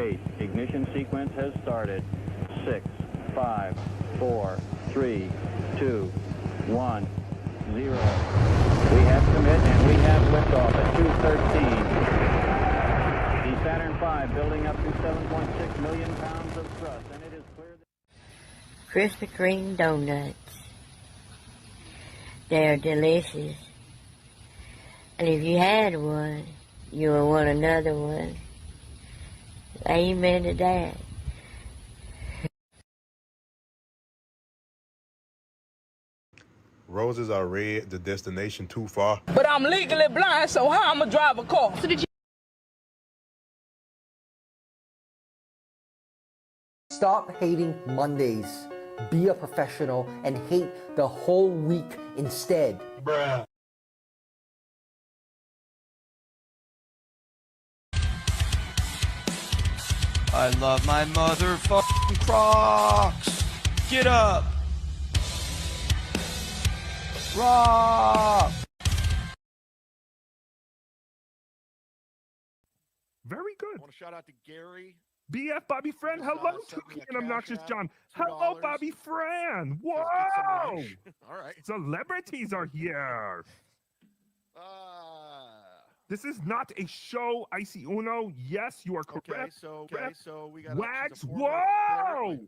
8. Ignition sequence has started. 6, 5, 4, 3, 2, 1, 0. We have commit and we have liftoff at 2:13. The Saturn V building up to 7.6 million pounds of thrust, and it is clear that Krispy Kreme donuts. They're delicious. And if you had one, you will want another one. Amen to that. Roses are red, the destination too far. But I'm legally blind, so how I'ma drive a car? So did you Stop hating Mondays. Be a professional and hate the whole week instead. Bruh. I love my motherfucking Crocs. Get up. Rock. Very good. I want to shout out to Gary. BF Bobby Fran, hello, Tukey and Obnoxious John. Hello, Bobby Fran. Whoa! All right. Celebrities are here. This is not a show, Icy Uno. Yes, you are correct. Okay, so we got Wags. she's a Whoa! former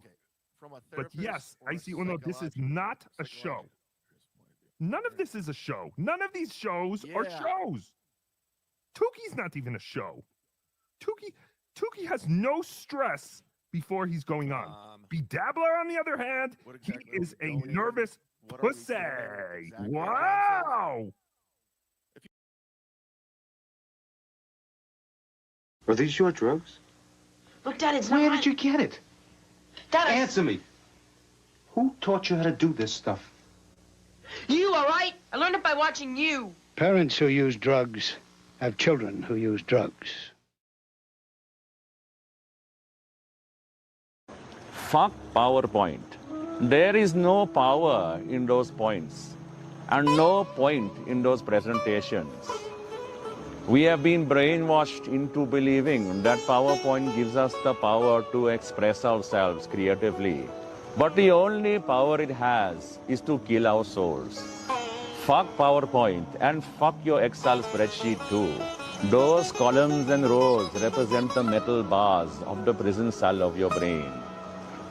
from a But therapist yes, or a Icy Uno, this is not a show. None of this is a show. None of these shows are shows. Tukey's not even a show. Tukey has no stress before he's going on. Bedabbler, on the other hand, he is a nervous pussy. Wow! Are these your drugs? Look, Dad, it's not Where did you get it? Dad, Answer me. Who taught you how to do this stuff? You, all right? I learned it by watching you. Parents who use drugs have children who use drugs. fuck PowerPoint. There is no power in those points and no point in those presentations. We have been brainwashed into believing that PowerPoint gives us the power to express ourselves creatively. But the only power it has is to kill our souls. Fuck PowerPoint and fuck your Excel spreadsheet too. Those columns and rows represent the metal bars of the prison cell of your brain.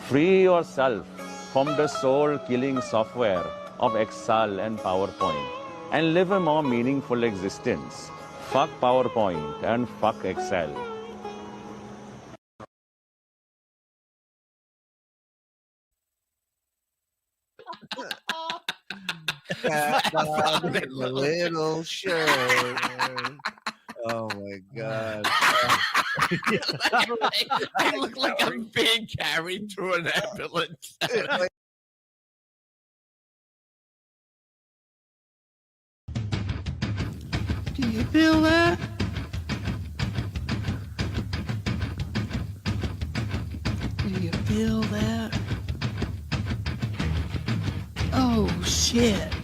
Free yourself from the soul-killing software of Excel and PowerPoint and live a more meaningful existence. Fuck PowerPoint and fuck Excel. Little shirt. Oh my God. I look like I'm being carried through an ambulance. Do you feel that? Do you feel that? Oh shit.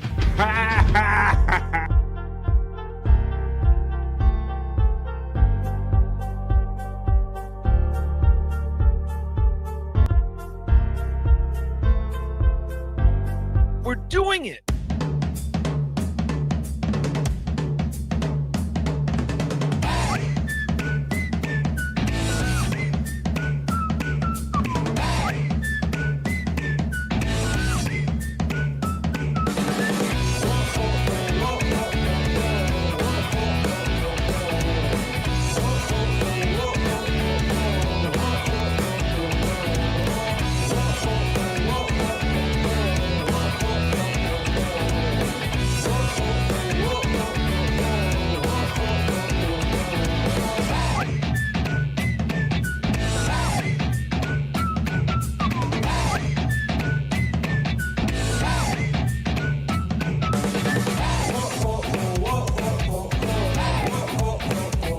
We're doing it.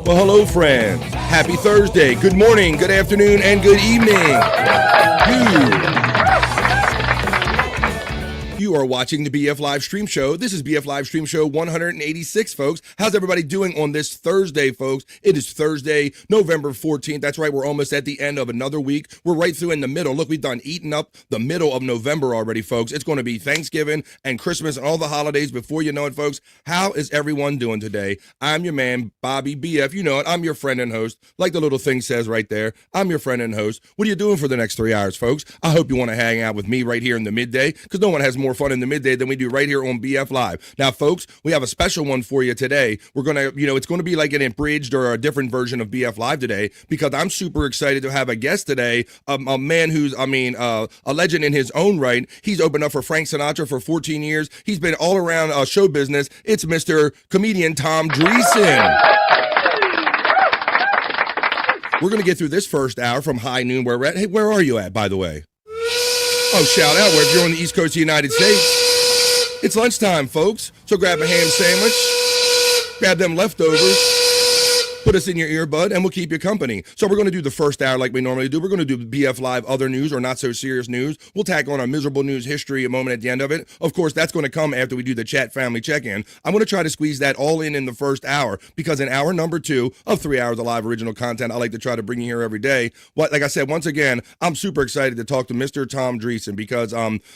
Well, hello, friends. Happy Thursday. Good morning, good afternoon, and good evening. You are watching the BF Live Stream Show. This is BF Live Stream Show 186, folks. How's everybody doing on this Thursday, folks? It is Thursday, November 14th. That's right, we're almost at the end of another week. We're right through in the middle. Look, we've done eating up the middle of November already, folks. It's going to be Thanksgiving and Christmas and all the holidays before you know it, folks. How is everyone doing today? I'm your man, Bobby BF. You know it. I'm your friend and host. Like the little thing says right there, I'm your friend and host. What are you doing for the next 3 hours, folks? I hope you want to hang out with me right here in the midday, because no one has more fun in the midday than we do right here on BF Live. Now, folks, we have a special one for you today. We're going to, it's going to be like an abridged or a different version of BF Live today, because I'm super excited to have a guest today, a man who's, a legend in his own right. He's opened up for Frank Sinatra for 14 years. He's been all around show business. It's Mr. Comedian Tom Dreesen. We're going to get through this first hour from high noon where we're at. Hey, where are you at, by the way? Oh, shout out where if you're on the East Coast of the United States. It's lunchtime, folks. So grab a ham sandwich, grab them leftovers, put us in your earbud, and we'll keep you company. So we're going to do the first hour like we normally do. We're going to do BF Live other news or not so serious news. We'll tack on a miserable news history a moment at the end of it. Of course, that's going to come after we do the chat family check-in. I'm going to try to squeeze that all in the first hour, because in hour number 2 of 3 hours of live original content, I like to try to bring you here every day. But like I said, once again, I'm super excited to talk to Mr. Tom Dreesen, because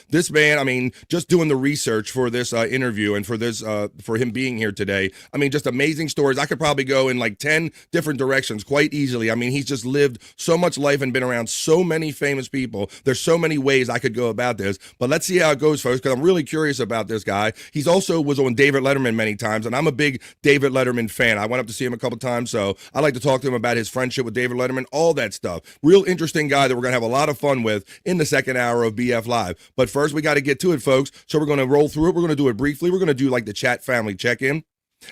this man, just doing the research for this interview and for this for him being here today, just amazing stories. I could probably go in like 10 different directions quite easily. He's just lived so much life and been around so many famous people. There's so many ways I could go about this, but let's see how it goes, folks, because I'm really curious about this guy. He's also was on David Letterman many times, and I'm a big David Letterman fan. I went up to see him a couple times, so I like to talk to him about his friendship with David Letterman, all that stuff. Real interesting guy that we're going to have a lot of fun with in the second hour of BF Live. But first, we got to get to it, folks, so we're going to roll through it. We're going to do it briefly. We're going to do like the chat family check-in.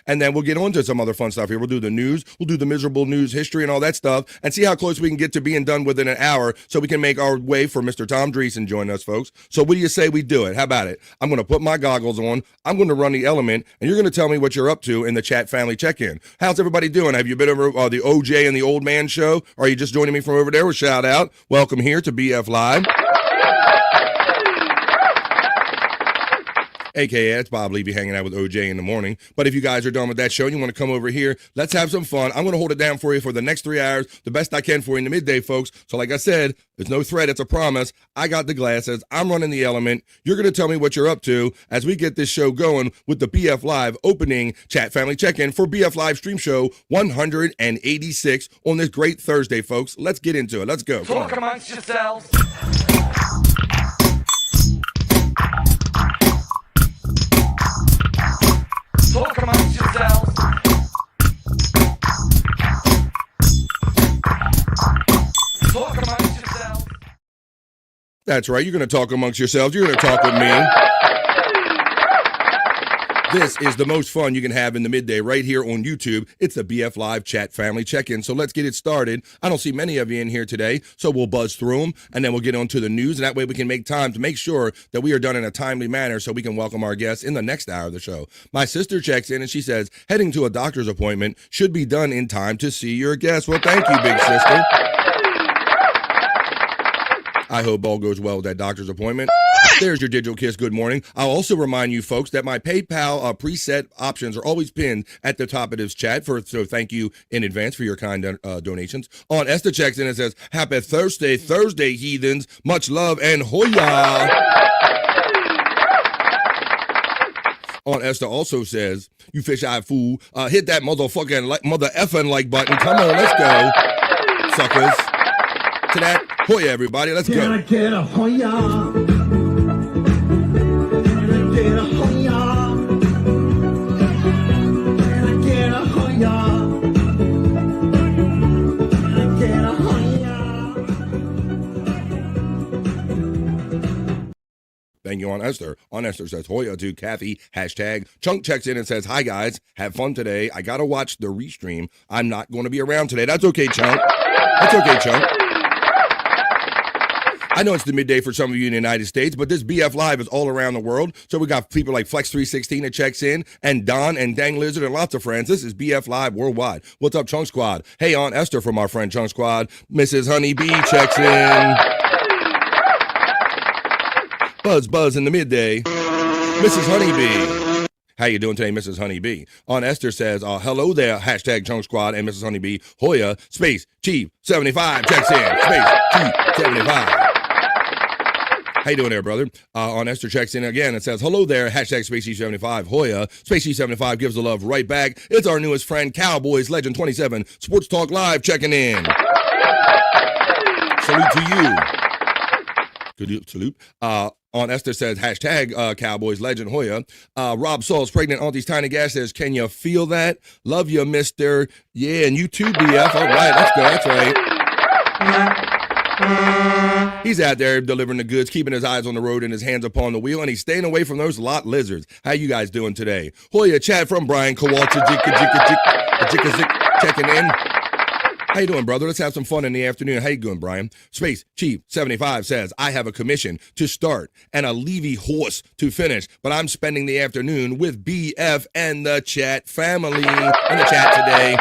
And then we'll get on to some other fun stuff here. We'll do the news, we'll do the miserable news history and all that stuff, and see how close we can get to being done within an hour so we can make our way for Mr. Tom Dreesen join us, folks. So what do you say we do it? How about it? I'm going to put my goggles on, I'm going to run the element, and you're going to tell me what you're up to in the chat family check-in. How's everybody doing? Have you been over the OJ and the Old Man show? Or are you just joining me from over there? Well, shout out. Welcome here to BF Live. AKA, it's Bob Levy hanging out with OJ in the morning. But if you guys are done with that show and you want to come over here, let's have some fun. I'm going to hold it down for you for the next 3 hours, the best I can for you in the midday, folks. So like I said, it's no threat, it's a promise. I got the glasses. I'm running the element. You're going to tell me what you're up to as we get this show going with the BF Live opening chat family check-in for BF Live Stream Show 186 on this great Thursday, folks. Let's get into it. Let's go. Talk amongst yourselves. Talk amongst yourselves. Talk amongst yourselves. That's right. You're going to talk amongst yourselves. You're going to talk with me. This is the most fun you can have in the midday right here on YouTube. It's the BF Live Chat Family Check-In. So let's get it started. I don't see many of you in here today, so we'll buzz through them, and then we'll get on to the news, and that way we can make time to make sure that we are done in a timely manner so we can welcome our guests in the next hour of the show. My sister checks in, and she says, heading to a doctor's appointment should be done in time to see your guest. Well, thank you, big sister. I hope all goes well with that doctor's appointment. There's your digital kiss. Good morning. I'll also remind you folks that my PayPal preset options are always pinned at the top of this chat. So thank you in advance for your kind donations. On Esther checks in and says, happy Thursday, heathens. Much love and hoya. On Esther also says, you fish-eyed fool, hit that motherfucking mother effing like button. Come on, let's go, suckers. To that, hoya, everybody. Let's go. Can I get a hoya? Thank you on Esther. On Esther says, Hoya to Kathy, hashtag. Chunk checks in and says, hi guys, have fun today. I got to watch the restream. I'm not going to be around today. That's okay, Chunk. That's okay, Chunk. I know it's the midday for some of you in the United States, but this BF Live is all around the world. So we got people like Flex316 that checks in, and Don and Dang Lizard and lots of friends. This is BF Live worldwide. What's up, Chunk Squad? Hey, Aunt Esther from our friend Chunk Squad. Mrs. Honeybee checks in. Buzz in the midday. Mrs. Honeybee. How you doing today, Mrs. Honeybee? On Esther says, hello there, hashtag Chunk Squad and Mrs. Honeybee. Hoya, Space Chief 75 checks in. Space Chief 75. How you doing there, brother? On Esther checks in again and says, hello there, hashtag Space Chief 75. Hoya, Space Chief 75 gives the love right back. It's our newest friend, Cowboys Legend 27, Sports Talk Live checking in. Salute to you. Good salute. On Esther says, hashtag Cowboys Legend Hoya. Rob Saul's pregnant auntie's tiny gas says, can you feel that? Love you, mister. Yeah, and you too, BF. All right, let's go. That's right. He's out there delivering the goods, keeping his eyes on the road and his hands upon the wheel, and he's staying away from those lot lizards. How you guys doing today? Hoya, Chad from Brian Kowalczyk, checking in. How you doing, brother? Let's have some fun in the afternoon. How you doing, Brian? Space Chief 75 says, I have a commission to start and a Levy horse to finish, but I'm spending the afternoon with BF and the chat family in the chat today.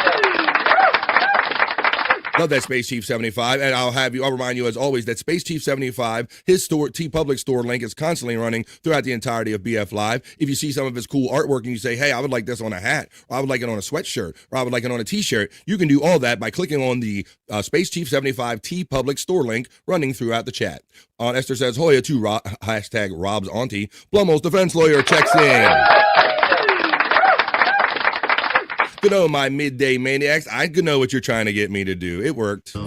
Love that Space Chief 75, and I'll remind you as always that Space Chief 75, his store, T-Public store link is constantly running throughout the entirety of BF Live. If you see some of his cool artwork and you say, hey, I would like this on a hat, or I would like it on a sweatshirt, or I would like it on a t-shirt, you can do all that by clicking on the Space Chief 75 T-Public store link running throughout the chat. Esther says, Hoya to hashtag Rob's auntie. Blumhole's defense lawyer checks in. Good know, my midday maniacs. I could know what you're trying to get me to do. It worked. Good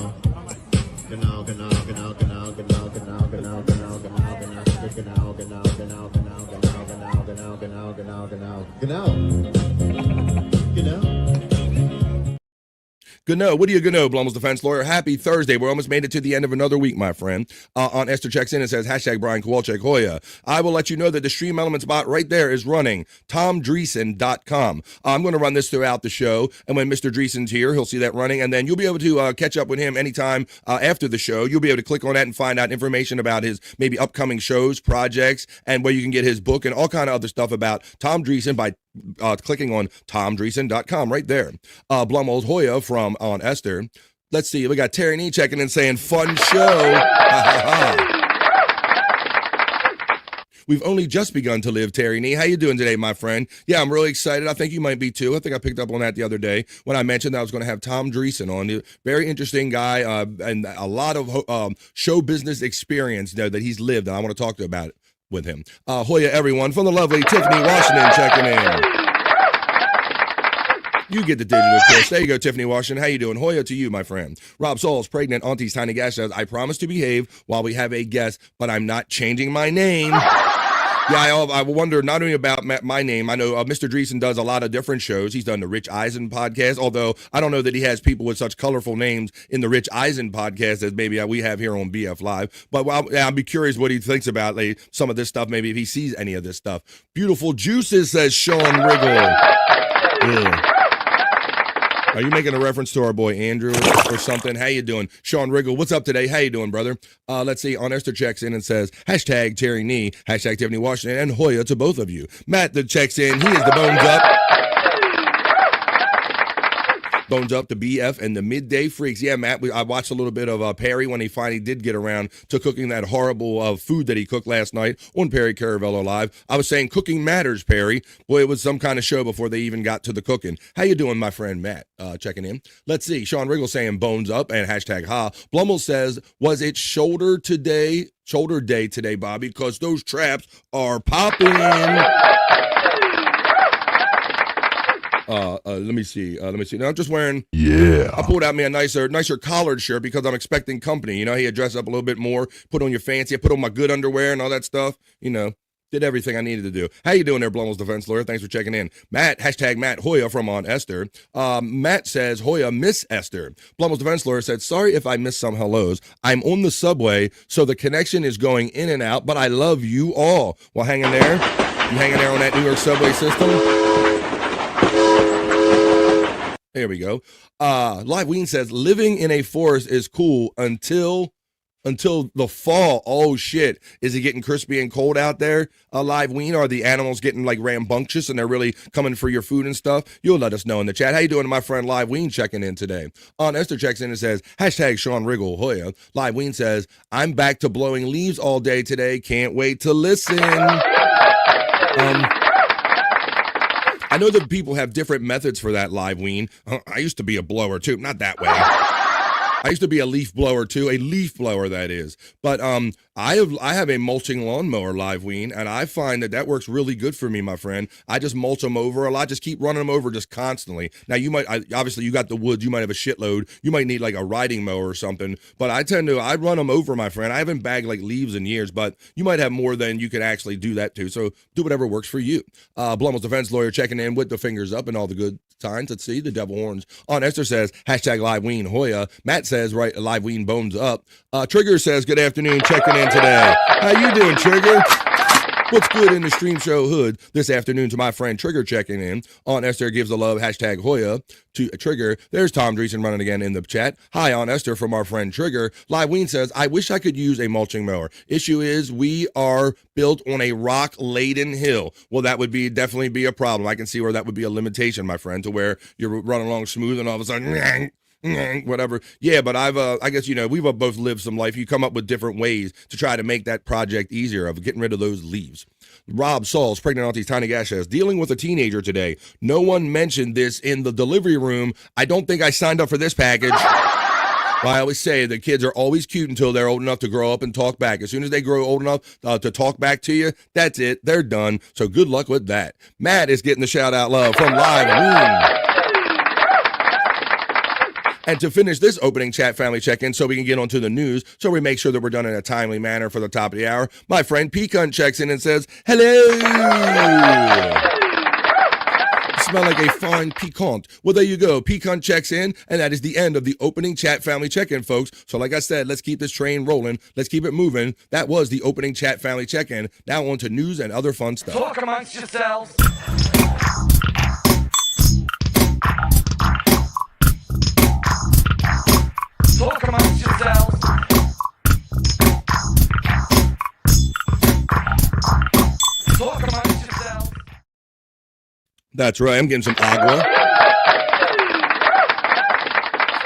know. What do you know, Blumhole's defense lawyer? Happy Thursday. We almost made it to the end of another week, my friend. On Esther checks in and says, hashtag Brian Kowalczyk Hoya. I will let you know that the Stream Elements bot right there is running. TomDreesen.com. I'm going to run this throughout the show, and when Mr. Dreesen's here, he'll see that running, and then you'll be able to catch up with him anytime after the show. You'll be able to click on that and find out information about his maybe upcoming shows, projects, and where you can get his book and all kind of other stuff about Tom Dreesen by clicking on TomDreesen.com right there. Blumhole's Hoya from On Esther. Let's see. We got Terry Nee checking in saying, fun show. We've only just begun to live, Terry Nee. How you doing today, my friend? Yeah, I'm really excited. I think you might be too. I think I picked up on that the other day when I mentioned that I was going to have Tom Dreesen on. Very interesting guy and a lot of show business experience there that he's lived, and I want to talk to about it with him. Hoya, everyone, from the lovely Tiffany Washington checking in. You get the digital kiss. There you go, Tiffany Washington. How you doing? Hoya to you, my friend. Rob Saul's pregnant auntie's tiny gas says, I promise to behave while we have a guest, but I'm not changing my name. Yeah, I wonder not only about my name. I know Mr. Dreesen does a lot of different shows. He's done the Rich Eisen podcast, although I don't know that he has people with such colorful names in the Rich Eisen podcast as maybe we have here on BF Live. But I'll be curious what he thinks about some of this stuff, maybe if he sees any of this stuff. Beautiful Juices, says Sean Riggle. Yeah. Are you making a reference to our boy Andrew or something? How you doing? Sean Riggle, what's up today? How you doing, brother? Let's see. On Esther checks in and says, hashtag Terry Nee, hashtag Tiffany Washington, and Hoya to both of you. Matt that checks in, he is the Bones Up. Bones Up to BF and the Midday Freaks. Yeah, Matt, I watched a little bit of Perry when he finally did get around to cooking that horrible food that he cooked last night on Perry Caravello Live. I was saying cooking matters, Perry. Boy, it was some kind of show before they even got to the cooking. How you doing, my friend Matt? Checking in. Let's see. Sean Riggle saying Bones Up and hashtag ha. Blumhouse says, was it shoulder day today, Bobby? Because those traps are popping. Let me see. Now I'm just wearing. Yeah. I pulled out me a nicer collared shirt because I'm expecting company. You know, he had dressed up a little bit more, put on your fancy, I put on my good underwear and all that stuff. You know, did everything I needed to do. How you doing there, Blumhouse defense lawyer? Thanks for checking in. Matt, hashtag Matt Hoya from On Esther. Matt says, Hoya, Miss Esther. Blumhouse defense lawyer said, sorry if I missed some hellos. I'm on the subway, so the connection is going in and out, but I love you all. Well, hanging there. You hanging there on that New York subway system? There we go. Live Ween says, living in a forest is cool until the fall. Oh, shit. Is it getting crispy and cold out there, Live Ween? Are the animals getting, like, rambunctious and they're really coming for your food and stuff? You'll let us know in the chat. How you doing, my friend Live Ween checking in today? Esther checks in and says, hashtag Sean Riggle Hoya. Live Ween says, I'm back to blowing leaves all day today. Can't wait to listen. I know that people have different methods for that live wean. I used to be a blower too, not that way. I used to be a leaf blower too, a leaf blower that is. But I have a mulching lawnmower live wean, and I find that works really good for me, my friend. I just mulch them over a lot, just keep running them over just constantly. Now you might, obviously you got the woods, you might have a shitload, you might need like a riding mower or something. But I run them over, my friend. I haven't bagged like leaves in years, but you might have more than you can actually do that to. So do whatever works for you. Blummel's defense lawyer checking in with the fingers up and all the good signs. Let's see the devil horns on. Esther says hashtag live wean Hoya. Matt says right live wean bones up. Trigger says good afternoon, checking in today. How you doing, Trigger? What's good in the stream show hood this afternoon to my friend Trigger checking in on Esther gives the love hashtag Hoya to Trigger. There's Tom Dreesen running again in the chat. Hi on Esther from our friend Trigger. Live Ween says, I wish I could use a mulching mower. Issue is we are built on a rock laden hill. Well, that would definitely be a problem. I can see where that would be a limitation, my friend, to where you're running along smooth and all of a sudden whatever. Yeah, but I guess, we've both lived some life. You come up with different ways to try to make that project easier of getting rid of those leaves. Rob Sauls, pregnant aunties, Tiny Gash says, dealing with a teenager today. No one mentioned this in the delivery room. I don't think I signed up for this package. Well, I always say the kids are always cute until they're old enough to grow up and talk back. As soon as they grow old enough to talk back to you, that's it. They're done. So good luck with that. Matt is getting the shout out love from Live Room. And to finish this opening chat family check-in so we can get onto the news, so we make sure that we're done in a timely manner for the top of the hour, my friend Pecan checks in and says, hello. You smell like a fine piquant. Well, there you go. Pecan checks in, and that is the end of the opening chat family check-in, folks. So like I said, let's keep this train rolling. Let's keep it moving. That was the opening chat family check-in. Now on to news and other fun stuff. Talk amongst yourselves. Talk amongst yourselves. Talk amongst yourselves. That's right. I'm getting some agua.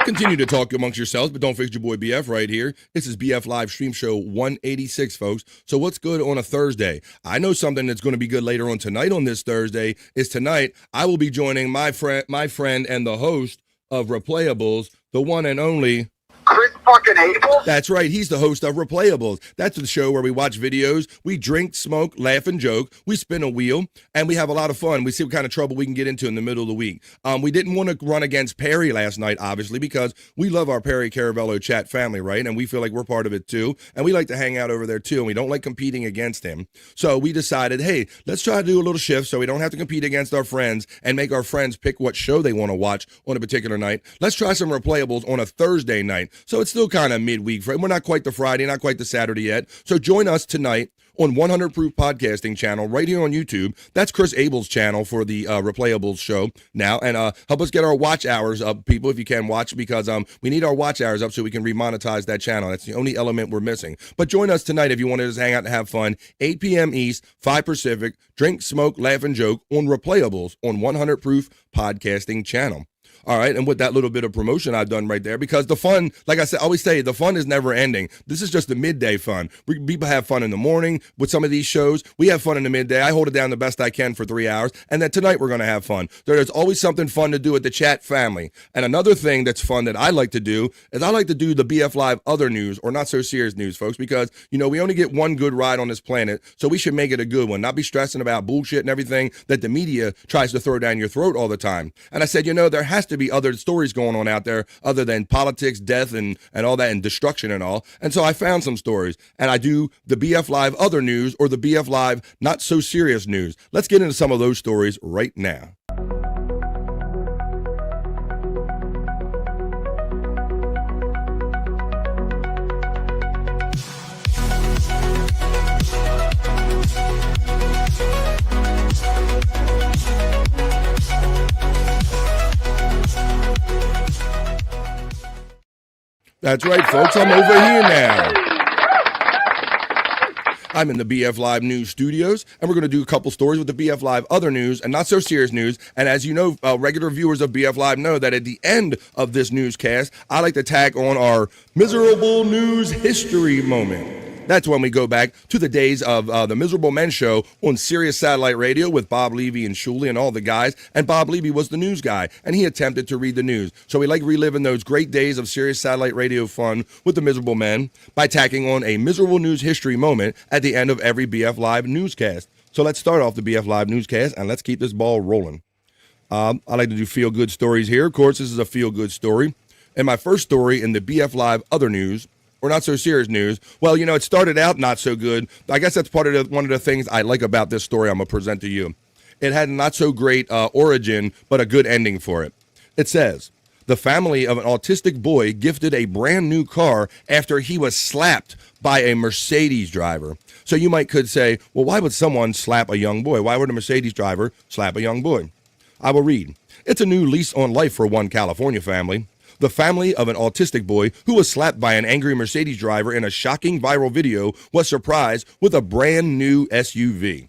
Continue to talk amongst yourselves, but don't fix your boy BF right here. This is BF Live Stream Show 186, folks. So what's good on a Thursday? I know something that's going to be good later on tonight on this Thursday is tonight I will be joining my friend and the host of Replayables, the one and only Chris fucking Abel? That's right. He's the host of Replayables. That's the show where we watch videos, we drink, smoke, laugh, and joke. We spin a wheel, and we have a lot of fun. We see what kind of trouble we can get into in the middle of the week. We didn't want to run against Perry last night, obviously, because we love our Perry Caravello chat family, right? And we feel like we're part of it, too. And we like to hang out over there, too, and we don't like competing against him. So we decided, hey, let's try to do a little shift so we don't have to compete against our friends and make our friends pick what show they want to watch on a particular night. Let's try some Replayables on a Thursday night. So it's still kind of midweek. We're not quite the Friday, not quite the Saturday yet. So join us tonight on 100 Proof Podcasting channel right here on YouTube. That's Chris Abel's channel for the Replayables show now. And help us get our watch hours up, people, if you can watch, because we need our watch hours up so we can remonetize that channel. That's the only element we're missing. But join us tonight if you want to just hang out and have fun. 8 p.m. East, 5 Pacific. Drink, smoke, laugh, and joke on Replayables on 100 Proof Podcasting channel. All right, and with that little bit of promotion I've done right there, because the fun, like I said, I always say, the fun is never ending. This is just the midday fun. People have fun in the morning with some of these shows. We have fun in the midday. I hold it down the best I can for 3 hours, and then tonight we're going to have fun. There's always something fun to do with the chat family. And another thing that's fun that I like to do is I like to do the BF Live other news, or not so serious news, folks, because, we only get one good ride on this planet, so we should make it a good one, not be stressing about bullshit and everything that the media tries to throw down your throat all the time. And I said, there has to be other stories going on out there other than politics, death, and all that, and destruction and all. And so I found some stories, and I do the BF Live other news, or the BF Live not so serious news. Let's get into some of those stories right now. That's right, folks. I'm over here now. I'm in the BF Live News studios, and we're going to do a couple stories with the BF Live other news and not so serious news. And as you know, regular viewers of BF Live know that at the end of this newscast, I like to tag on our miserable news history moment. That's when we go back to the days of the Miserable Men Show on Sirius Satellite Radio with Bob Levy and Shuley and all the guys. And Bob Levy was the news guy, and he attempted to read the news. So we like reliving those great days of Sirius Satellite Radio fun with the Miserable Men by tacking on a miserable news history moment at the end of every BF Live newscast. So let's start off the BF Live newscast, and let's keep this ball rolling. I like to do feel-good stories here. Of course, this is a feel-good story. And my first story in the BF Live other news, or not so serious news, well, you know, it started out not so good. I guess that's part of one of the things I like about this story I'm going to present to you. It had not so great origin, but a good ending for it. It says, the family of an autistic boy gifted a brand new car after he was slapped by a Mercedes driver. So you could say, well, why would someone slap a young boy? Why would a Mercedes driver slap a young boy? I will read. It's a new lease on life for one California family. The family of an autistic boy who was slapped by an angry Mercedes driver in a shocking viral video was surprised with a brand new SUV.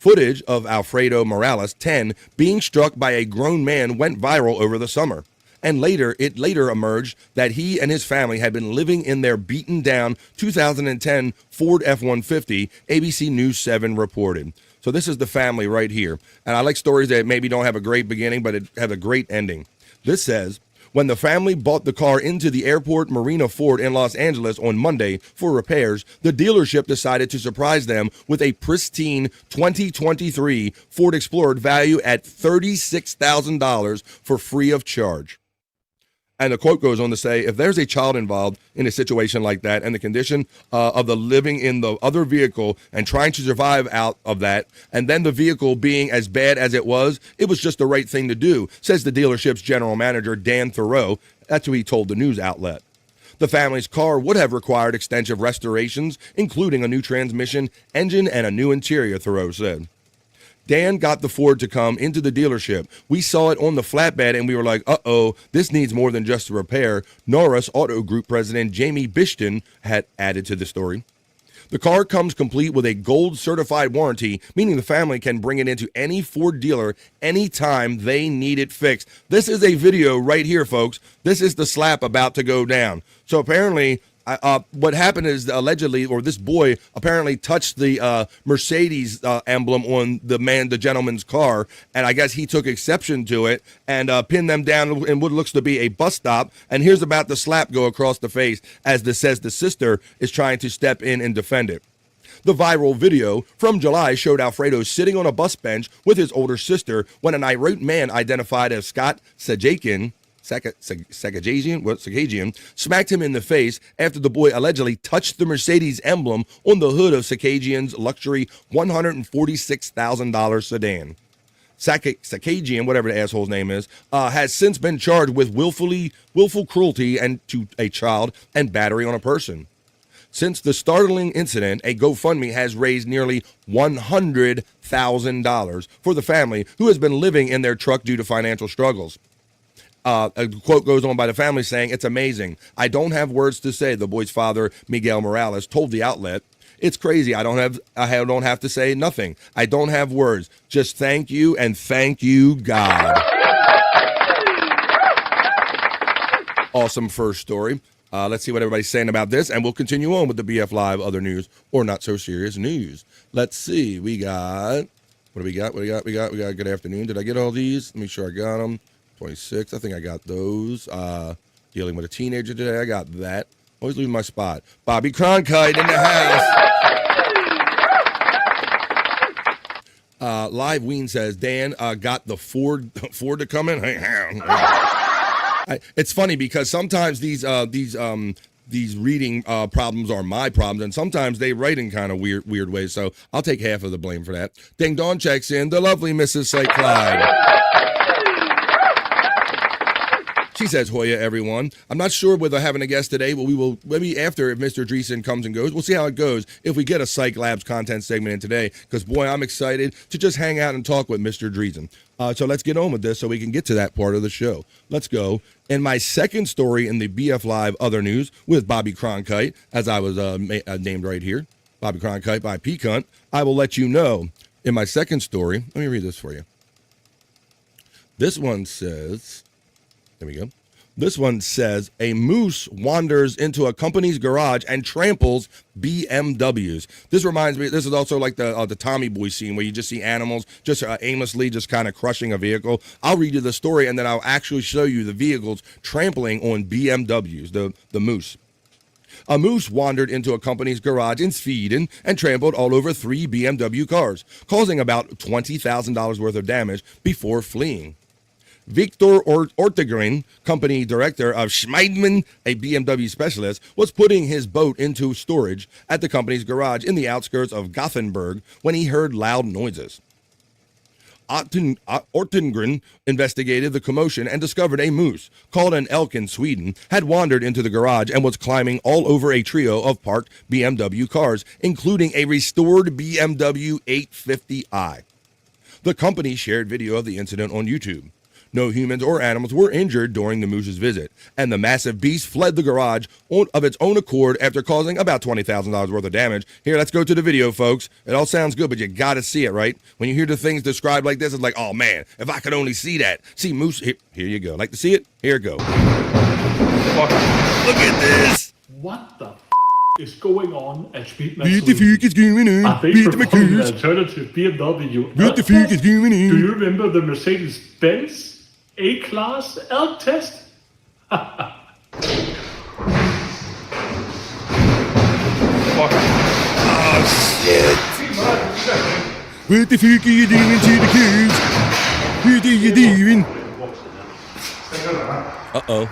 Footage of Alfredo Morales, 10, being struck by a grown man went viral over the summer. And it later emerged that he and his family had been living in their beaten-down 2010 Ford F-150, ABC News 7 reported. So this is the family right here. And I like stories that maybe don't have a great beginning, but it have a great ending. This says, when the family bought the car into the Airport Marina Ford in Los Angeles on Monday for repairs, the dealership decided to surprise them with a pristine 2023 Ford Explorer valued at $36,000 for free of charge. And the quote goes on to say, if there's a child involved in a situation like that and the condition of the living in the other vehicle and trying to survive out of that, and then the vehicle being as bad as it was just the right thing to do, says the dealership's general manager, Dan Thoreau. That's what he told the news outlet. The family's car would have required extensive restorations, including a new transmission, engine, and a new interior, Thoreau said. Dan got the Ford to come into the dealership. We saw it on the flatbed and we were like, uh-oh, this needs more than just a repair. Norris Auto Group president Jamie Bishton had added to the story. The car comes complete with a gold certified warranty, meaning the family can bring it into any Ford dealer anytime they need it fixed. This is a video right here, folks. This is the slap about to go down. So apparently, what happened is allegedly, or this boy apparently touched the Mercedes emblem on the gentleman's car, and I guess he took exception to it and pinned them down in what looks to be a bus stop. And here's about the slap go across the face as this says the sister is trying to step in and defend it. The viral video from July showed Alfredo sitting on a bus bench with his older sister when an irate man identified as Scott Sakajian smacked him in the face after the boy allegedly touched the Mercedes emblem on the hood of Sakajian's luxury $146,000 sedan. Sakajian, whatever the asshole's name is, has since been charged with willful cruelty and to a child and battery on a person. Since the startling incident, a GoFundMe has raised nearly $100,000 for the family who has been living in their truck due to financial struggles. A quote goes on by the family saying, "It's amazing. I don't have words to say," the boy's father, Miguel Morales, told the outlet. "It's crazy. I don't have to say nothing. I don't have words. Just thank you and thank you, God." Awesome first story. Let's see what everybody's saying about this, and we'll continue on with the BF Live other news or not so serious news. Let's see. We got what do we got? We got good afternoon. Did I get all these? Let me make sure I got them. 26. I think I got those. Dealing with a teenager today. I got that. Always losing my spot. Bobby Cronkite in the house. Live Ween says, Dan got the Ford to come in. It's funny because sometimes these reading problems are my problems, and sometimes they write in kind of weird ways. So I'll take half of the blame for that. Ding Dong checks in. The lovely Mrs. St. Clyde. She says, Hoya, everyone. I'm not sure whether having a guest today, but we will, maybe after, if Mr. Dreesen comes and goes, we'll see how it goes if we get a Psych Labs content segment in today, because, boy, I'm excited to just hang out and talk with Mr. Dreesen. So let's get on with this so we can get to that part of the show. Let's go. In my second story in the BF Live Other News with Bobby Cronkite, as I was named right here, Bobby Cronkite by P. Cunt, I will let you know. In my second story, let me read this for you. This one says... There we go. This one says a moose wanders into a company's garage and tramples BMWs. This reminds me, this is also like the Tommy Boy scene where you just see animals just aimlessly just kind of crushing a vehicle. I'll read you the story and then I'll actually show you the vehicles trampling on BMWs, the moose. A moose wandered into a company's garage in Sweden and trampled all over 3 BMW cars, causing about $20,000 worth of damage before fleeing. Victor Ortegren, company director of Schmeidman, a BMW specialist, was putting his boat into storage at the company's garage in the outskirts of Gothenburg when he heard loud noises. Ortegren investigated the commotion and discovered a moose, called an elk in Sweden, had wandered into the garage and was climbing all over a trio of parked BMW cars, including a restored BMW 850i. The company shared video of the incident on YouTube. No humans or animals were injured during the moose's visit, and the massive beast fled the garage of its own accord after causing about $20,000 worth of damage. Here, let's go to the video, folks. It all sounds good, but you gotta see it, right? When you hear the things described like this, it's like, oh man, if I could only see that. See moose, here you go. Like to see it? Here it goes. Look at this. What the is going on at Speedman? What the fuck is going on? Are they performing an alternative BMW? What the fuck is going on? Do you remember the Mercedes-Benz A-Class elk test? Oh shit! What the fuck are you doing to the kids? What are you doing? Uh-oh.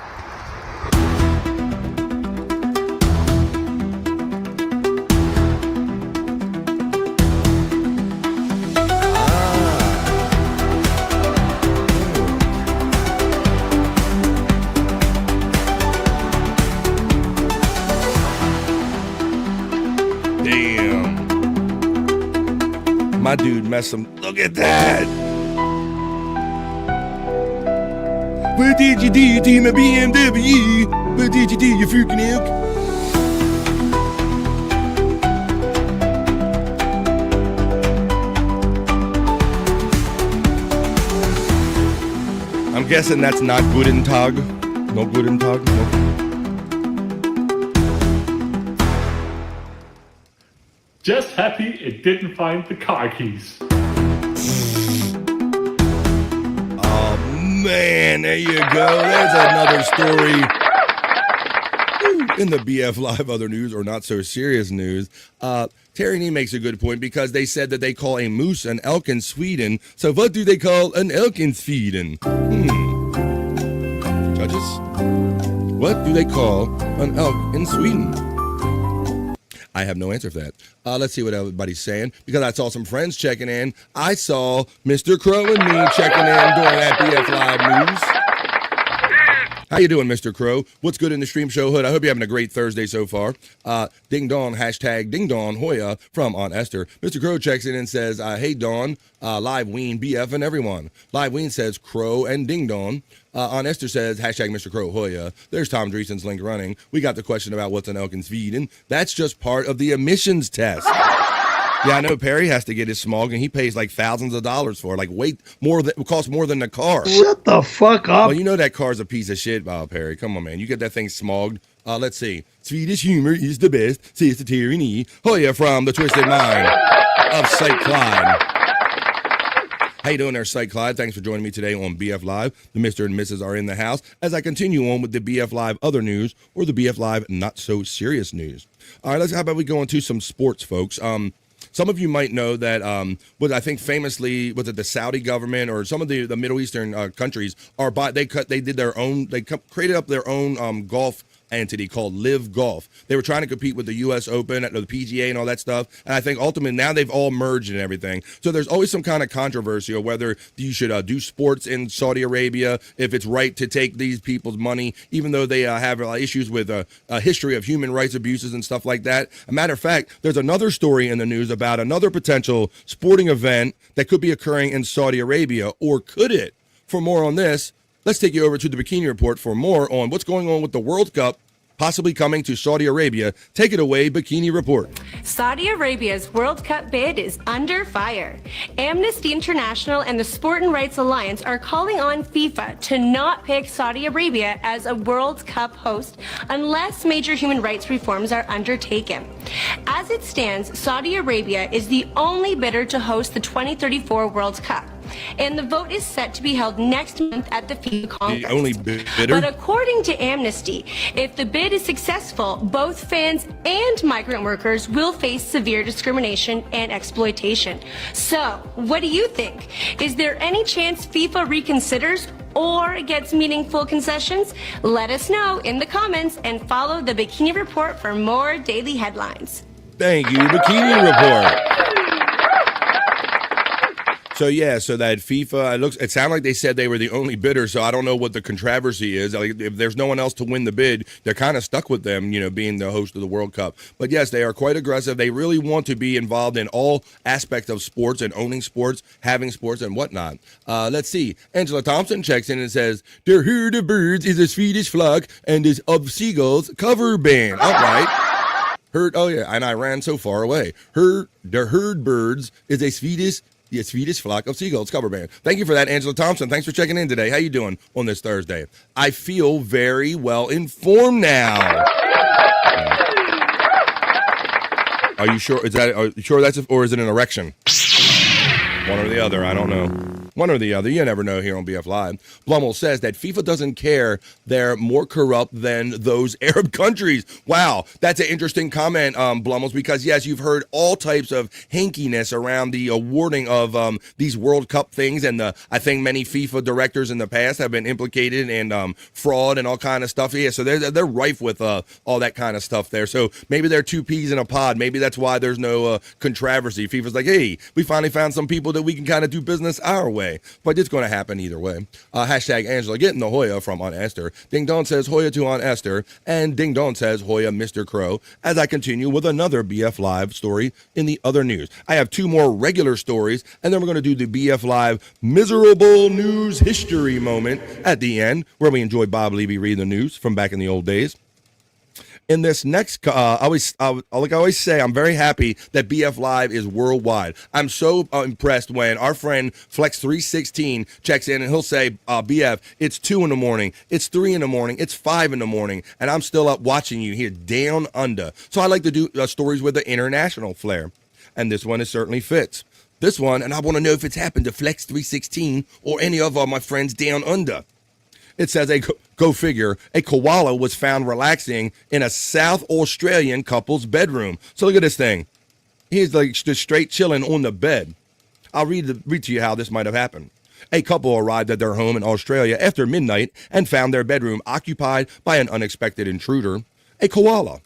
My dude messed him. Look at that. What did you do to my BMW? What did you do, you freaking elk? I'm guessing that's not Guten Tag. No Guten Tag. No. Just happy it didn't find the car keys. Oh man, there you go. There's another story. In the BF Live other news or not so serious news, Terry Nee makes a good point because they said that they call a moose an elk in Sweden. So what do they call an elk in Sweden? Judges? What do they call an elk in Sweden? I have no answer for that. Let's see what everybody's saying. Because I saw some friends checking in. I saw Mr. Crow and me checking in during that BF Live news. How you doing, Mr. Crow? What's good in the Stream Show hood? I hope you're having a great Thursday so far. Ding Dong, hashtag Ding Dong Hoya from Aunt Esther. Mr. Crow checks in and says, hey, Dawn, Live Ween, BF and everyone. Live Ween says Crow and Ding Dong. Aunt Esther says, hashtag Mr. Crow Hoya. There's Tom Dreesen's link running. We got the question about what's an elk in Sweden. That's just part of the emissions test. Yeah, I know Perry has to get his smog, and he pays like thousands of dollars for it. Like, it costs more than the car. Shut the fuck up. Well, you know that car's a piece of shit, Bob Perry. Come on, man. You get that thing smogged. Let's see. Swedish humor is the best, says the Terry Nee. Hoya from the Twisted Mind of St. Clyde. How you doing there, St. Clyde? Thanks for joining me today on BF Live. The Mr. and Mrs. are in the house as I continue on with the BF Live other news or the BF Live not so serious news. All right, how about we go into some sports, folks? Some of you might know that, I think famously, was it the Saudi government or some of the Middle Eastern countries they created up their own golf entity called Live Golf. They were trying to compete with the U.S. Open, the PGA, and all that stuff. And I think ultimately now they've all merged and everything. So there's always some kind of controversy on whether you should do sports in Saudi Arabia, if it's right to take these people's money, even though they have issues with a history of human rights abuses and stuff like that. A matter of fact, there's another story in the news about another potential sporting event that could be occurring in Saudi Arabia, or could it? For more on this, let's take you over to the Bikini Report for more on what's going on with the World Cup possibly coming to Saudi Arabia. Take it away, Bikini Report. Saudi Arabia's World Cup bid is under fire. Amnesty International and the Sport and Rights Alliance are calling on FIFA to not pick Saudi Arabia as a World Cup host unless major human rights reforms are undertaken. As it stands, Saudi Arabia is the only bidder to host the 2034 World Cup, and the vote is set to be held next month at the FIFA Congress. The only bidder? But according to Amnesty, if the bid is successful, both fans and migrant workers will face severe discrimination and exploitation. So, what do you think? Is there any chance FIFA reconsiders or gets meaningful concessions? Let us know in the comments and follow the Bikini Report for more daily headlines. Thank you, Bikini Report. So that FIFA, it sounded like they said they were the only bidder, so I don't know what the controversy is. Like, if there's no one else to win the bid, they're kind of stuck with them, being the host of the World Cup. But yes, they are quite aggressive. They really want to be involved in all aspects of sports and owning sports, having sports and whatnot. Let's see. Angela Thompson checks in and says, "Der herd of birds is a Swedish flock and is of seagulls cover band." All right. And I ran so far away. Der herd birds is a Swedish flock of seagulls cover band. Thank you for that, Angela Thompson. Thanks for checking in today. How you doing on this Thursday? I feel very well informed now. Are you sure? Are you sure or is it an erection? One or the other, I don't know. One or the other, you never know here on BF Live. Blummel says that FIFA doesn't care they're more corrupt than those Arab countries. Wow, that's an interesting comment, Blummels, because yes, you've heard all types of hankiness around the awarding of these World Cup things, and I think many FIFA directors in the past have been implicated in fraud and all kind of stuff. Yeah, so they're rife with all that kind of stuff there. So maybe they're two peas in a pod. Maybe that's why there's no controversy. FIFA's like, hey, we finally found some people that we can kind of do business our way. But it's going to happen either way. Hashtag Angela getting the Hoya from Aunt Esther. Ding Dong says Hoya to Aunt Esther. And Ding Dong says Hoya Mr. Crow. As I continue with another BF Live story in the other news. I have two more regular stories, and then we're going to do the BF Live miserable news history moment at the end, where we enjoy Bob Levy reading the news from back in the old days. In this next, like I always say, I'm very happy that BF Live is worldwide. I'm so impressed when our friend Flex316 checks in and he'll say, BF, it's 2 a.m, it's 3 a.m, it's 5 a.m, and I'm still up watching you here down under. So I like to do stories with the international flair, and this one is certainly fits. This one, and I want to know if it's happened to Flex316 or any of my friends down under. It says, go figure, a koala was found relaxing in a South Australian couple's bedroom. So look at this thing. He's like just straight chilling on the bed. I'll read to you how this might have happened. A couple arrived at their home in Australia after midnight and found their bedroom occupied by an unexpected intruder, a koala.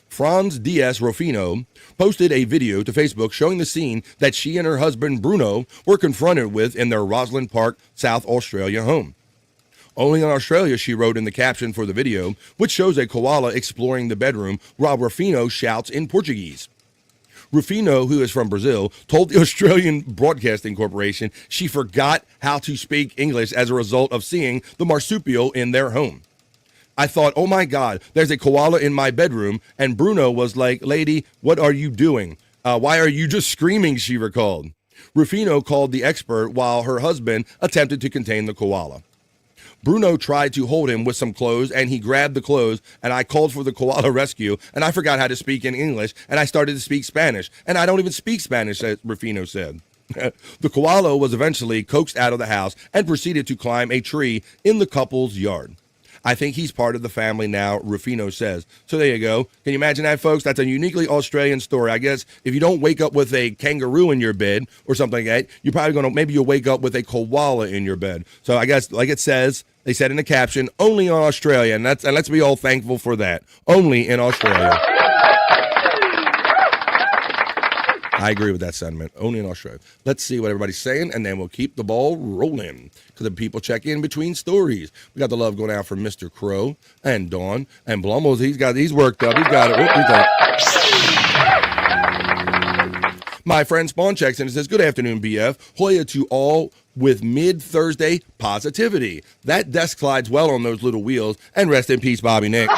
Franz Diaz Rufino posted a video to Facebook showing the scene that she and her husband Bruno were confronted with in their Roslyn Park, South Australia home. Only in Australia, she wrote in the caption for the video, which shows a koala exploring the bedroom while Rufino shouts in Portuguese. Rufino, who is from Brazil, told the Australian Broadcasting Corporation she forgot how to speak English as a result of seeing the marsupial in their home. I thought, oh my God, there's a koala in my bedroom, and Bruno was like, lady, what are you doing? Why are you just screaming, she recalled. Rufino called the expert while her husband attempted to contain the koala. Bruno tried to hold him with some clothes, and he grabbed the clothes, and I called for the koala rescue, and I forgot how to speak in English, and I started to speak Spanish, and I don't even speak Spanish, Rufino said. The koala was eventually coaxed out of the house and proceeded to climb a tree in the couple's yard. I think he's part of the family now, Rufino says. So there you go. Can you imagine that, folks? That's a uniquely Australian story. I guess if you don't wake up with a kangaroo in your bed or something like that, you're probably maybe you'll wake up with a koala in your bed. So I guess, like it says, they said in the caption, only in Australia. And let's be all thankful for that. Only in Australia. I agree with that sentiment. Only in Australia. Let's see what everybody's saying, and then we'll keep the ball rolling. Because the people check in between stories. We got the love going out for Mr. Crow and Dawn and Blummels. He's worked up. He's got it. My friend Spawn checks in and says, good afternoon, BF. Hoya to all with mid-Thursday positivity. That desk slides well on those little wheels. And rest in peace, Bobby Nick.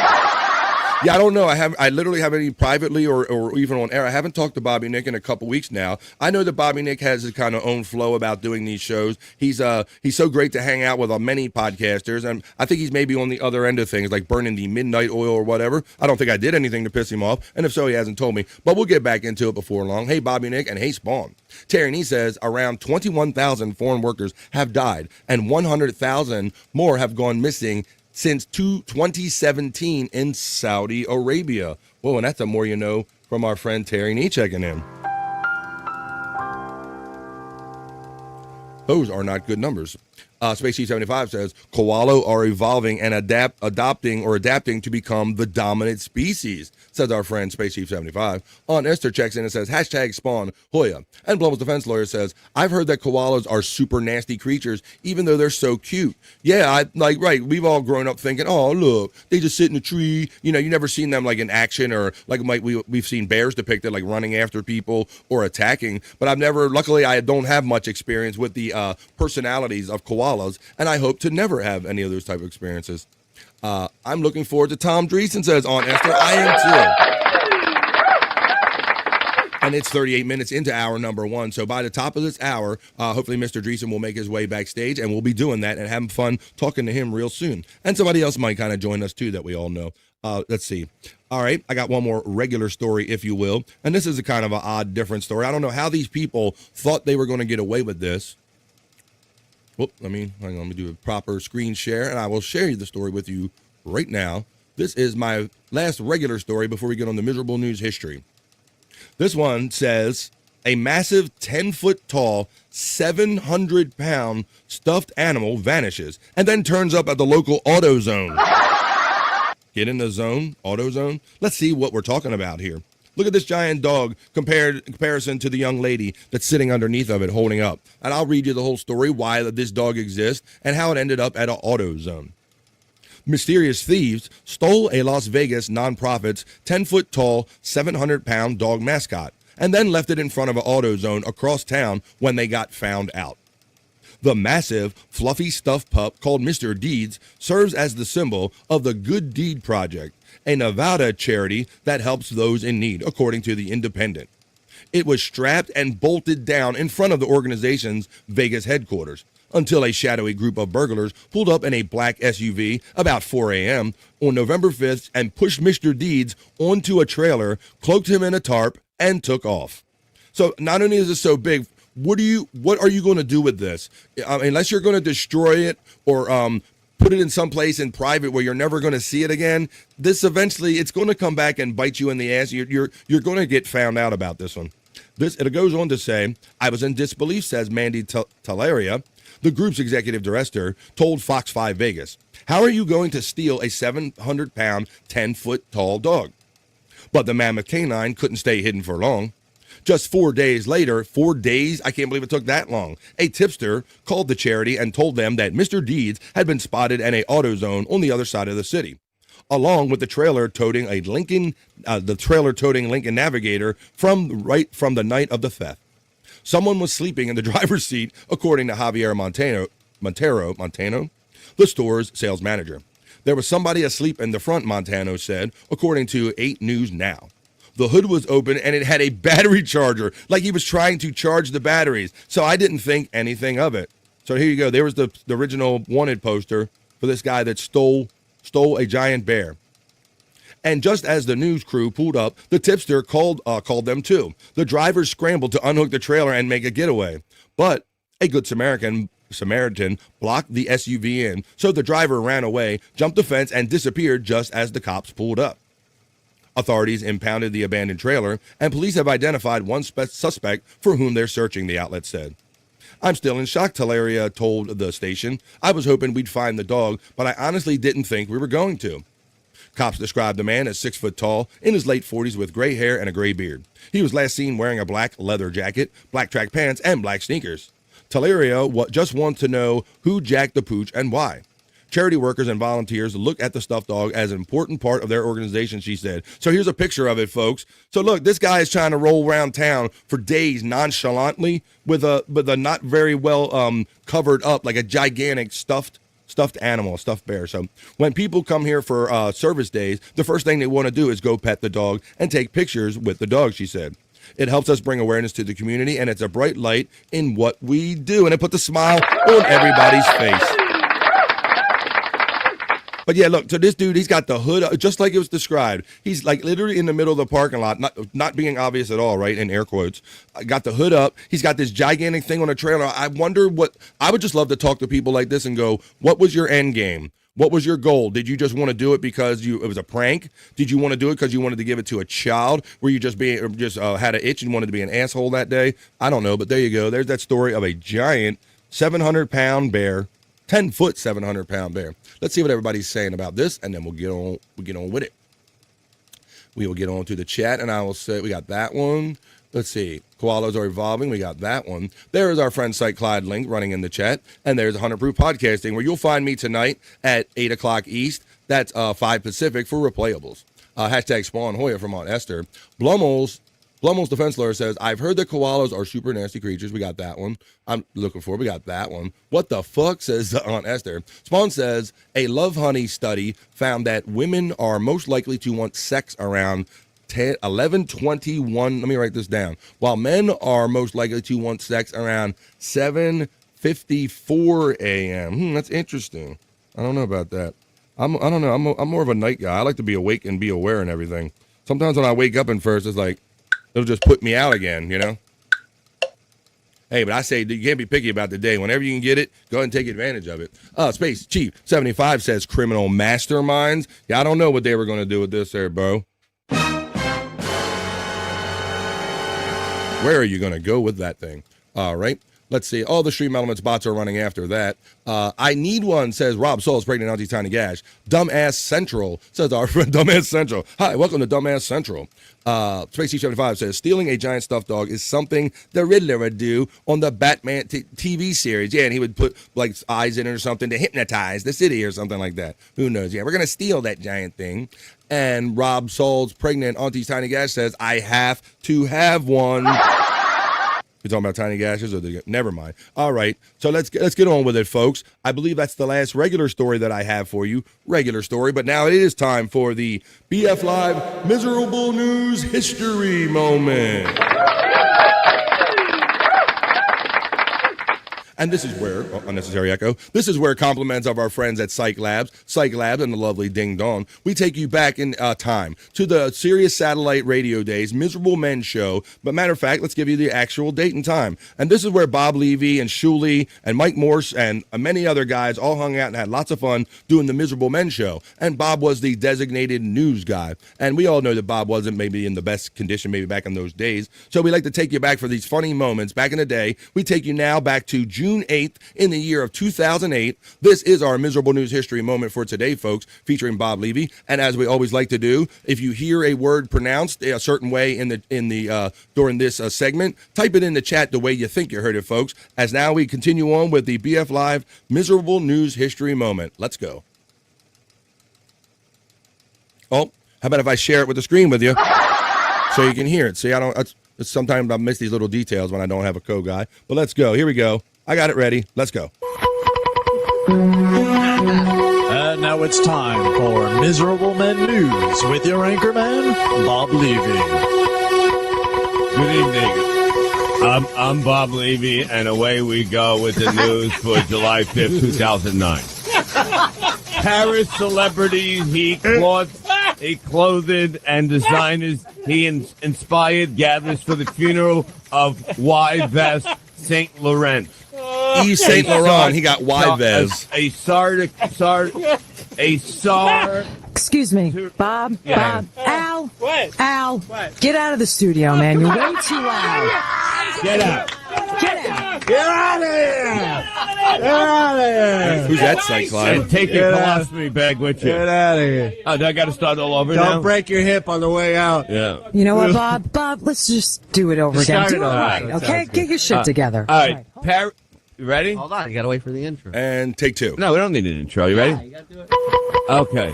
Yeah, I don't know. I literally haven't any privately or even on air. I haven't talked to Bobby Nick in a couple weeks now. I know that Bobby Nick has his kind of own flow about doing these shows. He's so great to hang out with many podcasters, and I think he's maybe on the other end of things, like burning the midnight oil or whatever. I don't think I did anything to piss him off, and if so, he hasn't told me. But we'll get back into it before long. Hey, Bobby Nick, and hey, Spawn. Terry Nee says around 21,000 foreign workers have died, and 100,000 more have gone missing since 2017 in Saudi Arabia. Whoa, and that's the more you know from our friend Terry Nee checking in. Those are not good numbers. Space Chief 75 says koala are evolving and adapting to become the dominant species, says our friend Space Chief 75. On Esther checks in and says hashtag Spawn Hoya. And Blum's defense lawyer says I've heard that koalas are super nasty creatures, even though they're so cute. Yeah, right. We've all grown up thinking, oh look, they just sit in a tree. You know, you never seen them like in action, or like we've seen bears depicted like running after people or attacking. But I've never. Luckily, I don't have much experience with the personalities of koalas. And I hope to never have any of those type of experiences. I'm looking forward to Tom Dreesen says on Esther. I am too. And it's 38 minutes into hour number 1. So by the top of this hour, hopefully Mr. Dreesen will make his way backstage, and we'll be doing that and having fun talking to him real soon. And somebody else might kind of join us too that we all know. Let's see. All right, I got one more regular story, if you will. And this is a kind of an odd, different story. I don't know how these people thought they were going to get away with this. Whoop, let me do a proper screen share, and I will share the story with you right now. This is my last regular story before we get on the miserable news history. This one says a massive 10-foot tall, 700-pound stuffed animal vanishes and then turns up at the local AutoZone. Get in the zone, AutoZone. Let's see what we're talking about here. Look at this giant dog comparison to the young lady that's sitting underneath of it holding up. And I'll read you the whole story, why this dog exists, and how it ended up at an AutoZone. Mysterious thieves stole a Las Vegas nonprofit's 10-foot tall, 700-pound dog mascot and then left it in front of an AutoZone across town when they got found out. The massive, fluffy stuffed pup called Mr. Deeds serves as the symbol of the Good Deed Project, a Nevada charity that helps those in need, according to The Independent. It was strapped and bolted down in front of the organization's Vegas headquarters until a shadowy group of burglars pulled up in a black SUV about 4 a.m. on November 5th and pushed Mr. Deeds onto a trailer, cloaked him in a tarp, and took off. So not only is it so big, what are you going to do with this? Unless you're going to destroy it or put it in some place in private where you're never going to see it again, this eventually, it's going to come back and bite you in the ass. You're going to get found out about this one. It goes on to say, I was in disbelief, says Mandy Talaria, the group's executive director, told Fox 5 Vegas. How are you going to steal a 700-pound, 10-foot tall dog? But the mammoth canine couldn't stay hidden for long. Just 4 days later, 4 days, I can't believe it took that long, a tipster called the charity and told them that Mr. Deeds had been spotted at an AutoZone on the other side of the city, along with the trailer-toting Lincoln Navigator from the night of the theft. Someone was sleeping in the driver's seat, according to Javier Montano, the store's sales manager. There was somebody asleep in the front, Montano said, according to 8 News Now. The hood was open and it had a battery charger, like he was trying to charge the batteries. So I didn't think anything of it. So here you go. There was the original wanted poster for this guy that stole a giant bear. And just as the news crew pulled up, the tipster called them too. The drivers scrambled to unhook the trailer and make a getaway. But a good Samaritan blocked the SUV in, so the driver ran away, jumped the fence, and disappeared just as the cops pulled up. Authorities impounded the abandoned trailer, and police have identified one suspect for whom they're searching, the outlet said. I'm still in shock, Talaria told the station. I was hoping we'd find the dog, but I honestly didn't think we were going to. Cops described the man as 6 foot tall, in his late 40s with gray hair and a gray beard. He was last seen wearing a black leather jacket, black track pants, and black sneakers. Talaria just wants to know who jacked the pooch and why. Charity workers and volunteers look at the stuffed dog as an important part of their organization, she said. So here's a picture of it, folks. So look, this guy is trying to roll around town for days nonchalantly with a not very well covered up, like a gigantic stuffed stuffed animal, a stuffed bear. So when people come here for service days, the first thing they want to do is go pet the dog and take pictures with the dog, she said. It helps us bring awareness to the community, and it's a bright light in what we do. And it puts a smile on everybody's face. But yeah, look, so this dude, he's got the hood up, just like it was described. He's like literally in the middle of the parking lot, not being obvious at all, right, in air quotes. Got the hood up. He's got this gigantic thing on a trailer. I wonder I would just love to talk to people like this and go, what was your end game? What was your goal? Did you just want to do it because it was a prank? Did you want to do it because you wanted to give it to a child? Were you just had an itch and wanted to be an asshole that day? I don't know, but there you go. There's that story of a giant 700-pound bear, 10-foot 700-pound bear. Let's see what everybody's saying about this, and then we'll get on with it. We will get on to the chat, and I will say we got that one. Let's see. Koalas are evolving. We got that one. There is our friend Site Clyde Link running in the chat. And there's 100 Proof Podcasting, where you'll find me tonight at 8 o'clock East. That's 5 Pacific for replayables. Hashtag Spawn Hoya from Aunt Esther. Blummel's Defense Lawyer says, I've heard that koalas are super nasty creatures. We got that one. I'm looking for. We got that one. What the fuck, says Aunt Esther. Spawn says, a Love Honey study found that women are most likely to want sex around 11:21. Let me write this down. While men are most likely to want sex around 7:54 a.m. That's interesting. I don't know about that. I don't know. I'm more of a night guy. I like to be awake and be aware and everything. Sometimes when I wake up and first, it's like it'll just put me out again, you know. Hey, but I say you can't be picky about the day. Whenever you can get it, go ahead and take advantage of it. Space Chief 75 says criminal masterminds. Yeah, I don't know what they were going to do with this there, bro. Where are you going to go with that thing? All right. Let's see. All the Stream Elements bots are running after that. I need one, says Rob Souls, pregnant Auntie Tiny Gash. Dumbass Central, says our friend Dumbass Central. Hi, welcome to Dumbass Central. Space C75 says, stealing a giant stuffed dog is something the Riddler would do on the Batman TV series. Yeah, and he would put like eyes in it or something to hypnotize the city or something like that. Who knows? Yeah, we're going to steal that giant thing. And Rob Souls, pregnant Auntie Tiny Gash, says, I have to have one. You're talking about tiny gashes, or never mind. All right, so let's get on with it, folks. I believe that's the last regular story that I have for you. Regular story, but now it is time for the BF Live Miserable News History Moment. And this is where, unnecessary echo, this is where compliments of our friends at Psych Labs, and the lovely Ding Dong, we take you back in time to the Sirius Satellite Radio Days Miserable Men Show. But matter of fact, let's give you the actual date and time. And this is where Bob Levy and Shuley and Mike Morse and many other guys all hung out and had lots of fun doing the Miserable Men Show. And Bob was the designated news guy. And we all know that Bob wasn't maybe in the best condition maybe back in those days. So we like to take you back for these funny moments back in the day. We take you now back to June 8th in the year of 2008. This is our Miserable News History Moment for today, folks, featuring Bob Levy. And as we always like to do, if you hear a word pronounced a certain way during this segment, type it in the chat the way you think you heard it, folks. As now we continue on with the BF Live Miserable News History Moment. Let's go. Oh, how about if I share it with the screen with you so you can hear it? See, sometimes I miss these little details when I don't have a co-guy. But let's go. Here we go. I got it ready. Let's go. And now it's time for Miserable Men News with your anchorman, Bob Levy. Good evening. I'm Bob Levy, and away we go with the news for July 5th, 2009. Paris celebrities he clothed and designers he inspired gathers for the funeral of wide vest Saint Laurent. Yves Saint Laurent, he got wide vest. Excuse me, Bob. Yeah. Bob. Al. What? Al. What? Get out of the studio, man. You're way too loud. Get out. Get out. Get out of here. Get out of here. Who's that, Cyclone? And take your colostomy bag with you. Get out of here. Oh, do I got to start all over now? Don't break your hip on the way out. Yeah. You know what, Bob? Bob, let's just do it over again. Do it right, okay? Get your shit together. All right. You ready? Hold on. You got to wait for the intro. And take two. No, we don't need an intro. You ready? Yeah, you got to do it. Okay.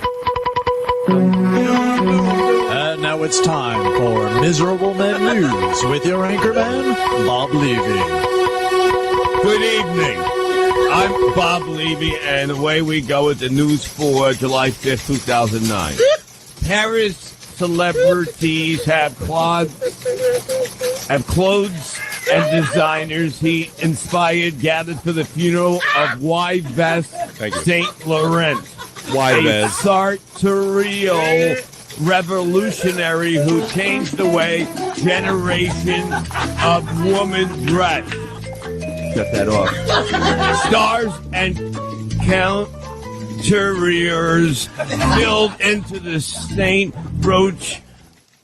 And now it's time for Miserable Men News with your anchorman, Bob Levy. Good evening. I'm Bob Levy, and away we go with the news for July 5th, 2009. Paris celebrities have clothes and designers he inspired gathered for the funeral of Yves Saint Laurent, a sartorial revolutionary who changed the way generations of women dress. Shut that off. Stars and couturiers filled into the St. Roch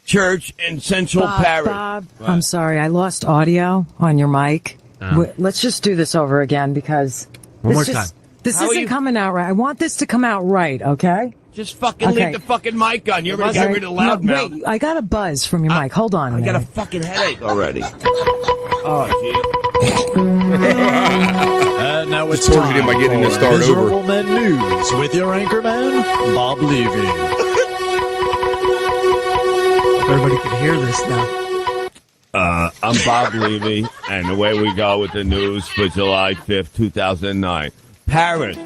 Church in Central Paris. Bob, I'm sorry, I lost audio on your mic. Let's just do this over again because One more time. This isn't coming out right. I want this to come out right, okay? Just fucking leave the fucking mic on. You already got rid of loudmouth. Wait, I got a buzz from your mic. Hold on a I got a minute. fucking headache already. Oh, Now it's Tortured time him by getting for this start Miserable over. Men News with your anchorman, Bob Levy. Everybody can hear this now. I'm Bob Levy, and away we go with the news for July 5th, 2009. Paris.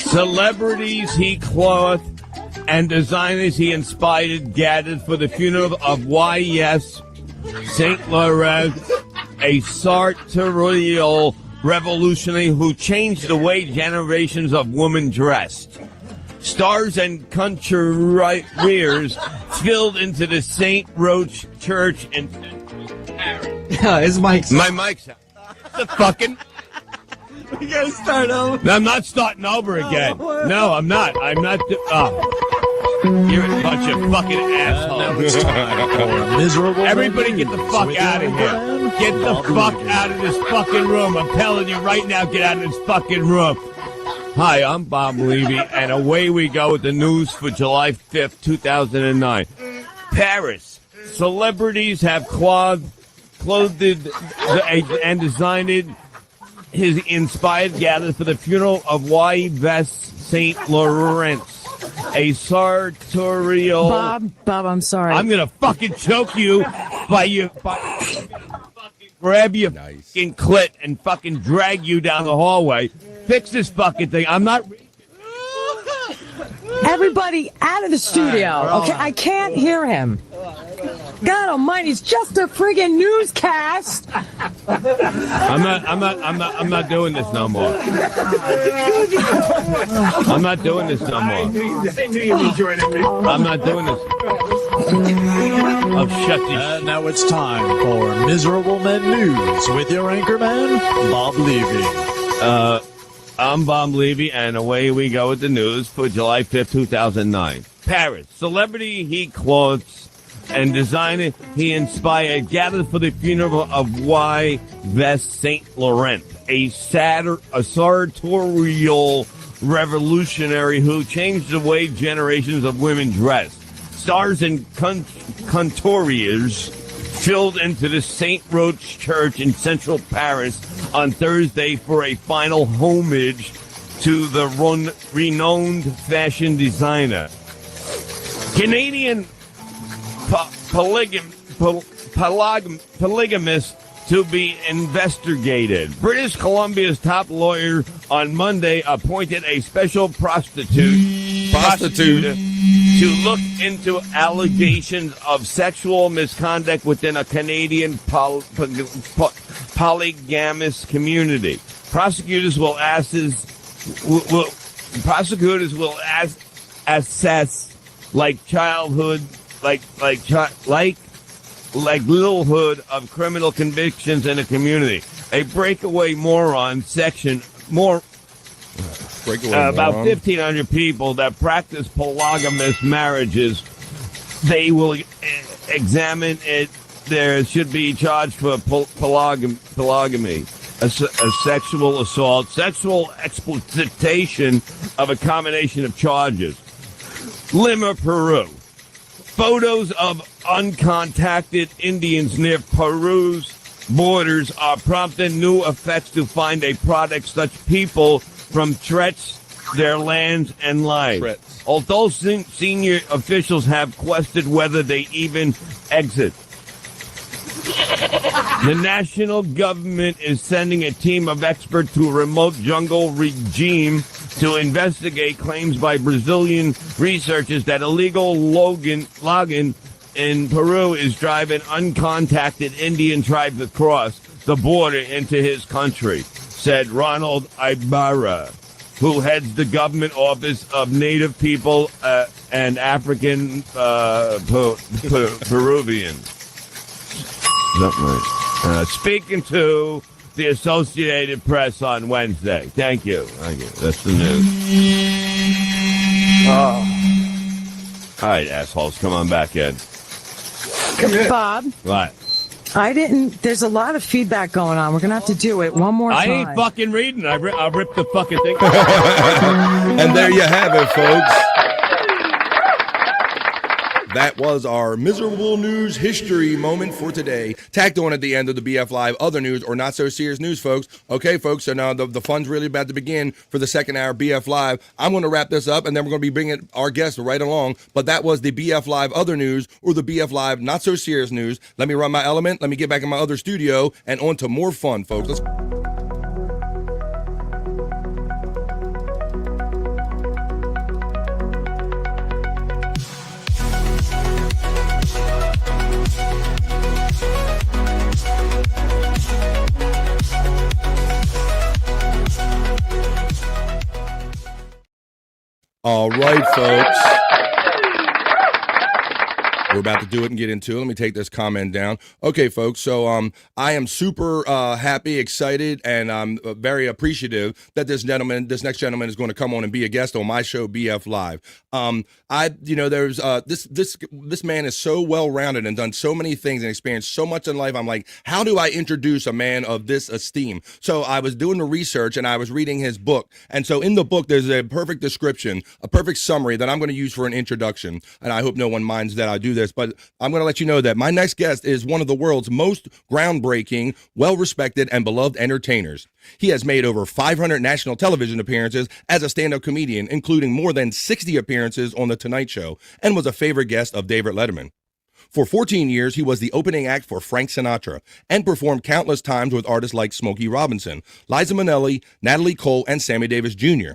Celebrities he clothed and designers he inspired gathered for the funeral of Yves Saint Laurent, a sartorial revolutionary who changed the way generations of women dressed. Stars and couturiers filled into the St. Roch Church in Paris. His mic's My mic's out. The fucking... We gotta start over. No, I'm not starting over again. No, I'm not. I'm not... You're a bunch of fucking assholes. Now it's time for Miserable Men Everybody get the News fuck with out your of here. anchorman, Get the Bob fuck Levy. out of this fucking room. I'm telling you right now, get out of this fucking room. Hi, I'm Bob Levy, and away we go with the news for July 5th, 2009. Paris. Celebrities have clothed and designed his inspired gathered for the funeral of Yves Saint Laurent, a sartorial... Bob, I'm sorry. I'm gonna fucking choke you by grab your fucking clit and fucking drag you down the hallway. Fix this fucking thing. I'm not... Everybody out of the studio. Okay, I can't hear him. God almighty, it's just a friggin' newscast. I'm not doing this no more. I'm not doing this no more. I'm not doing this. Oh, shut this. Now it's time for Miserable Men News with your anchorman, Bob Levy. I'm Bob Levy, and away we go with the news for July 5th, 2009. Paris. Celebrity he clothes and designer he inspired gathered for the funeral of Yves Saint Laurent, a sartorial revolutionary who changed the way generations of women dressed. Stars and couturiers filled into the St. Roch Church in Central Paris on Thursday for a final homage to the renowned fashion designer. Canadian polygamist to be investigated. British Columbia's top lawyer on Monday appointed a special prosecutor to look into allegations of sexual misconduct within a Canadian polygamous community. Prosecutors will assess littlehood of criminal convictions in a community. A breakaway moron section about 1,500 people that practice polygamous marriages. They will examine it. There should be charged for polygamy, a sexual assault, sexual exploitation of a combination of charges. Lima, Peru. Photos of uncontacted Indians near Peru's borders are prompting new effects to find a product such people from threats their lands and lives. Although senior officials have questioned whether they even exit. The national government is sending a team of experts to a remote jungle regime to investigate claims by Brazilian researchers that illegal logging in Peru is driving uncontacted Indian tribes across the border into his country, said Ronald Ibarra, who heads the government office of Native People and African Peruvians. Speaking to the Associated Press on Wednesday. Thank you. That's the news. All right, assholes, come on back in. Bob. What? There's a lot of feedback going on. We're going to have to do it one more time. I ain't fucking reading. I'll rip the fucking thing. And there you have it, folks. That was our miserable news history moment for today. Tacked on at the end of the BF Live other news or not so serious news, folks. Okay, folks, so now the fun's really about to begin for the second hour BF Live. I'm going to wrap this up, and then we're going to be bringing our guests right along. But that was the BF Live other news or the BF Live not so serious news. Let me run my element. Let me get back in my other studio and on to more fun, folks. Let's All right, folks. We're about to do it and get into it. Let me take this comment down. Okay, folks. So I am super happy, excited, and I'm very appreciative that this next gentleman is going to come on and be a guest on my show, BF Live. There's this man is so well-rounded and done so many things and experienced so much in life. I'm like, how do I introduce a man of this esteem? So I was doing the research and I was reading his book. And so in the book, there's a perfect description, a perfect summary that I'm going to use for an introduction. And I hope no one minds that I do this, but I'm going to let you know that my next guest is one of the world's most groundbreaking, well-respected, and beloved entertainers. He has made over 500 national television appearances as a stand-up comedian, including more than 60 appearances on The Tonight Show, and was a favorite guest of David Letterman. For 14 years, he was the opening act for Frank Sinatra and performed countless times with artists like Smokey Robinson, Liza Minnelli, Natalie Cole, and Sammy Davis Jr.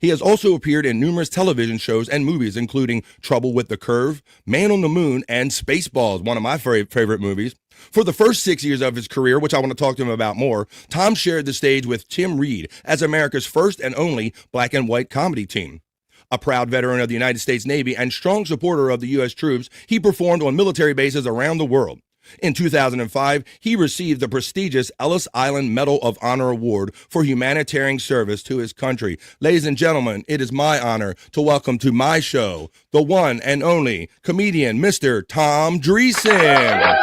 He has also appeared in numerous television shows and movies, including Trouble with the Curve, Man on the Moon, and Spaceballs, one of my favorite movies. For the first 6 years of his career, which I want to talk to him about more, Tom shared the stage with Tim Reed as America's first and only black and white comedy team. A proud veteran of the United States Navy and strong supporter of the U.S. troops, he performed on military bases around the world. In 2005, he received the prestigious Ellis Island Medal of Honor Award for humanitarian service to his country. Ladies and gentlemen, it is my honor to welcome to my show the one and only comedian, Mr. Tom Dreesen.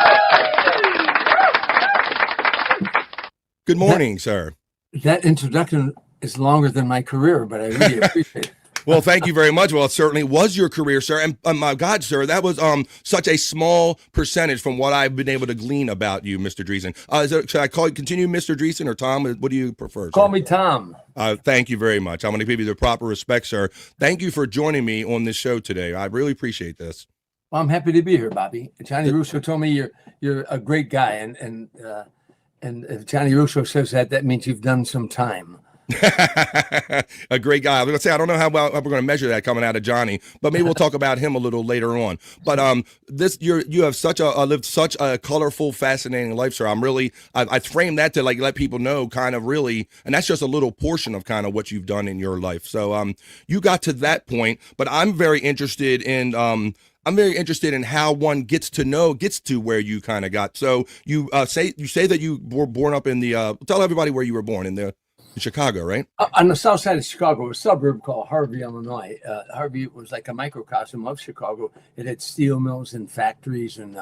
Good morning, sir. That introduction is longer than my career, but I really appreciate it. Well, thank you very much. Well, it certainly was your career, sir. And my God, sir, that was such a small percentage from what I've been able to glean about you, Mr. Dreesen. Should I continue Mr. Dreesen or Tom? What do you prefer, sir? Call me Tom. Thank you very much. I'm going to give you the proper respect, sir. Thank you for joining me on this show today. I really appreciate this. Well, I'm happy to be here, Bobby. Johnny Russo told me you're a great guy, and if Johnny Russo says that means you've done some time. A great guy. I was going to say, I don't know how we're going to measure that coming out of Johnny, but maybe we'll talk about him a little later on. But you have lived such a colorful, fascinating life, sir. I frame that to let people know kind of really, and that's just a little portion of kind of what you've done in your life. So you got to that point, but I'm very interested in how one gets to where you kind of got. So you say that you were born up in the tell everybody where you were born in Chicago, right? On the south side of Chicago, a suburb called Harvey, Illinois. Harvey was like a microcosm of Chicago. It had steel mills and factories and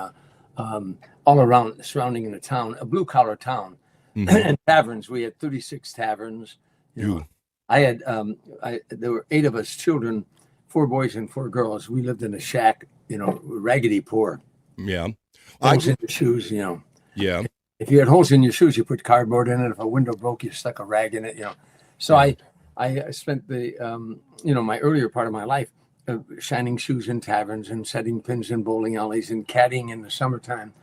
all around surrounding in the town, a blue-collar town. Mm-hmm. And taverns. We had 36 taverns. I had there were 8 of us children, 4 boys and 4 girls. We lived in a shack, raggedy poor. Yeah. Holes in the shoes, Yeah. If you had holes in your shoes, you put cardboard in it. If a window broke, you stuck a rag in it. So I spent the my earlier part of my life shining shoes in taverns and setting pins in bowling alleys and caddying in the summertime.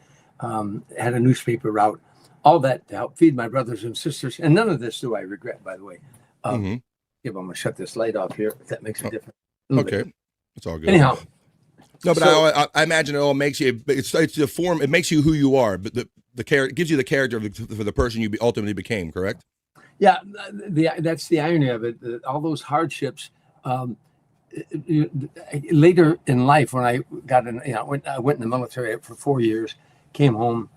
had a newspaper route, all that to help feed my brothers and sisters. And none of this do I regret, by the way. I'm going to shut this light off here, if that makes a difference. Okay. It's all good. Anyhow. No, but I imagine it all makes you, it's the form, it makes you who you are, but the character gives you the character for the person you ultimately became, correct? Yeah, that's the irony of it. All those hardships. Later in life, when I got in, I went in the military for 4 years, came home.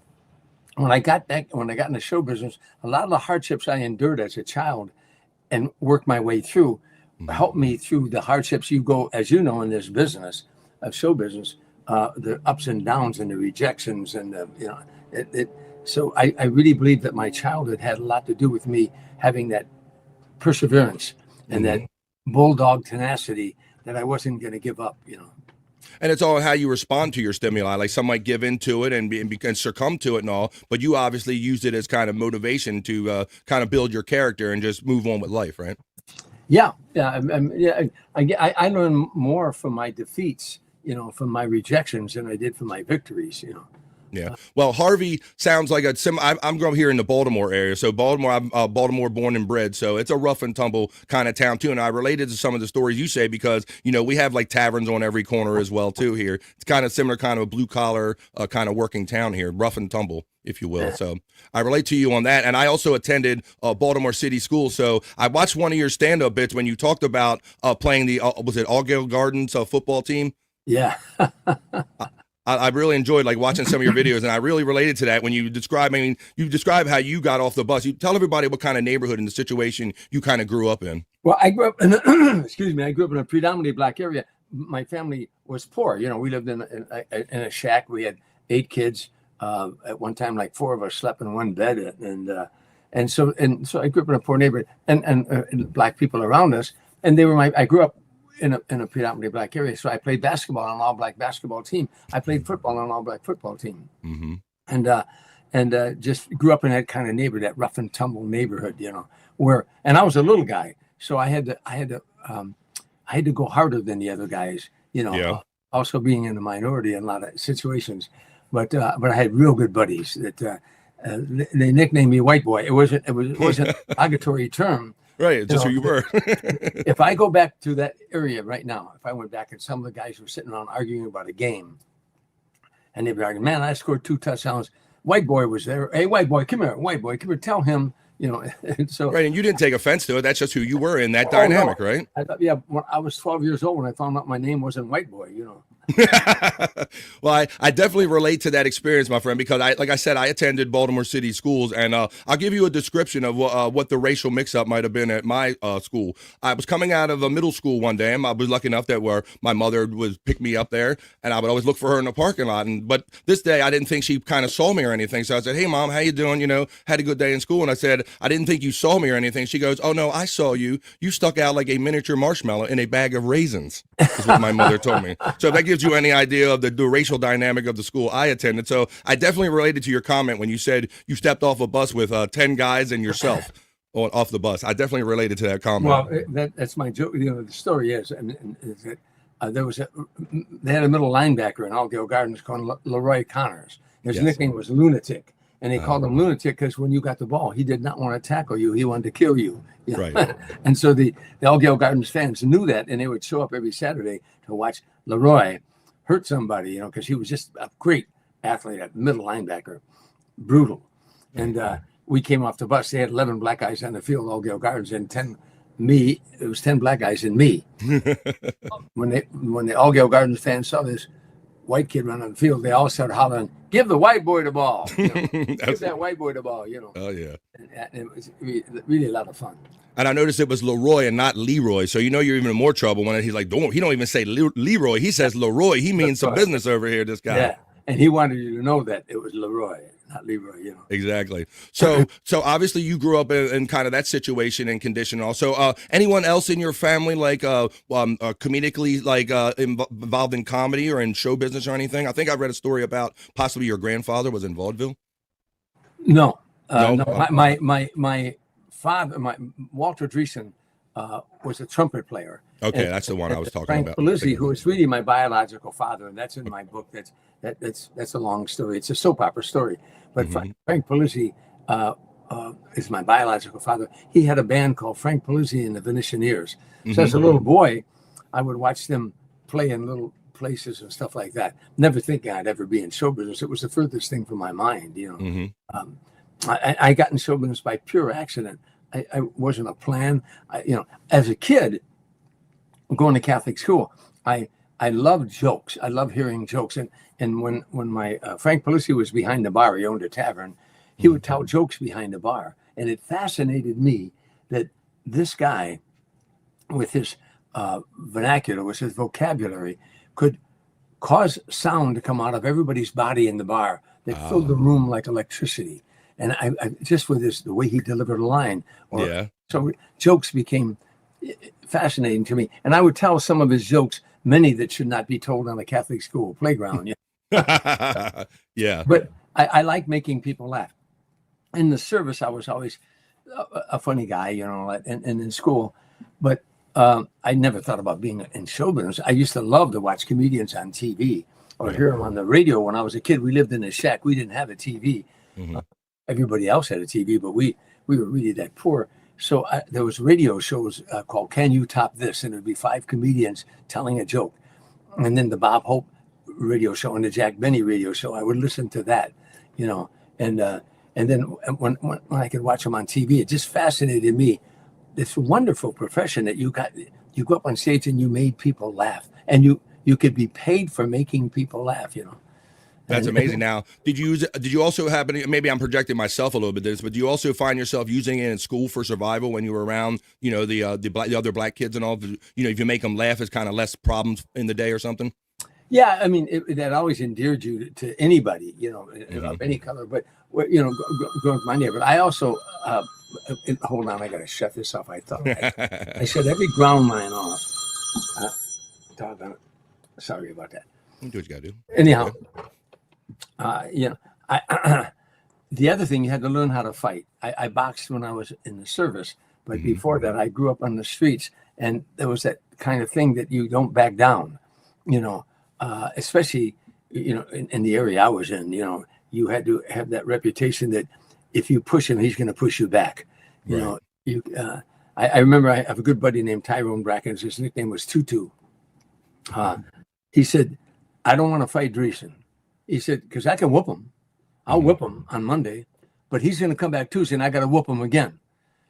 When I got in the show business, a lot of the hardships I endured as a child and worked my way through helped me through the hardships you go, as you know, in this business of show business, the ups and downs and the rejections and so I really believe that my childhood had a lot to do with me having that perseverance and that bulldog tenacity that I wasn't going to give up, And it's all how you respond to your stimuli. Like some might give into it and succumb to it and all, but you obviously used it as kind of motivation to kind of build your character and just move on with life, right? Yeah. I learned more from my defeats, from my rejections than I did from my victories, Yeah. Well, Harvey sounds like I'm growing here in the Baltimore area. So Baltimore, I'm Baltimore born and bred. So it's a rough and tumble kind of town too. And I related to some of the stories you say because, we have like taverns on every corner as well too here. It's kind of similar, kind of a blue collar kind of working town here, rough and tumble, if you will. So I relate to you on that. And I also attended Baltimore City School. So I watched one of your stand-up bits when you talked about playing the, was it Allgale Gardens football team? Yeah. I really enjoyed watching some of your videos, and I really related to that when you describe how you got off the bus. You tell everybody what kind of neighborhood and the situation you kind of grew up in. Well, I grew up in, I grew up in a predominantly black area. My family was poor. We lived in a shack. We had 8 kids. At one time, 4 of us slept in one bed, and so I grew up in a poor neighborhood, and black people around us, and they were I grew up in a predominantly black area. So I played basketball on an all-black basketball team. I played football on an all-black football team. And just grew up in that kind of neighborhood, that rough and tumble neighborhood, and I was a little guy. So I had to go harder than the other guys, also being in the minority in a lot of situations. But I had real good buddies that they nicknamed me White Boy. It wasn't an derogatory term. Right, just who you were. If I go back to that area right now, if I went back and some of the guys were sitting around arguing about a game, and they'd be arguing, man, I scored 2 touchdowns. White Boy was there. Hey, White Boy, come here. White Boy, come here. Tell him, And so, right, and you didn't take offense to it. That's just who you were in that dynamic, right? I thought, when I was 12 years old when I found out my name wasn't White Boy, Well, I definitely relate to that experience, my friend, because like I said, I attended Baltimore City schools, and I'll give you a description of what the racial mix-up might have been at my school. I was coming out of a middle school one day, and I was lucky enough that where my mother would pick me up there, and I would always look for her in the parking lot. But this day, I didn't think she kind of saw me or anything, so I said, "Hey, Mom, how you doing? Had a good day in school?" And I said, "I didn't think you saw me or anything." She goes, "Oh no, I saw you. You stuck out like a miniature marshmallow in a bag of raisins," is what my mother told me. So if that gives you any idea of the racial dynamic of the school I attended. So I definitely related to your comment when you said you stepped off a bus with 10 guys and yourself off the bus. I definitely related to that comment. Well, that's my joke. The story is that they had a middle linebacker in Allgale Gardens called Leroy Connors. His nickname was Lunatic. And they called him Lunatic because when you got the ball, he did not want to tackle you. He wanted to kill you. Right. And so the Allgale Gardens fans knew that, and they would show up every Saturday to watch Leroy hurt somebody, because he was just a great athlete at middle linebacker, brutal. And we came off the bus. They had 11 black guys on the field, Allgale Gardens, and 10 black guys and me. When the Allgale Gardens fans saw this white kid run on the field, they all started hollering, "Give the white boy the ball." Give that white boy the ball, Oh, yeah. And it was really a lot of fun. And I noticed it was Leroy and not Leroy. So you're even in more trouble when he's like, he don't even say Leroy. He says Leroy. He means some business over here, this guy. Yeah. And he wanted you to know that it was Leroy, not Leroy, Exactly. So obviously you grew up in kind of that situation and condition also. Anyone else in your family comedically involved in comedy or in show business or anything? I think I read a story about possibly your grandfather was in vaudeville. No. My father, Walter Dreesen, was a trumpet player, Okay, And that's the one I was talking Frank about. Polizzi, who is really my biological father, and that's in my book. That's a long story. It's a soap opera story. But Frank Polizzi is my biological father. He had a band called Frank Polizzi and the Venetianeers. So as a little boy, I would watch them play in little places and stuff like that. Never thinking I'd ever be in show business. It was the furthest thing from my mind, you know. I got in show business by pure accident. I wasn't a plan. As a kid, going to Catholic school, I loved jokes. I love hearing jokes. And when my Frank Polizzi was behind the bar, he owned a tavern. He would tell jokes behind the bar, and it fascinated me that this guy, with his vernacular, with his vocabulary, could cause sound to come out of everybody's body in the bar that filled the room like electricity. And I just with the way he delivered a line, so jokes became fascinating to me. And I would tell some of his jokes, many that should not be told on a Catholic school playground. Yeah. But I like making people laugh. In the service, I was always a funny guy, you know, and in school. But I never thought about being in show business. I used to love to watch comedians on TV or hear them on the radio. When I was a kid, we lived in a shack. We didn't have a TV. Everybody else had a TV, but we were really that poor. So there was radio shows called Can You Top This? And it would be 5 comedians telling a joke. And then the Bob Hope radio show and the Jack Benny radio show, I would listen to that, you know. And then when I could watch them on TV, it just fascinated me. This wonderful profession that you go up on stage and you made people laugh, and you could be paid for making people laugh, you know. That's amazing. Now, did you also happen? Maybe I'm projecting myself a little bit this, but do you also find yourself using it in school for survival when you were around, you know, the other black kids and all? You know, if you make them laugh, it's kind of less problems in the day or something. Yeah, I mean, that always endeared you to anybody, you know, of any color. But you know, going to my neighborhood, I also hold on, I got to shut this off. I thought I shut every ground line off. Doggone it. Sorry about that. You do what you got to do. Anyhow. You know, the other thing, you had to learn how to fight. I boxed when I was in the service, but before that, I grew up on the streets, and there was that kind of thing that you don't back down, you know, especially, you know, in the area I was in, you know, you had to have that reputation that if you push him, he's going to push you back. You know, I remember I have a good buddy named Tyrone Brackens. His nickname was Tutu. He said, I don't want to fight Dreesen. He said, because I can whoop him. I'll whip him on Monday, but he's going to come back Tuesday and I got to whoop him again.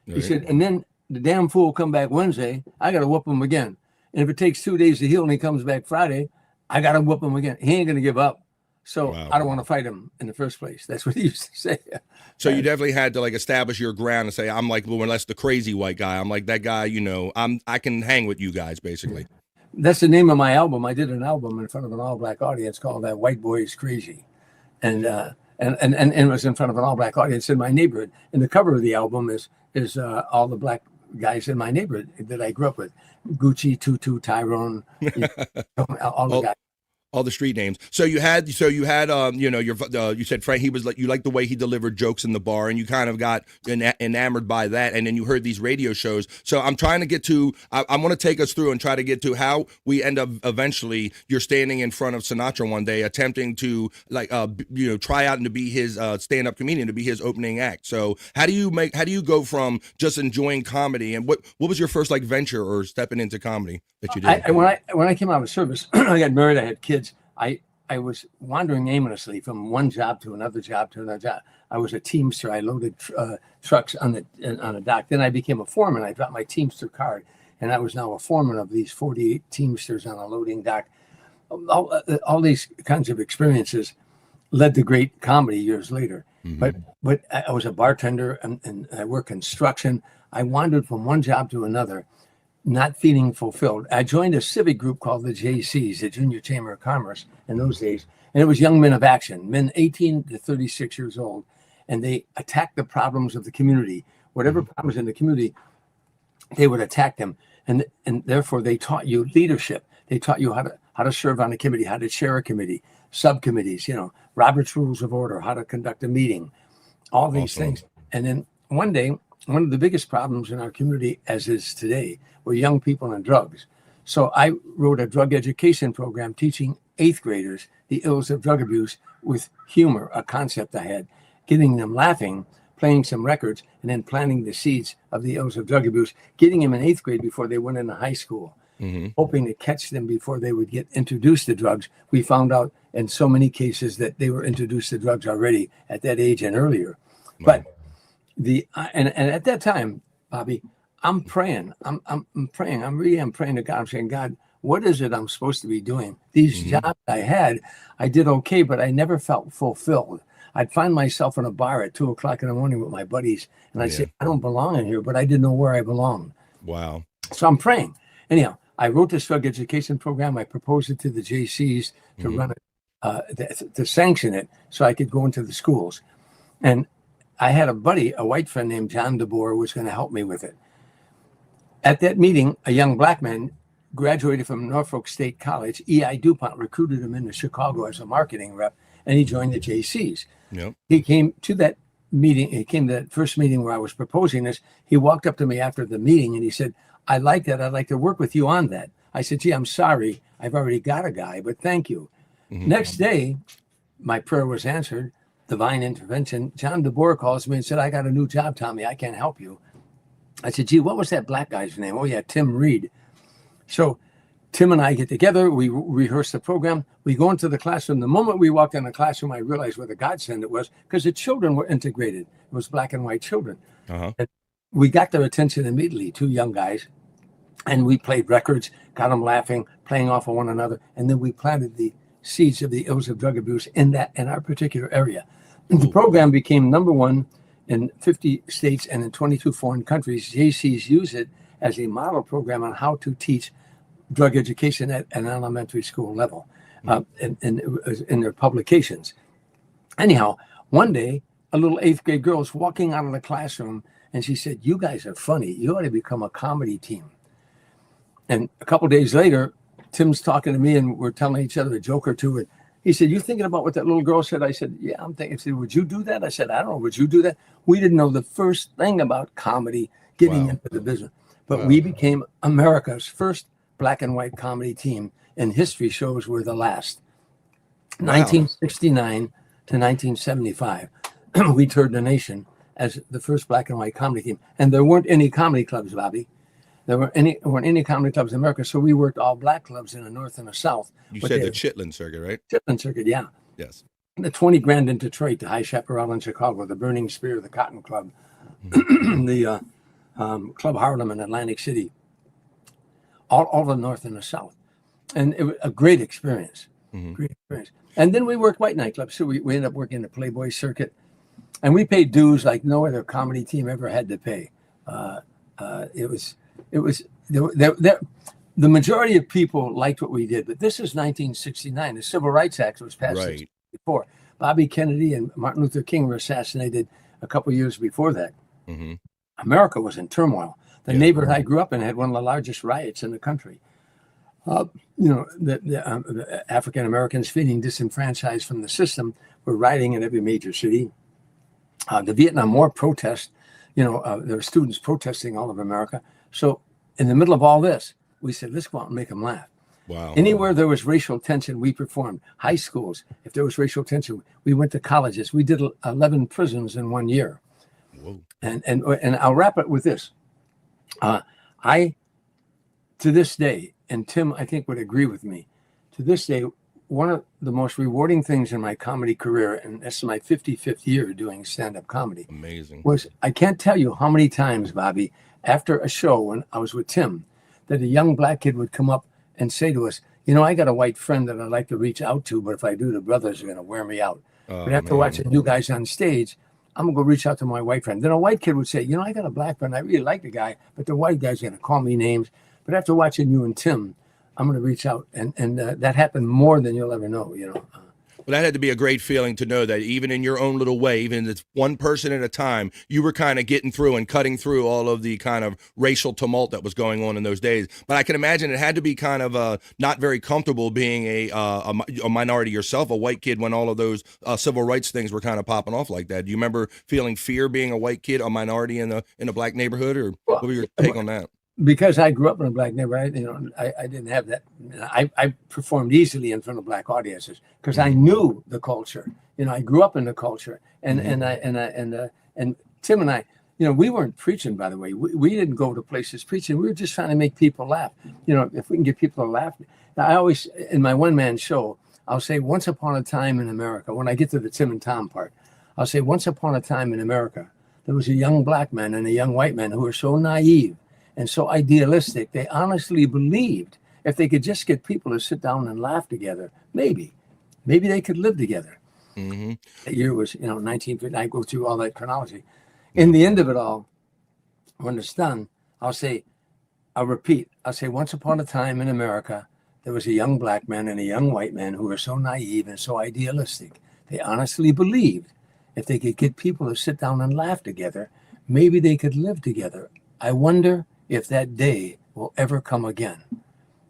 He said, and then the damn fool come back Wednesday, I got to whoop him again. And if it takes 2 days to heal and he comes back Friday, I got to whoop him again. He ain't going to give up. So I don't want to fight him in the first place. That's what he used to say. So you definitely had to like establish your ground and say, I'm like, well, unless the crazy white guy, I'm like that guy, you know, I can hang with you guys basically. That's the name of my album. I did an album in front of an all-black audience called "That White Boy Is Crazy," and it was in front of an all-black audience in my neighborhood. And the cover of the album is all the black guys in my neighborhood that I grew up with: Gucci, Tutu, Tyrone, you know, all the guys. All the street names. So you had, you know, you said Frank, he was like, you liked the way he delivered jokes in the bar and you kind of got enamored by that. And then you heard these radio shows. So I'm trying to get to, I want to take us through and try to get to how we end up eventually, you're standing in front of Sinatra one day, attempting to like, you know, try out and to be his stand-up comedian, to be his opening act. So how do you go from just enjoying comedy and what was your first like venture or stepping into comedy that you did? When I came out of service, I got married, I had kids. I was wandering aimlessly from one job to another job to another job. I was a Teamster. I loaded trucks on a dock. Then I became a foreman. I dropped my Teamster card, and I was now a foreman of these 48 Teamsters on a loading dock. All these kinds of experiences led to great comedy years later. But I was a bartender and I worked construction. I wandered from one job to another, not feeling fulfilled. I joined a civic group called the JCs, the Junior Chamber of Commerce, in those days. And it was young men of action, men 18 to 36 years old. And they attacked the problems of the community. Whatever problems in the community, they would attack them. And therefore, they taught you leadership. They taught you how to serve on a committee, how to chair a committee, subcommittees, you know, Robert's Rules of Order, how to conduct a meeting, all these things. And then one day, one of the biggest problems in our community, as is today, were young people and drugs. So I wrote a drug education program teaching 8th graders the ills of drug abuse with humor, a concept I had, getting them laughing, playing some records, and then planting the seeds of the ills of drug abuse, getting them in 8th grade before they went into high school, hoping to catch them before they would get introduced to drugs. We found out in so many cases that they were introduced to drugs already at that age and earlier. But and at that time, Bobby, I'm praying. I'm praying. I'm praying to God. I'm saying, God, what is it I'm supposed to be doing? These jobs I had, I did okay, but I never felt fulfilled. I'd find myself in a bar at 2:00 in the morning with my buddies, and I'd say, I don't belong in here, but I didn't know where I belonged. Wow. So I'm praying. Anyhow, I wrote this drug education program. I proposed it to the JCs to run it, to sanction it, so I could go into the schools. And I had a buddy, a white friend named John DeBoer, was going to help me with it. At that meeting, a young black man graduated from Norfolk State College. E.I. DuPont recruited him into Chicago as a marketing rep, and he joined the JCs. Yep. He came to that meeting. He came to that first meeting where I was proposing this. He walked up to me after the meeting, and he said, I like that. I'd like to work with you on that. I said, gee, I'm sorry. I've already got a guy, but thank you. Next day, my prayer was answered. Divine intervention. John DeBoer calls me and said, I got a new job, Tommy. I can't help you. I said, gee, what was that black guy's name? Oh, yeah, Tim Reed. So Tim and I get together. We rehearse the program. We go into the classroom. The moment we walked in the classroom, I realized what a godsend it was because the children were integrated. It was black and white children. And we got their attention immediately, 2 young guys. And we played records, got them laughing, playing off of one another. And then we planted the seeds of the ills of drug abuse in our particular area. And the program became #1 in 50 states and in 22 foreign countries. JCs use it as a model program on how to teach drug education at an elementary school level in their publications. Anyhow, one day, a little 8th grade girl was walking out of the classroom and she said, you guys are funny. You ought to become a comedy team. And a couple of days later, Tim's talking to me and we're telling each other a joke or two. And he said, you thinking about what that little girl said? I said, yeah, I'm thinking. He said, would you do that? I said, I don't know. Would you do that? We didn't know the first thing about comedy, getting into the business. But we became America's first black and white comedy team, and history shows we're the last. 1969 to 1975, we toured the nation as the first black and white comedy team. And there weren't any comedy clubs, Bobby. There weren't any comedy clubs in America, so we worked all black clubs in the North and the South. You said the Chitlin Circuit, right? Chitlin Circuit, yeah. Yes. The 20 Grand in Detroit, the High Chaparral in Chicago, the Burning Spear, the Cotton Club, the Club Harlem in Atlantic City, all the North and the South. And it was a great experience, great experience. And then we worked white nightclubs. So we ended up working the Playboy Circuit. And we paid dues like no other comedy team ever had to pay. The majority of people liked what we did, but this is 1969. The Civil Rights Act was passed before. Bobby Kennedy and Martin Luther King were assassinated a couple years before that. America was in turmoil. The neighborhood I grew up in had one of the largest riots in the country. The African Americans feeling disenfranchised from the system were rioting in every major city. The Vietnam War protest, there were students protesting all over America. So in the middle of all this, we said, let's go out and make them laugh. Wow. Anywhere there was racial tension, we performed. High schools, if there was racial tension, we went to colleges. We did 11 prisons in 1 year. Whoa. And I'll wrap it with this. I, to this day, and Tim, I think, would agree with me, to this day, one of the most rewarding things in my comedy career, and this is my 55th year doing stand-up comedy. Amazing. Was I can't tell you how many times, Bobby, after a show when I was with Tim, that a young black kid would come up and say to us, I got a white friend that I'd like to reach out to, but if I do, the brothers are going to wear me out. But after watching you guys on stage, I'm going to go reach out to my white friend. Then a white kid would say, I got a black friend. I really like the guy, but the white guy's going to call me names. But after watching you and Tim, I'm going to reach out. And that happened more than you'll ever know, Well, that had to be a great feeling to know that even in your own little way, even if it's one person at a time, you were kind of getting through and cutting through all of the kind of racial tumult that was going on in those days. But I can imagine it had to be kind of not very comfortable being a minority yourself, a white kid, when all of those civil rights things were kind of popping off like that. Do you remember feeling fear being a white kid, a minority in a black neighborhood, or what was your take on that? because I grew up in a black neighborhood, I didn't have that. I performed easily in front of black audiences because I knew the culture. I grew up in the culture, and Tim and I, we weren't preaching, by the way. We didn't go to places preaching. We were just trying to make people laugh. If we can get people to laugh. Now, I always, in my one-man show, I'll say, once upon a time in America, when I get to the Tim and Tom part, I'll say, once upon a time in America, there was a young black man and a young white man who were so naive and so idealistic. They honestly believed if they could just get people to sit down and laugh together, maybe they could live together. Mm-hmm. That year was, 1950. I go through all that chronology. In the end of it all, when it's done, I'll say, once upon a time in America, there was a young black man and a young white man who were so naive and so idealistic. They honestly believed if they could get people to sit down and laugh together, maybe they could live together. I wonder if that day will ever come again.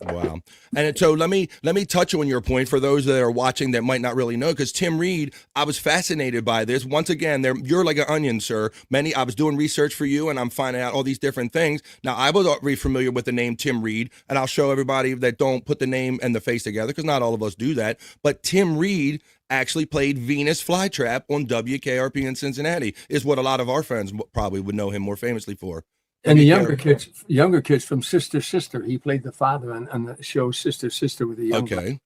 Wow. And so let me touch on your point for those that are watching that might not really know, because Tim Reed, I was fascinated by this. Once again, you're like an onion, sir. I was doing research for you and I'm finding out all these different things. Now, I was already familiar with the name Tim Reed, and I'll show everybody that don't put the name and the face together, because not all of us do that. But Tim Reed actually played Venus Flytrap on WKRP in Cincinnati, is what a lot of our friends probably would know him more famously for. And the younger kids from Sister Sister, he played the father on the show Sister Sister with the young. Okay.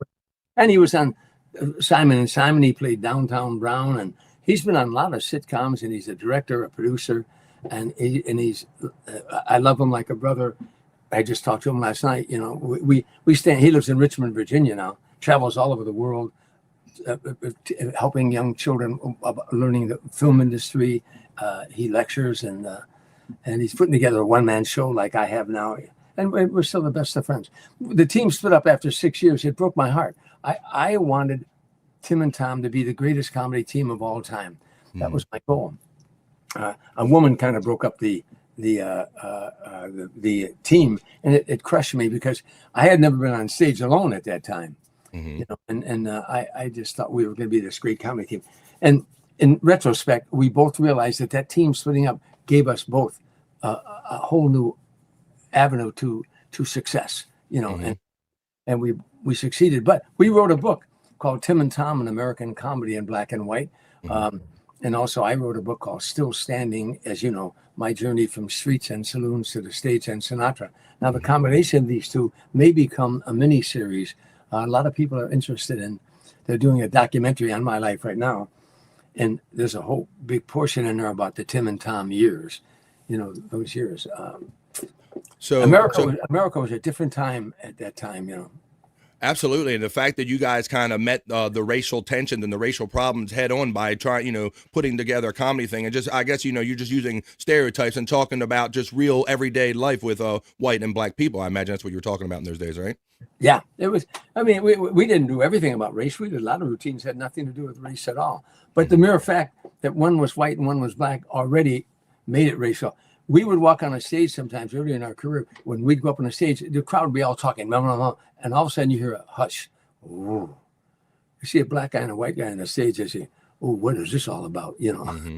And he was on Simon and Simon. He played Downtown Brown, and he's been on a lot of sitcoms. And he's a director, a producer, and he's. I love him like a brother. I just talked to him last night. We stand. He lives in Richmond, Virginia now. Travels all over the world, helping young children learning the film industry. He lectures and he's putting together a one-man show like I have now. And we're still the best of friends. The team split up after 6 years. It broke my heart. I wanted Tim and Tom to be the greatest comedy team of all time. That was my goal. A woman kind of broke up the team, and it crushed me because I had never been on stage alone at that time. Mm-hmm. I just thought we were going to be this great comedy team. And in retrospect, we both realized that team splitting up gave us both a whole new avenue to success, mm-hmm. and we succeeded. But we wrote a book called Tim and Tom, an American Comedy in Black and White. Mm-hmm. And also I wrote a book called Still Standing, as you know, my journey from streets and saloons to the stage and Sinatra. Now the combination of these two may become a mini series. A lot of people are interested in, they're doing a documentary on my life right now. And there's a whole big portion in there about the Tim and Tom years, those years. So America was a different time at that time, Absolutely. And the fact that you guys kind of met the racial tensions and the racial problems head on by trying, putting together a comedy thing, and just, I guess, you're just using stereotypes and talking about just real everyday life with white and black people. I imagine that's what you were talking about in those days, right? Yeah, it was. I mean, we didn't do everything about race. We did a lot of routines that had nothing to do with race at all. But the mere fact that one was white and one was black already made it racial. We would walk on a stage sometimes early in our career. When we'd go up on the stage, the crowd would be all talking, blah, blah, blah, and all of a sudden you hear a hush. Ooh. You see a black guy and a white guy on the stage, you say, oh, what is this all about? Mm-hmm.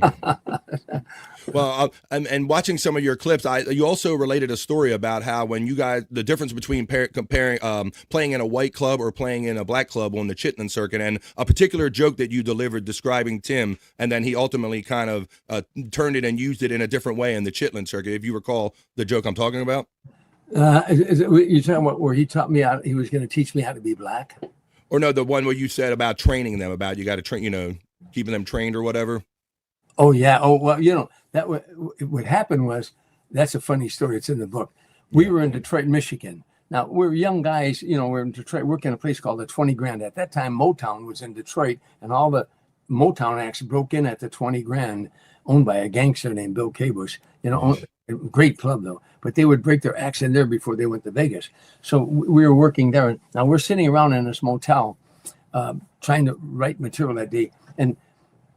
Well, and watching some of your clips, you also related a story about how when you guys, the difference between comparing playing in a white club or playing in a black club on the Chitlin circuit, and a particular joke that you delivered describing Tim, and then he ultimately kind of turned it and used it in a different way in the Chitlin circuit. If you recall the joke I'm talking about. You're talking about where he taught me how, he was going to teach me how to be black? Or no, the one where you said about training them, about you got to train, keeping them trained or whatever. Oh, yeah. Oh, well, that what happened was, that's a funny story. It's in the book. We were in Detroit, Michigan. Now, we're young guys, we're in Detroit, working in a place called the 20 Grand. At that time, Motown was in Detroit, and all the Motown acts broke in at the 20 Grand, owned by a gangster named Bill Kabush. Great club, though. But they would break their acts in there before they went to Vegas. So we were working there. Now, we're sitting around in this motel trying to write material that day. And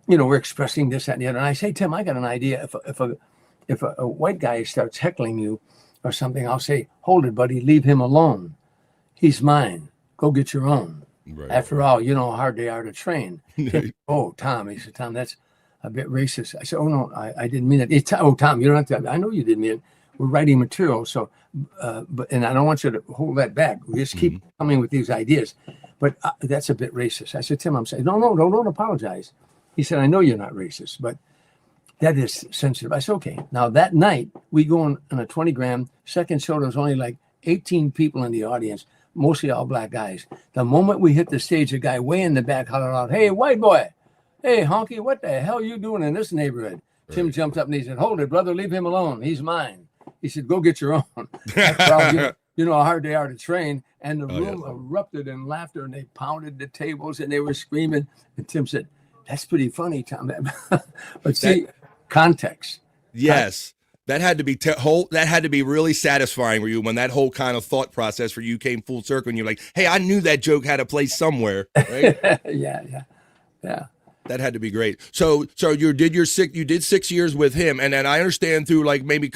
we're expressing this, that, and the other. And I say, Tim, I got an idea. If a white guy starts heckling you or something, I'll say, hold it, buddy, leave him alone. He's mine. Go get your own. Right. After all, you know how hard they are to train. Oh, Tom. He said, Tom, that's a bit racist. I said, oh, no, I didn't mean it. Oh, Tom, you don't have to. I know you didn't mean it. we're writing material. So, and I don't want you to hold that back. We just keep coming with these ideas. But that's a bit racist. I said, Tim, I'm saying, no, don't apologize. He said, I know you're not racist, but that is sensitive. I said, okay. Now that night, we go on a 20-gram. Second show, there was only like 18 people in the audience, mostly all black guys. The moment we hit the stage, a guy way in the back hollered out, hey, white boy, hey, honky, what the hell you doing in this neighborhood? Right. Tim jumped up and he said, hold it, brother, leave him alone. He's mine. He said, go get your own. You know how hard they are to train. And the room erupted in laughter, and they pounded the tables, and they were screaming. And Tim said, that's pretty funny, Tom. But see, context. Yes. That had to be that had to be really satisfying for you when that whole kind of thought process for you came full circle, and you're like, hey, I knew that joke had a place somewhere, right? Yeah. That had to be great. So you did 6 years with him, and then I understand through like maybe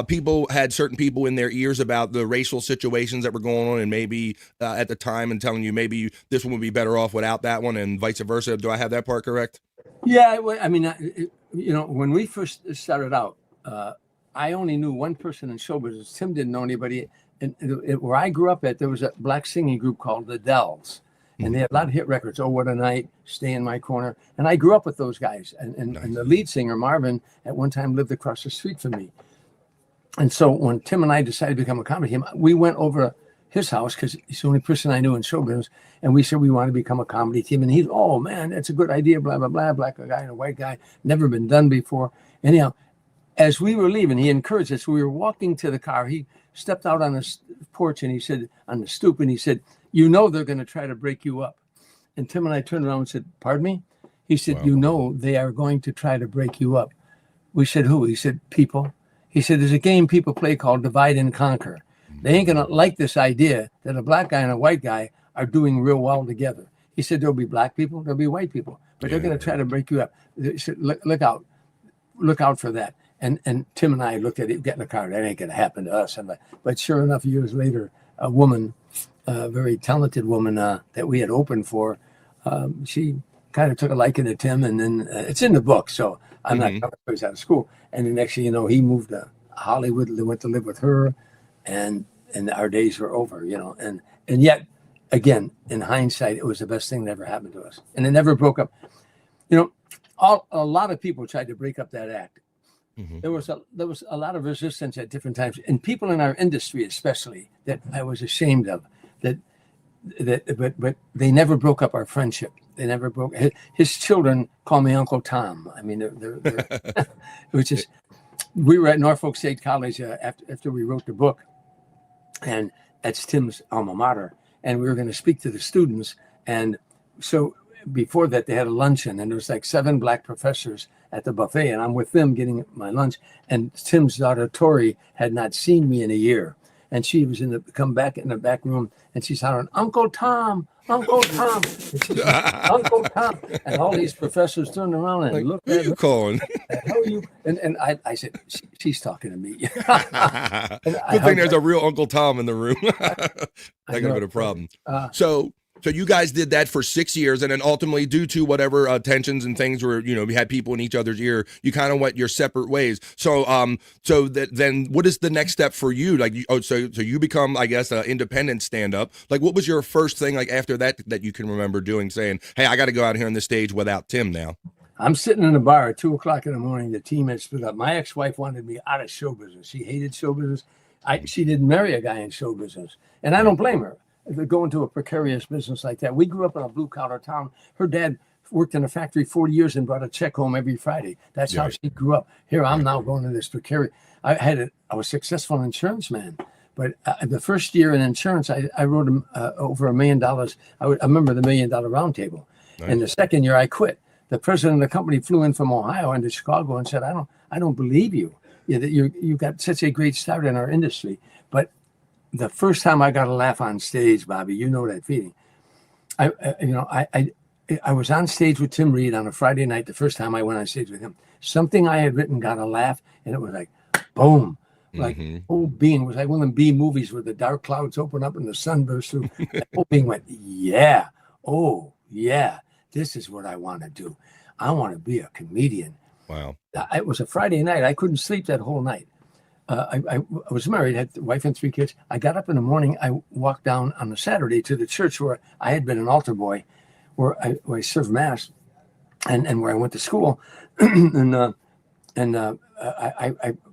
people had certain people in their ears about the racial situations that were going on, and maybe at the time and telling you maybe this one would be better off without that one, and vice versa. Do I have that part correct? Yeah, I mean, when we first started out, I only knew one person in show business. Tim didn't know anybody. And where I grew up at, there was a black singing group called the Dells. And they had a lot of hit records. Oh, What a Night, Stay in My Corner. And I grew up with those guys. And the lead singer, Marvin, at one time lived across the street from me. And so when Tim and I decided to become a comedy team, we went over his house because he's the only person I knew in show business. And we said we want to become a comedy team. And he's, oh, man, that's a good idea, blah, blah, blah. Black guy and a white guy, never been done before. Anyhow, as we were leaving, he encouraged us. We were walking to the car. He stepped out on the porch and he said, on the stoop, and he said, you know they're going to try to break you up. And Tim and I turned around and said, pardon me? He said, wow. You know they are going to try to break you up. We said, who? He said, people. He said, there's a game people play called Divide and Conquer. They ain't going to like this idea that a black guy and a white guy are doing real well together. He said, there'll be black people, there'll be white people, but they're going to try to break you up. He said, look out for that. And Tim and I looked at it, get in the car, that ain't going to happen to us. But sure enough, years later, a woman, a very talented woman that we had opened for, she kind of took a liking to Tim, and then it's in the book, so I'm not telling he was out of school. And the next thing you know, he moved to Hollywood, went to live with her, and our days were over, And yet, again, in hindsight, it was the best thing that ever happened to us. And it never broke up. A lot of people tried to break up that act. There was a lot of resistance at different times, and people in our industry, especially, that I was ashamed of. But they never broke up our friendship. They never broke. His children call me Uncle Tom. I mean, they're which is. We were at Norfolk State College after we wrote the book, and that's Tim's alma mater, and we were going to speak to the students, and so before that they had a luncheon, and there was like 7 black professors at the buffet, and I'm with them getting my lunch, and Tim's daughter Tori had not seen me in a year, and she was come back in the back room, and she's hollering, Uncle Tom, Uncle Tom, Uncle Tom, and all these professors turned around and looked at her. Who are you calling? How are you? And I said, she's talking to me. Good thing there's a real Uncle Tom in the room. That could have been a problem. So you guys did that for 6 years, and then ultimately, due to whatever tensions and things were, we had people in each other's ear, you kind of went your separate ways. So, then what is the next step for you? Like, so you become, I guess, an independent stand-up. Like, what was your first thing, like, after that you can remember doing, saying, hey, I got to go out here on the stage without Tim now? I'm sitting in a bar at 2:00 in the morning. The team had split up. My ex-wife wanted me out of show business. She hated show business. She didn't marry a guy in show business, and I don't blame her. Go into a precarious business like that. We grew up in a blue-collar town. Her dad worked in a factory 40 years and brought a check home every Friday. That's how she grew up. Here, I'm now going to this precarious. I was successful in insurance man, but the first year in insurance, I wrote over $1 million. I remember the $1 Million Round Table. Nice. And the second year, I quit. The president of the company flew in from Ohio into Chicago and said, I don't believe you. You got such a great start in our industry, but the first time I got a laugh on stage, Bobby, you know that feeling. I was on stage with Tim Reed on a Friday night, the first time I went on stage with him. Something I had written got a laugh, and it was like, boom. Like, whole being was like one of them B movies where the dark clouds open up and the sun bursts through. The whole being went, yeah, oh, yeah, this is what I want to do. I want to be a comedian. Wow. It was a Friday night. I couldn't sleep that whole night. I was married, had a wife and 3 kids. I got up in the morning. I walked down on a Saturday to the church where I had been an altar boy, where I served mass, and where I went to school, and there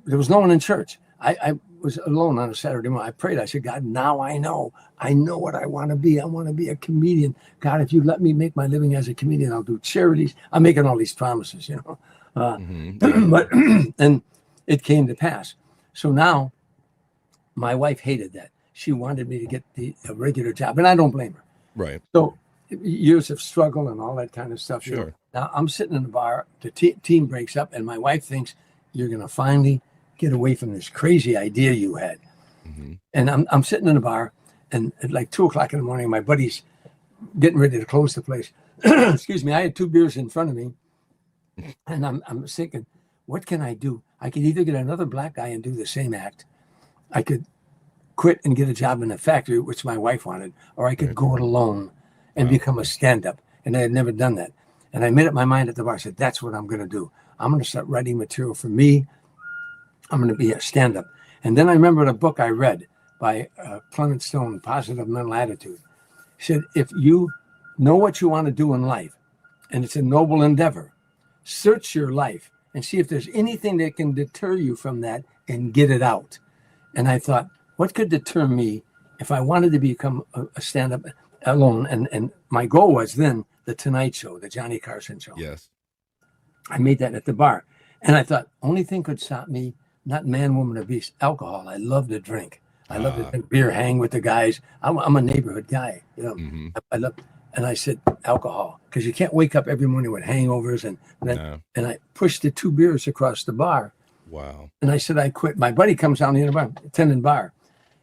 was no one in church. I was alone on a Saturday morning. I prayed. I said, God, now I know what I want to be. I want to be a comedian. God, if you let me make my living as a comedian, I'll do charities. I'm making all these promises, but and it came to pass. So now my wife hated that. She wanted me to get a regular job, and I don't blame her. Right. So years of struggle and all that kind of stuff. Sure. Now I'm sitting in the bar, the team breaks up, and my wife thinks you're going to finally get away from this crazy idea you had. And I'm sitting in the bar, and at like 2:00 in the morning, my buddy's getting ready to close the place. Excuse me. I had 2 beers in front of me, and I'm thinking, what can I do? I could either get another black guy and do the same act. I could quit and get a job in a factory, which my wife wanted, or I could go it alone and become a stand-up. And I had never done that. And I made up my mind at the bar. I said, that's what I'm going to do. I'm going to start writing material for me. I'm going to be a stand-up. And then I remembered a book I read by Clement Stone, Positive Mental Attitude. He said, if you know what you want to do in life, and it's a noble endeavor, search your life and see if there's anything that can deter you from that and get it out. And I thought, what could deter me if I wanted to become a stand-up alone? And my goal was then the Tonight Show, the Johnny Carson show. Yes. I made that at the bar. And I thought, only thing could stop me, not man, woman, or beast, alcohol. I love to drink. I love to drink beer, hang with the guys. I'm a neighborhood guy. I love. And I said, alcohol, because you can't wake up every morning with hangovers. And I pushed the 2 beers across the bar. Wow. And I said, I quit. My buddy comes down the bar, attending bar.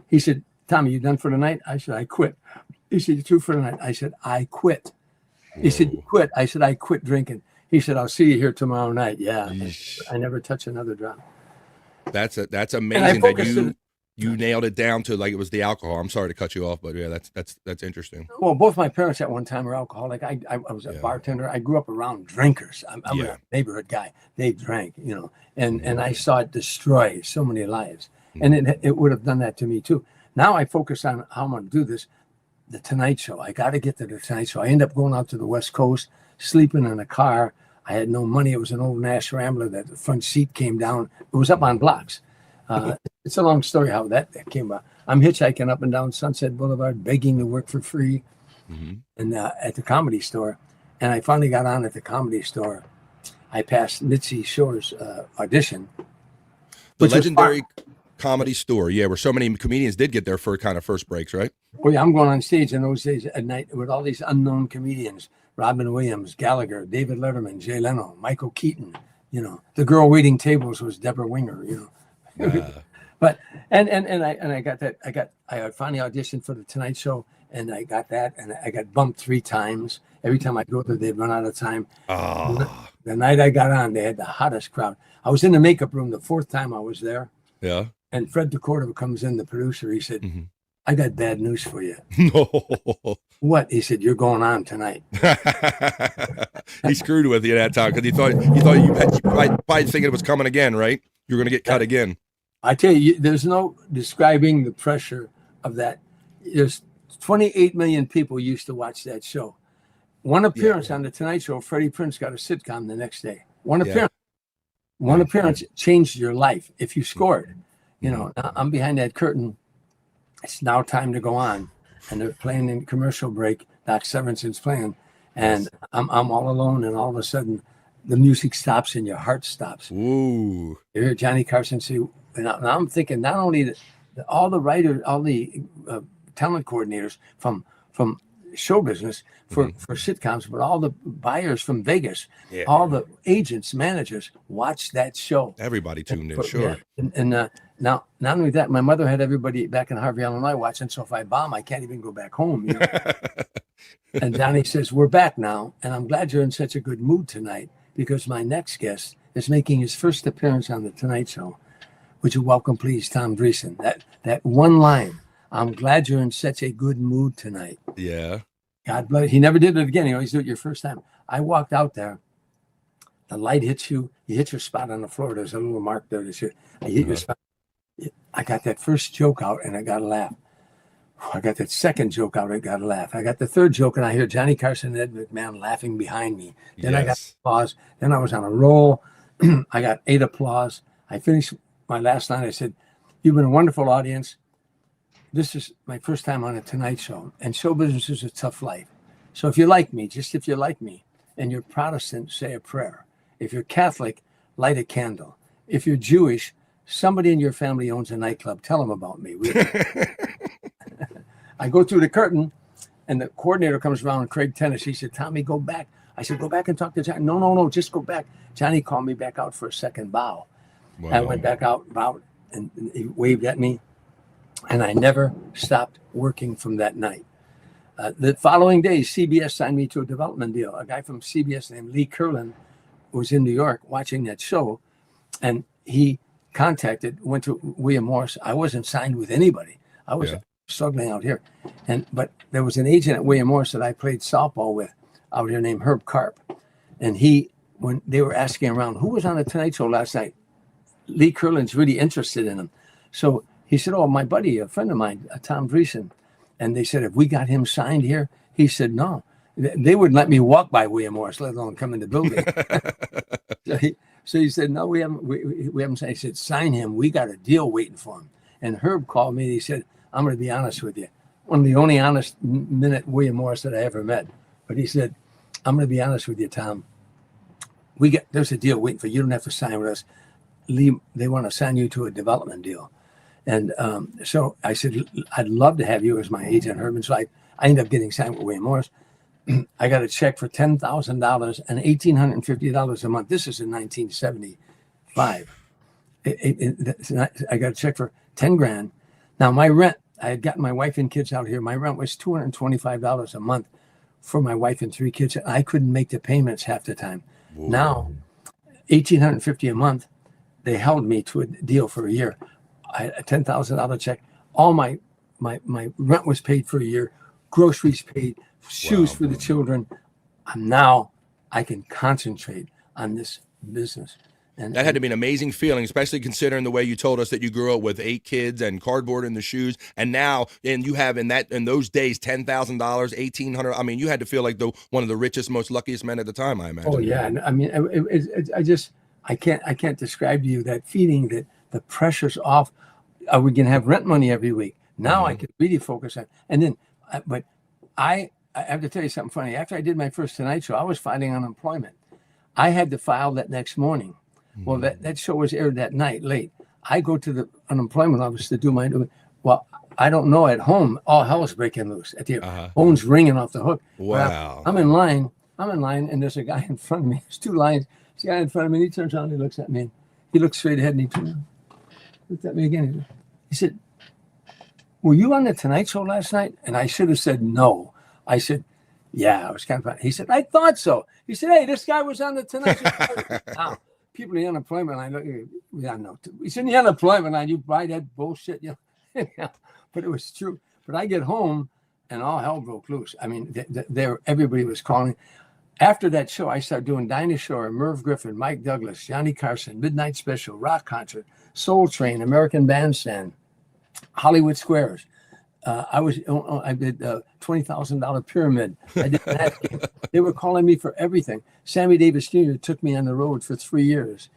He said, Tommy, you done for the night? I said, I quit. He said, you through for the night? I said, I quit. He said, you quit? I said, I quit drinking. He said, I'll see you here tomorrow night. Yeah. I never touch another drop. That's amazing that you nailed it down to like it was the alcohol. I'm sorry to cut you off, but yeah, that's interesting. Well, both my parents at one time were alcoholic. I was a bartender. I grew up around drinkers. I'm a neighborhood guy. They drank, and I saw it destroy so many lives. And it would have done that to me too. Now I focus on how I'm going to do this. The Tonight Show. I got to get to the Tonight Show. I end up going out to the West Coast, sleeping in a car. I had no money. It was an old Nash Rambler that the front seat came down. It was up on blocks. It's a long story how that came about. I'm hitchhiking up and down Sunset Boulevard, begging to work for free, and at the Comedy Store. And I finally got on at the Comedy Store. I passed Mitzi Shore's audition. The legendary Comedy Store, where so many comedians did get their first breaks, right? Oh yeah, I'm going on stage in those days at night with all these unknown comedians: Robin Williams, Gallagher, David Letterman, Jay Leno, Michael Keaton. The girl waiting tables was Deborah Winger. But and I got that. I finally auditioned for the Tonight Show, and I got that, and I got bumped 3 times. Every time I go there, they'd run out of time. Oh. The night I got on, they had the hottest crowd. I was in the makeup room the 4th time I was there. Yeah. And Fred DeCordova comes in, the producer. He said, I got bad news for you. No. What? He said, you're going on tonight. He screwed with you that time because he thought you probably thinking it was coming again, right? You're going to get cut again. I tell you, there's no describing the pressure of that. There's 28 million people used to watch that show. One appearance on the Tonight Show, Freddie Prinze got a sitcom the next day. One appearance changed your life if you scored. Now I'm behind that curtain. It's now time to go on, and they're playing in commercial break. Doc Severinsen's playing, and I'm all alone, and all of a sudden, the music stops and your heart stops. Ooh! You hear Johnny Carson say, and now I'm thinking not only all the writers, all the talent coordinators from show business for sitcoms, but all the buyers from Vegas, all the agents, managers watch that show. Everybody tuned in, sure. Yeah. And now, not only that, my mother had everybody back in Harvey, Illinois watching. So if I bomb, I can't even go back home. And Johnny says, we're back now. And I'm glad you're in such a good mood tonight because my next guest is making his first appearance on the Tonight Show. Would you welcome, please, Tom Dreesen? That one line. I'm glad you're in such a good mood tonight. Yeah. God bless. He never did it again. He always do it your first time. I walked out there. The light hits you. You hit your spot on the floor. There's a little mark there. You hit your spot. I got that first joke out and I got a laugh. I got that second joke out and got a laugh. I got the third joke and I hear Johnny Carson and Ed McMahon laughing behind me. Then I got applause. Then I was on a roll. I got 8 applause. I finished my last line. I said, "You've been a wonderful audience. This is my first time on a Tonight Show, and show business is a tough life. So if you like me, just if you like me, and you're Protestant, say a prayer. If you're Catholic, light a candle. If you're Jewish, somebody in your family owns a nightclub. Tell them about me." I go through the curtain, and the coordinator comes around, Craig Tennis. He said, "Tommy, go back." I said, "Go back and talk to Johnny." No, just go back. Johnny called me back out for a second bow. Wow. I went back out, bowed, and he waved at me, and I never stopped working from that night. The following day, CBS signed me to a development deal. A guy from CBS named Lee Curlin was in New York watching that show, and he went to William Morris. I wasn't signed with anybody. I was struggling out here. But there was an agent at William Morris that I played softball with out here named Herb Karp. And when they were asking around, who was on the Tonight Show last night? Lee Curlin's really interested in him. So he said, "Oh, my buddy, a friend of mine, Tom Dreesen." And they said, "Have we got him signed here?" He said, "No." They wouldn't let me walk by William Morris, let alone come in the building. So he said, "No, we haven't signed." He said, "Sign him. We got a deal waiting for him." And Herb called me and he said, "I'm going to be honest with you. One of the only honest minute William Morris that I ever met." But he said, "I'm going to be honest with you, Tom. There's a deal waiting for you. You don't have to sign with us. Lee, they want to sign you to a development deal." And so I said, "I'd love to have you as my agent, Herb." And so I ended up getting signed with William Morris. I got a check for $10,000 and $1,850 a month. This is in 1975. I got a check for 10 grand. Now my rent, I had gotten my wife and kids out here. My rent was $225 a month for my wife and 3 kids. I couldn't make the payments half the time. Whoa. Now, $1,850 a month. They held me to a deal for a year. I had a $10,000 check. All my rent was paid for a year. Groceries paid. Shoes for the children. I can concentrate on this business. And that had to be an amazing feeling, especially considering the way you told us that you grew up with 8 kids and cardboard in the shoes, and now, and you have in those days $10,000, $1,800. I mean, you had to feel like one of the richest, most luckiest men at the time, I imagine. Oh yeah, I mean, I can't describe to you that feeling that the pressure's off. Are we gonna have rent money every week? Now I could really focus on, and then, but I have to tell you something funny. After I did my first Tonight Show, I was filing unemployment. I had to file that next morning. Well, that show was aired that night late. I go to the unemployment office to do well, I don't know, at home, all hell's breaking loose. At the phone's ringing off the hook. Wow. I'm in line, and there's a guy in front of me. There's 2 lines. There's a guy in front of me, and he turns around and he looks at me. He looks straight ahead, and he turns around, looked at me again. He said, "Were you on the Tonight Show last night?" And I should have said no. I said, "Yeah, I was kind of fun." He said, "I thought so." He said, "Hey, this guy was on the Tonight Show." Now, people in the unemployment line, no. He's in the unemployment line. You buy that bullshit, But it was true. But I get home, and all hell broke loose. I mean, everybody was calling. After that show, I started doing Dinah Shore, Merv Griffin, Mike Douglas, Johnny Carson, Midnight Special, Rock Concert, Soul Train, American Bandstand, Hollywood Squares. I did $20,000 Pyramid. I did that. They were calling me for everything. Sammy Davis Jr. took me on the road for 3 years.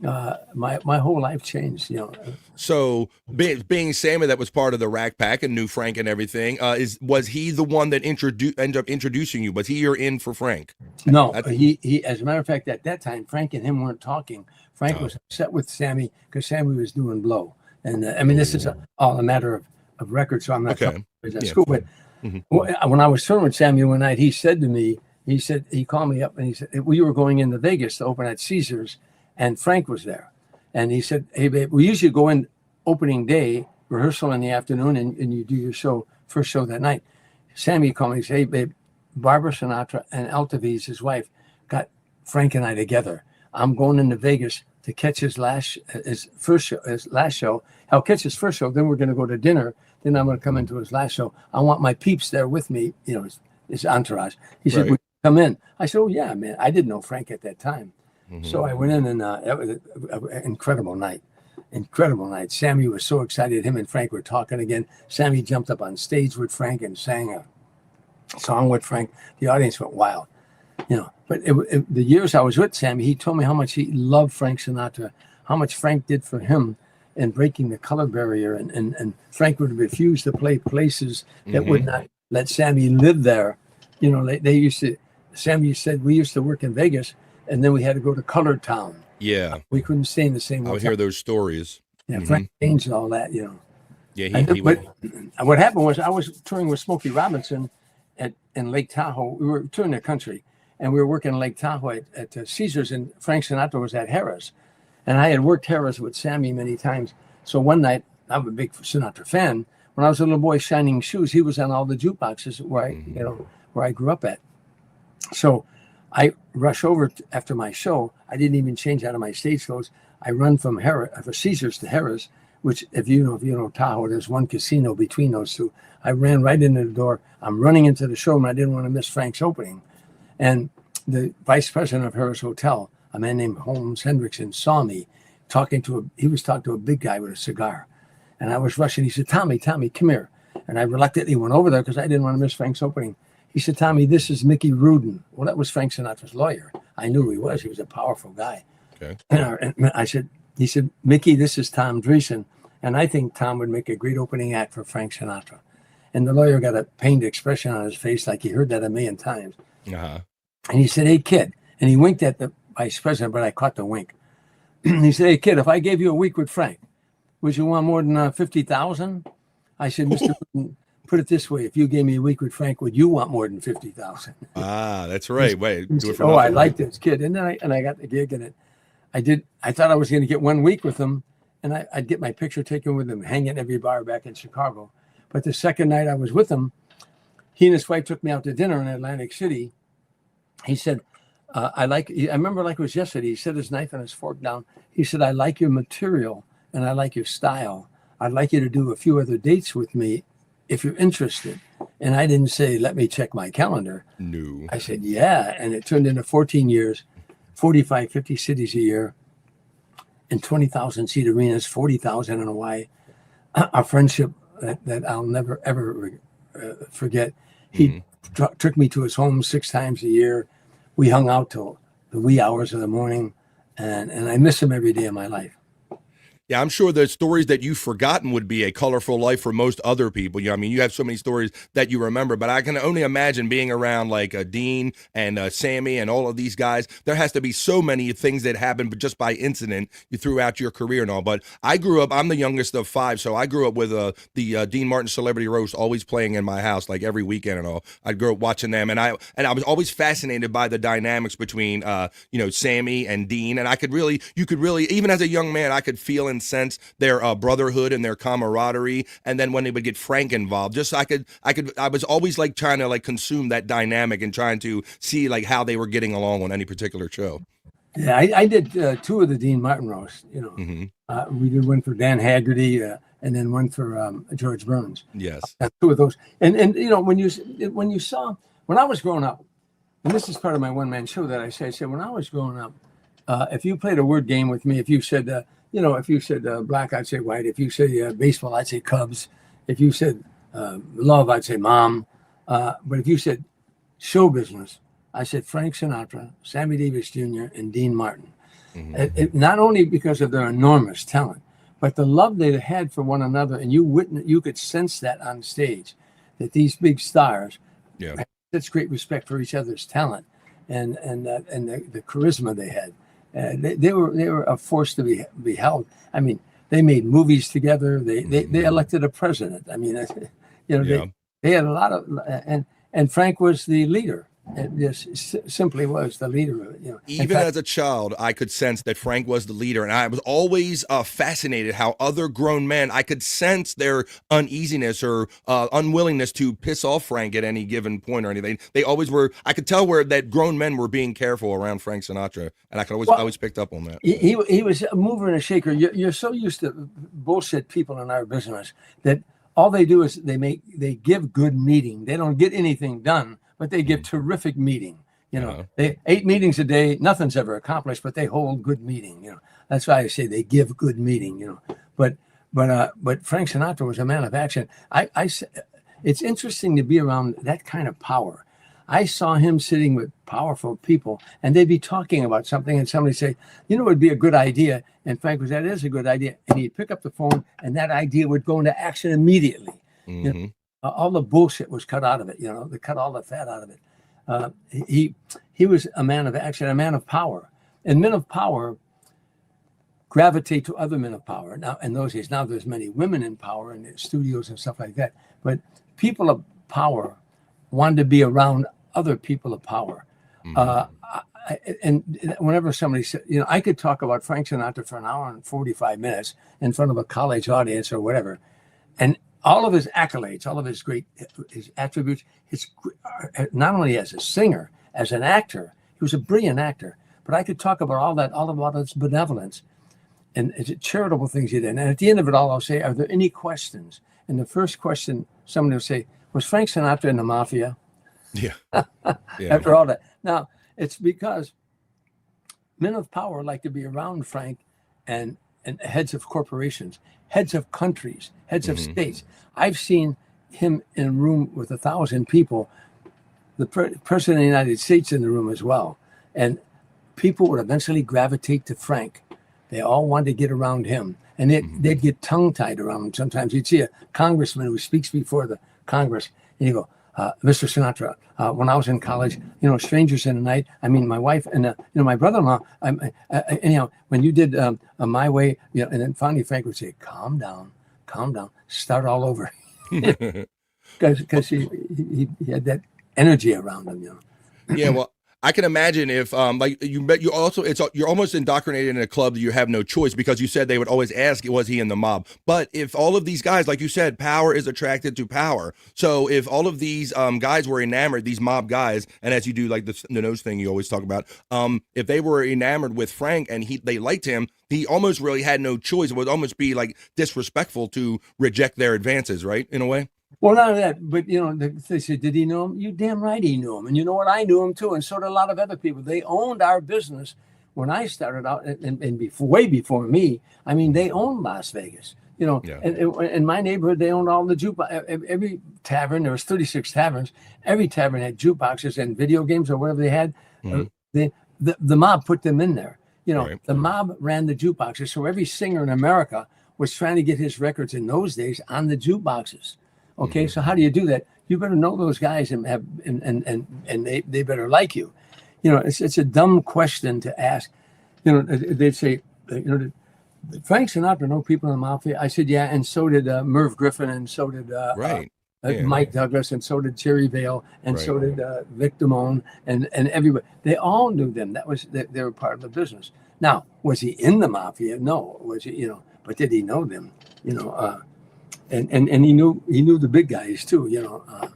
My whole life changed, So being Sammy, that was part of the Rack Pack and knew Frank and everything. Was he the one that ended up introducing you? Was he your in for Frank? No, he. As a matter of fact, at that time, Frank and him weren't talking. Frank was upset with Sammy because Sammy was doing blow. And I mean, this is all a matter of record, so I'm not talking at school. But when I was touring with Sammy one night, he said to me, he called me up and he said, we were going into Vegas to open at Caesars, and Frank was there. And he said, "Hey, babe, we usually go in opening day, rehearsal in the afternoon, and you do your first show that night." Sammy called me and said, "Hey, babe, Barbara Sinatra and Altaviz, his wife, got Frank and I together. I'm going into Vegas to catch his last show. I'll catch his first show, then we're going to go to dinner. Then I'm going to come into his last show. I want my peeps there with me, his entourage." He said, "Would you come in?" I said, "Oh, yeah, man." I didn't know Frank at that time. So I went in, and that was an incredible night. incredible night. Sammy was so excited. Him and Frank were talking again. Sammy jumped up on stage with Frank and sang a song with Frank. The audience went wild, you know. But the years I was with Sammy, he told me how much he loved Frank Sinatra, how much Frank did for him in breaking the color barrier. And Frank would refuse to play places that would not let Sammy live there. You know, they used to, Sammy said, we used to work in Vegas, and then we had to go to Colored Town. Yeah. We couldn't stay in the same I would hear those stories. Yeah, Frank changed all that, you know. Yeah, but what happened was I was touring with Smokey Robinson in Lake Tahoe. We were touring the country, and we were working in Lake Tahoe at Caesars, and Frank Sinatra was at Harrah's. And I had worked Harrah's with Sammy many times. So one night, I'm a big Sinatra fan. When I was a little boy shining shoes, he was on all the jukeboxes where I grew up at. So I rush over after my show. I didn't even change out of my stage clothes. I run from Caesars to Harrah's, which if you know Tahoe, there's one casino between those two. I ran right into the door. I'm running into the showroom. I didn't want to miss Frank's opening. And the vice president of Harrah's Hotel, a man named Holmes Hendrickson, saw me he was talking to a big guy with a cigar. And I was rushing. He said, Tommy, come here. And I reluctantly went over there because I didn't want to miss Frank's opening. He said, Tommy, this is Mickey Rudin. Well, that was Frank Sinatra's lawyer. I knew who he was. He was a powerful guy. Okay. And he said, Mickey, this is Tom Dreesen. And I think Tom would make a great opening act for Frank Sinatra. And the lawyer got a pained expression on his face like he heard that a million times. Uh-huh. And he said, hey, kid. And he winked at the vice president, but I caught the wink. He said, hey, kid, if I gave you a week with Frank, would you want more than $50,000? I said, Mr. Rudin, put it this way. If you gave me a week with Frank, would you want more than $50,000? Ah, that's right. Wait, do it for I like this kid. And then I got the gig, and I thought I was going to get 1 week with him, and I'd get my picture taken with him, hang at every bar back in Chicago. But the second night I was with him, he and his wife took me out to dinner in Atlantic City. He said, I remember like it was yesterday. He set his knife and his fork down. He said, I like your material and I like your style. I'd like you to do a few other dates with me if you're interested. And I didn't say, let me check my calendar. No. I said, yeah. And it turned into 14 years, 45, 50 cities a year, in 20,000 seat arenas, 40,000 in Hawaii. A friendship that I'll never, ever forget. He took me to his home 6 times a year. We hung out till the wee hours of the morning, and I miss him every day of my life. Yeah, I'm sure the stories that you've forgotten would be a colorful life for most other people. I mean, you have so many stories that you remember, but I can only imagine being around like Dean and Sammy and all of these guys. There has to be so many things that happen, but just by incident throughout your career and all. But I grew up, I'm the youngest of 5, so I grew up with the Dean Martin Celebrity Roast always playing in my house, like every weekend and all. I grew up watching them, and I was always fascinated by the dynamics between Sammy and Dean, and you could really, even as a young man, I could feel and sense their brotherhood and their camaraderie. And then when they would get Frank involved, I was always like trying to like consume that dynamic and trying to see like how they were getting along on any particular show. Yeah, I did 2 of the Dean Martin roasts. We did one for Dan Haggerty and then one for George Burns. Yes, 2 of those. And when I was growing up, and this is part of my one-man show that I said when I was growing up, if you played a word game with me, if you said if you said black, I'd say white. If you said baseball, I'd say Cubs. If you said love, I'd say mom. But if you said show business, I said Frank Sinatra, Sammy Davis Jr., and Dean Martin. Not only because of their enormous talent, but the love they had for one another. And you could sense that on stage, that these big stars had such great respect for each other's talent and the charisma they had. They were a force to be beheld. I mean, they made movies together. They elected a president. I mean, they had a lot of, and Frank was the leader. This simply was the leader. Even as a child, I could sense that Frank was the leader, and I was always fascinated how other grown men, I could sense their uneasiness or unwillingness to piss off Frank at any given point or anything. They always were. I could tell where that grown men were being careful around Frank Sinatra, and I could always picked up on that. He was a mover and a shaker. You're so used to bullshit people in our business that all they do is they give good meeting. They don't get anything done, but they give terrific meeting. They 8 meetings a day, nothing's ever accomplished, but they hold good meeting. That's why I say they give good meeting, you know. But Frank Sinatra was a man of action. It's interesting to be around that kind of power. I saw him sitting with powerful people, and they'd be talking about something, and somebody say, you know, it would be a good idea. And Frank was, that is a good idea. And he'd pick up the phone, and that idea would go into action immediately. Mm-hmm. You know, all the bullshit was cut out of it. You know, they cut all the fat out of it. He was a man of action, a man of power. And men of power gravitate to other men of power. Now, in those days, now there's many women in power in studios and stuff like that. But people of power wanted to be around other people of power. And whenever somebody said, you know, I could talk about Frank Sinatra for an hour and 45 minutes in front of a college audience or whatever. And all of his accolades, all of his his attributes, not only as a singer, as an actor, he was a brilliant actor. But I could talk about all that, all about his benevolence and charitable things he did. And at the end of it all, I'll say, are there any questions? And the first question, somebody will say, was Frank Sinatra in the mafia? Yeah. After all that. Now, it's because men of power like to be around Frank and heads of corporations, heads of countries, heads of states. I've seen him in a room with 1,000 people, the president of the United States in the room as well. And people would eventually gravitate to Frank. They all wanted to get around him. And they'd get tongue-tied around him. Sometimes you'd see a congressman who speaks before the Congress, and you go, Mr. Sinatra, when I was in college, you know, strangers in the night, I mean, my wife and, you know, my brother-in-law, anyhow, when you did My Way, you know, and then finally Frank would say, calm down, start all over. Because he had that energy around him, you know. Yeah, well, I can imagine if, like you also, you're almost indoctrinated in a club that you have no choice, because you said they would always ask, was he in the mob? But if all of these guys, like you said, power is attracted to power. So if all of these guys were enamored, these mob guys, and as you do like the nose thing you always talk about, if they were enamored with Frank and they liked him, he almost really had no choice. It would almost be like disrespectful to reject their advances, right? In a way. Well, none of that, but, you know, they said, did he know him? You damn right he knew him. And you know what? I knew him too. And so did a lot of other people. They owned our business when I started out, and way before me. I mean, they owned Las Vegas, you know, and in my neighborhood, they owned all the jukebox. Every tavern, there was 36 taverns. Every tavern had jukeboxes and video games or whatever they had. The mob put them in there. You know, the mob ran the jukeboxes. So every singer in America was trying to get his records in those days on the jukeboxes. Okay, so how do you do that? You better know those guys and have and they better like you. You know, it's a dumb question to ask. You know, they'd say, you know, did Frank Sinatra know people in the mafia? I said, yeah, and so did Merv Griffin, and so did Mike Douglas, and so did Terry Vale, and so did Vic Damone, and everybody. They all knew them. They were part of the business. Now, was he in the mafia? No. Was he? You know, but did he know them? You know. And he knew the big guys too, you know.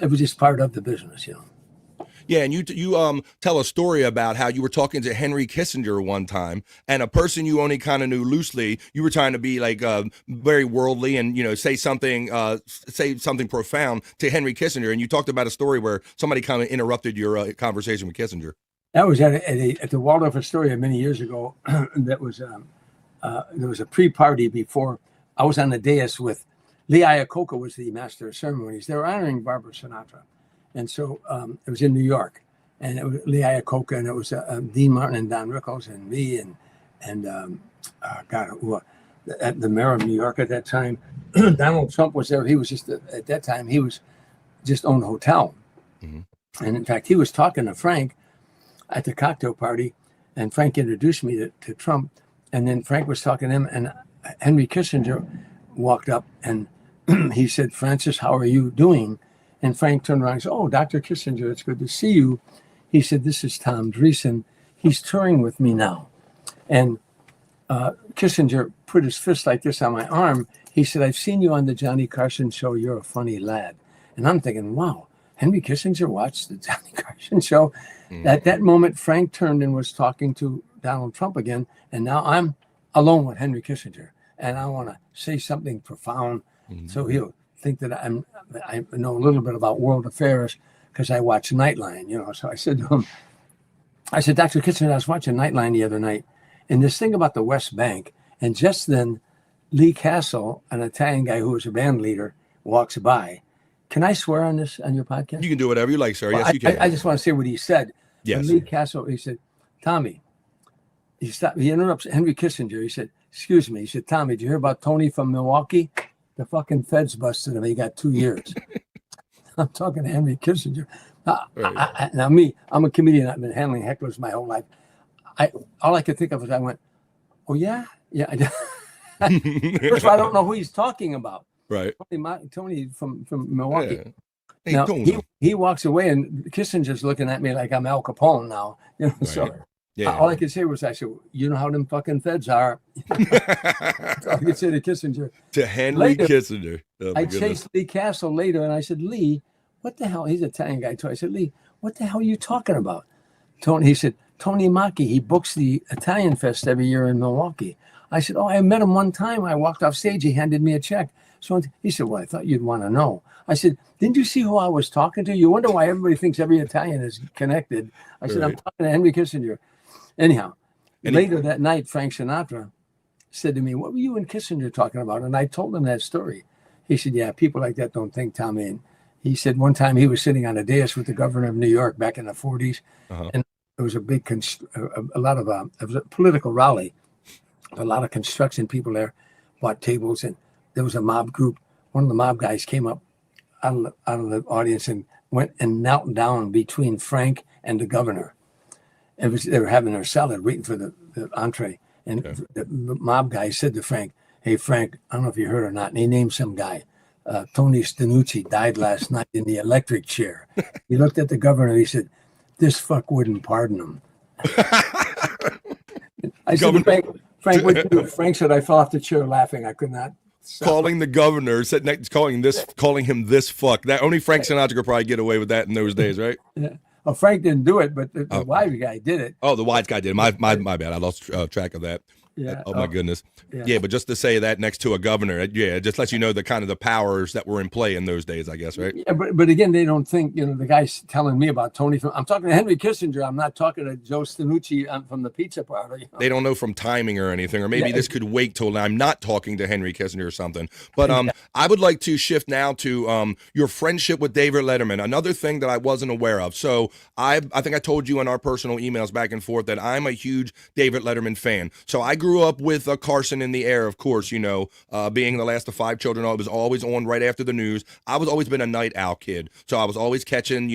It was just part of the business, you know. Yeah, and you tell a story about how you were talking to Henry Kissinger one time, and a person you only kind of knew loosely. You were trying to be like very worldly and, you know, say something profound to Henry Kissinger, and you talked about a story where somebody kind of interrupted your conversation with Kissinger. That was at the Waldorf Astoria many years ago. That was there was a pre-party before. I was on the dais with Lee Iacocca was the master of ceremonies. They were honoring Barbara Sinatra. And so it was in New York. And it was Lee Iacocca, and it was Dean Martin and Don Rickles and me and the mayor of New York at that time. Donald Trump was there. He was just, at that time, he was just owned a hotel. Mm-hmm. And in fact, he was talking to Frank at the cocktail party, and Frank introduced me to Trump. And then Frank was talking to him, and Henry Kissinger walked up and he said, Francis, how are you doing? And Frank turned around and said, oh, Dr. Kissinger, it's good to see you. He said, this is Tom Dreesen. He's touring with me now. And Kissinger put his fist like this on my arm. He said, I've seen you on the Johnny Carson show. You're a funny lad. And I'm thinking, wow, Henry Kissinger watched the Johnny Carson show. Mm-hmm. At that moment, Frank turned and was talking to Donald Trump again. And now I'm alone with Henry Kissinger, and I want to say something profound, so he'll think that I know a little bit about world affairs because I watch Nightline, you know. So I said to him, Dr. Kissinger, I was watching Nightline the other night, in this thing about the West Bank. And just then, Lee Castle, an Italian guy who was a band leader, walks by. Can I swear on this on your podcast? You can do whatever you like, sir. Well, Yes, you can. I just want to say what he said. Yes. And Lee Castle, he said, Tommy, he stopped. He interrupts Henry Kissinger. He said, excuse me. He said, Tommy, did you hear about Tony from Milwaukee? The fucking feds busted him. He got 2 years. I'm talking to Henry Kissinger. Now, me, I'm a comedian. I've been handling hecklers my whole life. All I could think of was I went, oh, yeah? Yeah. First of all, I don't know who he's talking about. Right. Tony from Milwaukee. Yeah. Hey, Now, don't he walks away, and Kissinger's looking at me like I'm Al Capone now. You know, so all I could say was, I said, you know how them fucking feds are. That's all I could say to Kissinger. To Henry Kissinger. Oh, I chased Lee Castle later, and I said, Lee, what the hell? He's an Italian guy, too. I said, Lee, what the hell are you talking about? He said, Tony Macchi, he books the Italian Fest every year in Milwaukee. I said, oh, I met him one time. I walked off stage. He handed me a check. So he said, well, I thought you'd want to know. I said, didn't you see who I was talking to? You wonder why everybody thinks every Italian is connected. I said, I'm talking to Henry Kissinger. Anyhow, later that night, Frank Sinatra said to me, what were you and Kissinger talking about? And I told him that story. He said, yeah, people like that don't think, Tommy. And he said one time he was sitting on a dais with the governor of New York back in the 40s. And there was a big, it was a political rally. A lot of construction people there bought tables, and there was a mob group. One of the mob guys came up out of the audience and went and knelt down between Frank and the governor. They were having their salad, waiting for the entree. And the mob guy said to Frank, hey, Frank, I don't know if you heard or not. And he named some guy. Tony Stenucci died last night in the electric chair. He looked at the governor. He said, this fuck wouldn't pardon him. I said, Frank, what did you do? Frank said, I fell off the chair laughing. I could not. Calling the governor, calling him this fuck. That only Frank Sinatra could probably get away with that in those days, right? Yeah. Well, Frank didn't do it, but the wise guy did it. Oh, the wise guy did. My bad. I lost track of that. Yeah. Oh my goodness. Yeah. But just to say that next to a governor, it just lets you know the kind of the powers that were in play in those days, I guess, right? Yeah, but again, they don't think, the guy's telling me about Tony. I'm talking to Henry Kissinger. I'm not talking to Joe Stenucci from the pizza parlor. They don't know from timing or anything, or maybe this could wait till I'm not talking to Henry Kissinger or something. But I would like to shift now to your friendship with David Letterman, another thing that I wasn't aware of. So I think I told you in our personal emails back and forth that I'm a huge David Letterman fan. So I grew up with Carson in the Air, of course, being the last of 5 children. I was always on right after the news. I was always been a night owl kid. So I was always catching,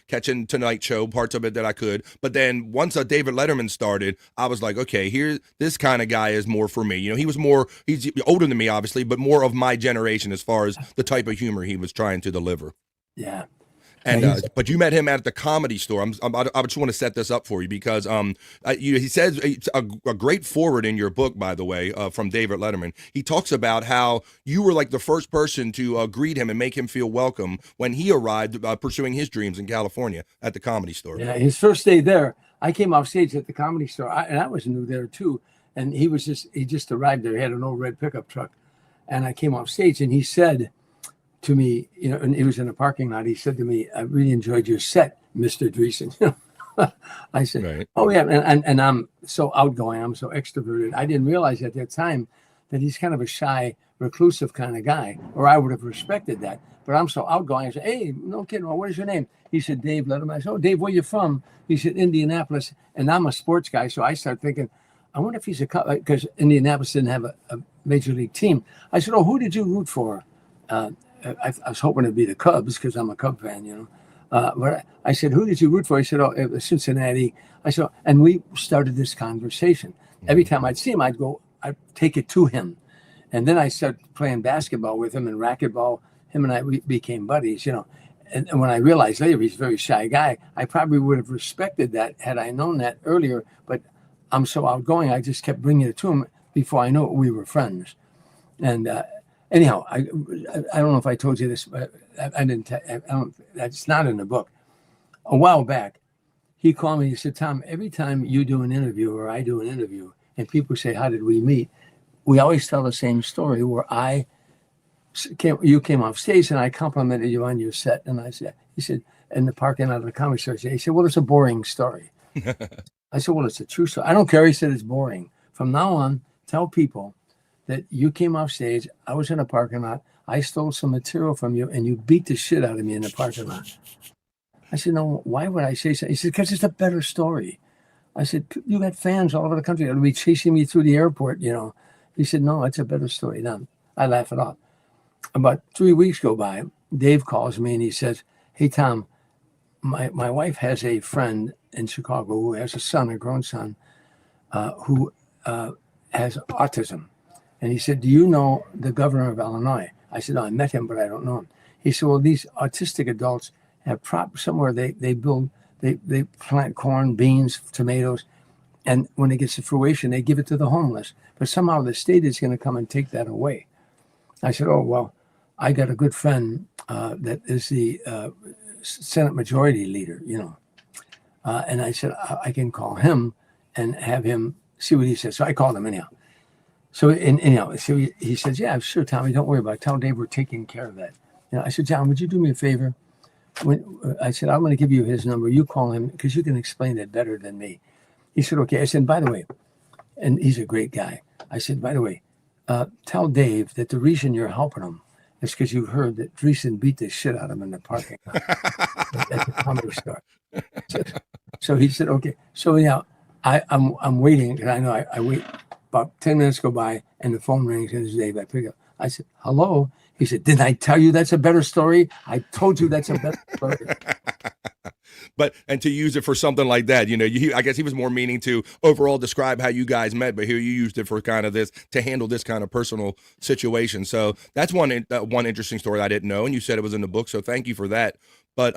catching Tonight Show, parts of it that I could. But then once David Letterman started, I was like, okay, this kind of guy is more for me. He's older than me, obviously, but more of my generation as far as the type of humor he was trying to deliver. Yeah. And but you met him at the Comedy Store. I just want to set this up for you because he says it's a great forward in your book, by the way, from David Letterman. He talks about how you were like the first person to greet him and make him feel welcome when he arrived pursuing his dreams in California at the Comedy Store. Yeah, his first day there, I came off stage at the Comedy Store, and I was new there too. And he just arrived there. He had an old red pickup truck, and I came off stage, and he said to me, and he was in a parking lot. He said to me, I really enjoyed your set, Mr. Dreesen. I said, right. Oh yeah. And I'm so outgoing. I'm so extroverted. I didn't realize at that time that he's kind of a shy, reclusive kind of guy, or I would have respected that. But I'm so outgoing. I said, hey, no kidding. Well, what is your name? He said, Dave Letterman. I said, oh, Dave, where you from? He said, Indianapolis. And I'm a sports guy. So I started thinking, I wonder if he's because Indianapolis didn't have a major league team. I said, oh, who did you root for? I was hoping it'd be the Cubs because I'm a Cub fan, But I said, who did you root for? He said, oh, it was Cincinnati. I said, and we started this conversation. Every time I'd see him, I'd take it to him. And then I started playing basketball with him and racquetball. Him and I, we became buddies, And when I realized later he's a very shy guy, I probably would have respected that had I known that earlier. But I'm so outgoing, I just kept bringing it to him before I knew it, we were friends. And anyhow, I don't know if I told you this, but I didn't. That's not in the book. A while back, he called me. He said, "Tom, every time you do an interview or I do an interview, and people say, how did we meet? We always tell the same story where you came off stage and I complimented you on your set, and he said, in the parking lot of the Comedy Store, he said, well, it's a boring story." I said, well, it's a true story. I don't care. He said, it's boring. From now on, tell people that you came off stage. I was in a parking lot. I stole some material from you, and you beat the shit out of me in the parking lot. I said, no, why would I say so? He said, because it's a better story. I said, you got fans all over the country. They'll be chasing me through the airport, you know. He said, no, it's a better story. Now, I laugh it off. About 3 weeks go by. Dave calls me, and he says, hey, Tom, my wife has a friend in Chicago who has a son, a grown son, who has autism. And he said, do you know the governor of Illinois? I said, no, I met him, but I don't know him. He said, well, these autistic adults have somewhere they plant corn, beans, tomatoes, and when it gets to fruition, they give it to the homeless. But somehow the state is going to come and take that away. I said, oh, well, I got a good friend that is the Senate Majority Leader, you know. And I said, I can call him and have him see what he says. So I called him anyhow. So he says, yeah, sure, Tommy, don't worry about it. Tell Dave we're taking care of that. You know, I said, John, would you do me a favor? I said, I'm going to give you his number. You call him because you can explain it better than me. He said, okay. I said, by the way, and he's a great guy. I said, by the way, tell Dave that the reason you're helping him is because you heard that Dreesen beat the shit out of him in the parking lot at the comedy store. So he said, okay. So yeah, I'm waiting, and I know I wait. About 10 minutes go by, and the phone rings, and it's Dave. I pick up. I said, hello. He said, didn't I tell you that's a better story? I told you that's a better story. But, and to use it for something like that, you know, I guess he was more meaning to overall describe how you guys met, but here you used it for kind of this, to handle this kind of personal situation. So that's one interesting story I didn't know, and you said it was in the book, so thank you for that. But,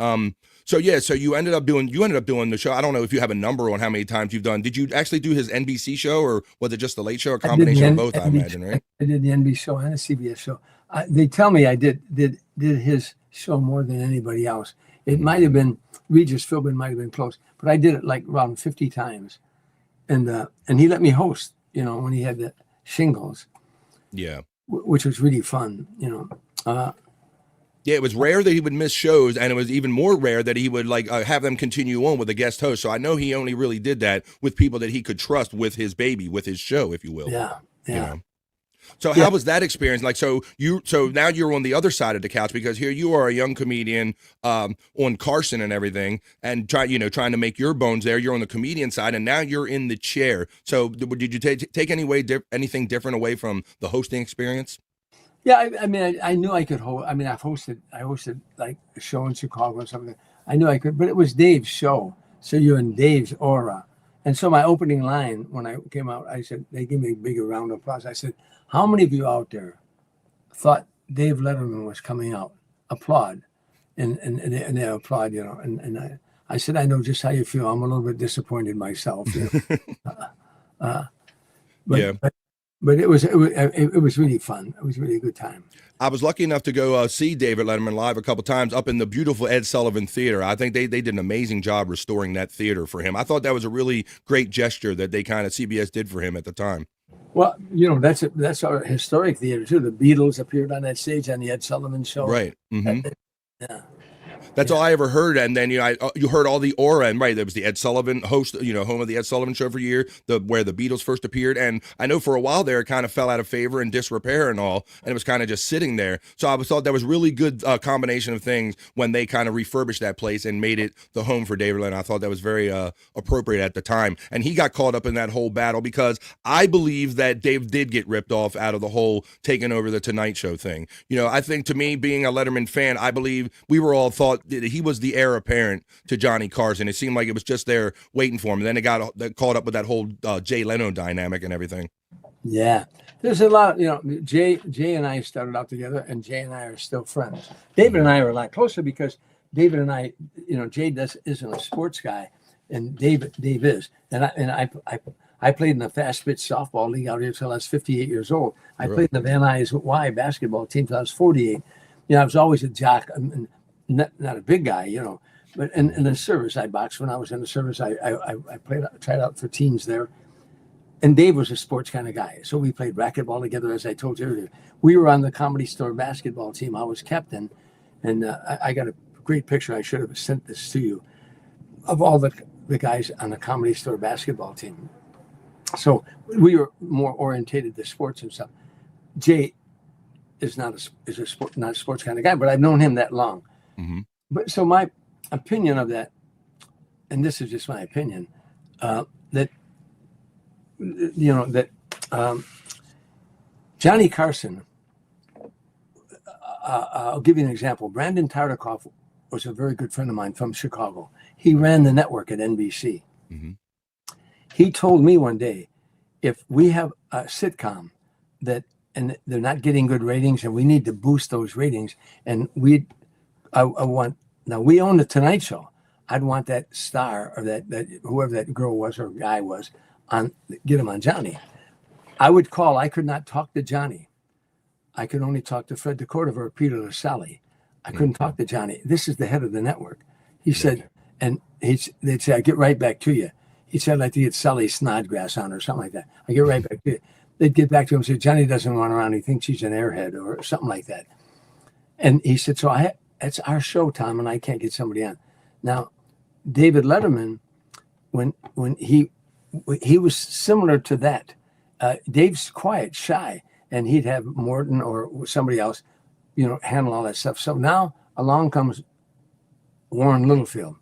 so yeah, so you ended up doing the show. I don't know if you have a number on how many times you've done. Did you actually do his NBC show, or was it just the Late Show, a combination of both, I imagine, right? I did the NBC show and the CBS show. They tell me I did his show more than anybody else. It might have been, Regis Philbin might have been close, but I did it like around 50 times. And he let me host, you know, when he had the shingles. Yeah. Which was really fun, you know. Yeah, it was rare that he would miss shows, and it was even more rare that he would like have them continue on with a guest host. So I know he only really did that with people that he could trust with his baby, with his show, if you will. Yeah, yeah. You know? So how was that experience? Like, so now you're on the other side of the couch, because here you are, a young comedian on Carson and everything, and trying to make your bones there. You're on the comedian side, and now you're in the chair. So did you take anything different away from the hosting experience? Yeah, I mean, I knew I could host. I mean, I hosted like a show in Chicago or something. I knew I could, but it was Dave's show, so you're in Dave's aura. And so my opening line when I came out, I said, they gave me a bigger round of applause. I said, how many of you out there thought Dave Letterman was coming out? Applaud. And they applaud, you know. And I said, I know just how you feel. I'm a little bit disappointed myself. You know? But it was really fun. It was really a good time. I was lucky enough to go see David Letterman live a couple times up in the beautiful Ed Sullivan Theater. I think they did an amazing job restoring that theater for him. I thought that was a really great gesture that they kind of CBS did for him at the time. Well, you know, that's our historic theater too. The Beatles appeared on that stage on the Ed Sullivan Show. Right. Mm-hmm. Yeah. That's all I ever heard. And then, you know, you heard all the aura, and right, there was the Ed Sullivan host, you know, home of the Ed Sullivan Show for a year, where the Beatles first appeared. And I know for a while there, it kind of fell out of favor and disrepair and all, and it was kind of just sitting there. So I thought that was really good combination of things when they kind of refurbished that place and made it the home for David Letterman. I thought that was very appropriate at the time. And he got caught up in that whole battle, because I believe that Dave did get ripped off out of the whole taking over the Tonight Show thing. You know, I think, to me, being a Letterman fan, I believe we were all thought that he was the heir apparent to Johnny Carson. It seemed like it was just there waiting for him. And then it got caught up with that whole Jay Leno dynamic and everything. Yeah. There's a lot, you know, Jay and I started out together, and Jay and I are still friends. David and I are a lot closer because David and I, you know, Jay isn't a sports guy, and Dave is. And I played in the fast pitch softball league out here until I was 58 years old. I played in the Van Nuys Y basketball team until I was 48. You know, I was always a jock. Not a big guy, you know, but in the service, I boxed when I was in the service. I tried out for teams there, and Dave was a sports kind of guy. So we played racquetball together, as I told you earlier. We were on the Comedy Store basketball team. I was captain, and I got a great picture. I should have sent this to you of all the the guys on the Comedy Store basketball team. So we were more orientated to sports and stuff. Jay is not a sports kind of guy, but I've known him that long. Mm-hmm. But so my opinion of that, and this is just my opinion, that Johnny Carson. I'll give you an example. Brandon Tartikoff was a very good friend of mine from Chicago. He ran the network at NBC. Mm-hmm. He told me one day, if we have a sitcom and they're not getting good ratings and we need to boost those ratings, and we own the Tonight Show. I'd want that star or that whoever that girl was or guy was get him on Johnny. I would call. I could not talk to Johnny. I could only talk to Fred DeCordova or Peter Lasalli. I couldn't talk to Johnny. This is the head of the network. He said, and they'd say, "I get right back to you." He said, "I'd like to get Sully Snodgrass on or something like that. I get right back to you." They'd get back to him and say, "Johnny doesn't want around. He thinks he's an airhead or something like that." And he said, "It's our show, Tom, and I can't get somebody on." Now, David Letterman, when he was similar to that. Dave's quiet, shy, and he'd have Morton or somebody else, handle all that stuff. So now along comes Warren Littlefield,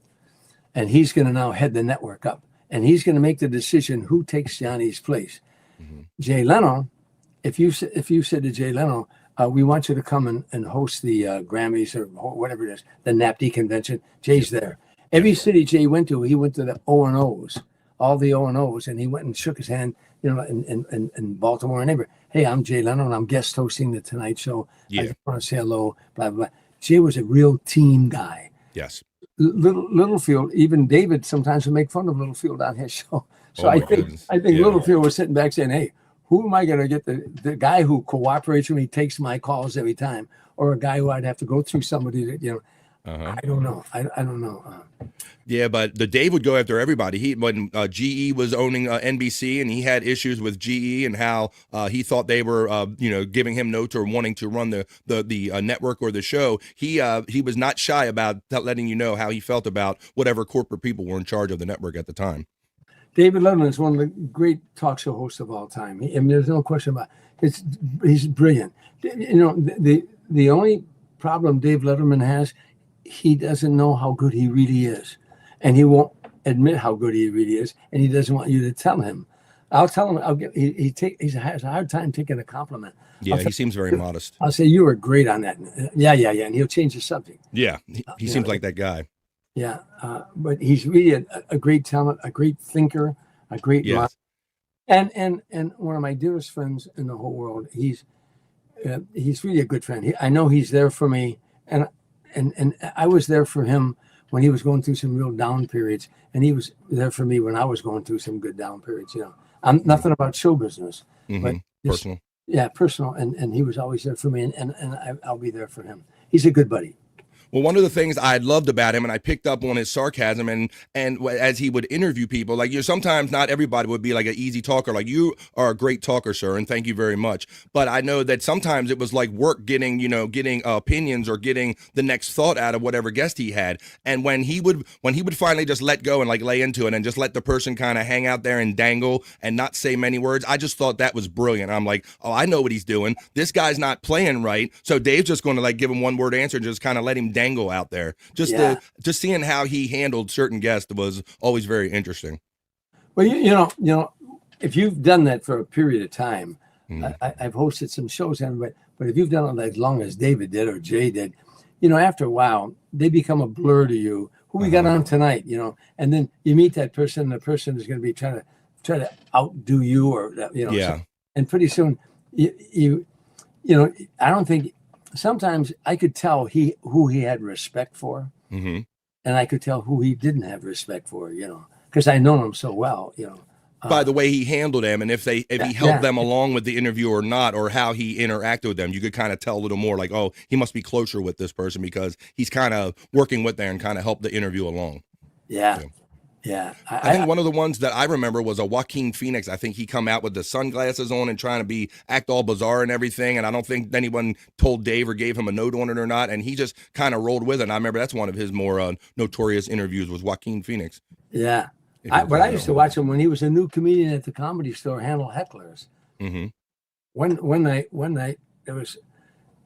and he's going to now head the network up, and he's going to make the decision who takes Johnny's place. Mm-hmm. Jay Leno, if you said to Jay Leno, we want you to come and host the Grammys or whatever it is, the NAPD convention, Jay's there. Every city Jay went to, he went to the O&Os, all the O&Os, and he went and shook his hand, in Baltimore and neighbor. "Hey, I'm Jay Leno, and I'm guest hosting the Tonight Show. Yeah. I just want to say hello, blah, blah, blah." Jay was a real team guy. Yes. Littlefield, even David sometimes would make fun of Littlefield on his show. So I think Littlefield was sitting back saying, "Hey, who am I going to get? The guy who cooperates with me, takes my calls every time, or a guy who I'd have to go through somebody that, I don't know. I don't know." Yeah, but the Dave would go after everybody. When GE was owning NBC, and he had issues with GE and how he thought they were, giving him notes or wanting to run the network or the show. He was not shy about letting you know how he felt about whatever corporate people were in charge of the network at the time. David Letterman is one of the great talk show hosts of all time. There's no question about it. He's brilliant. The only problem Dave Letterman has, he doesn't know how good he really is. And he won't admit how good he really is, and he doesn't want you to tell him. I'll tell him. He has a hard time taking a compliment. Yeah, he seems very modest. I'll say, "You were great on that." Yeah, and he'll change the subject. Yeah, he seems like that guy. Yeah, but he's really a great talent, a great thinker, a great mind. And one of my dearest friends in the whole world. He's really a good friend. I know he's there for me, and I was there for him when he was going through some real down periods, and he was there for me when I was going through some good down periods. I'm nothing about show business, but personal. Yeah, personal, and he was always there for me, and I'll be there for him. He's a good buddy. Well, one of the things I loved about him, and I picked up on his sarcasm, and as he would interview people, like sometimes not everybody would be like an easy talker. Like, you are a great talker, sir, and thank you very much. But I know that sometimes it was like work getting opinions or getting the next thought out of whatever guest he had. And when he would finally just let go and like lay into it and just let the person kind of hang out there and dangle and not say many words, I just thought that was brilliant. I'm like, oh, I know what he's doing. This guy's not playing right, so Dave's just going to like give him one word answer and just kind of let him dangle out there. Just seeing how he handled certain guests was always very interesting. Well, if you've done that for a period of time, I've hosted some shows, but if you've done it as long as David did or Jay did, after a while they become a blur to you. Who we got on tonight, and then you meet that person, and the person is going to be trying to outdo you, or Yeah. And pretty soon, I don't think. Sometimes I could tell who he had respect for, and I could tell who he didn't have respect for, because I know him so well, By the way he handled them, and if he helped them along with the interview or not, or how he interacted with them, you could kind of tell a little more like, oh, he must be closer with this person because he's kind of working with them and kind of helped the interview along. Yeah. Yeah. I think one of the ones that I remember was a Joaquin Phoenix. I think he come out with the sunglasses on and trying to act all bizarre and everything. And I don't think anyone told Dave or gave him a note on it or not. And he just kind of rolled with it. And I remember that's one of his more notorious interviews was Joaquin Phoenix. Yeah. But I used to watch him when he was a new comedian at the Comedy Store, handle hecklers. Mm-hmm. One night, there was,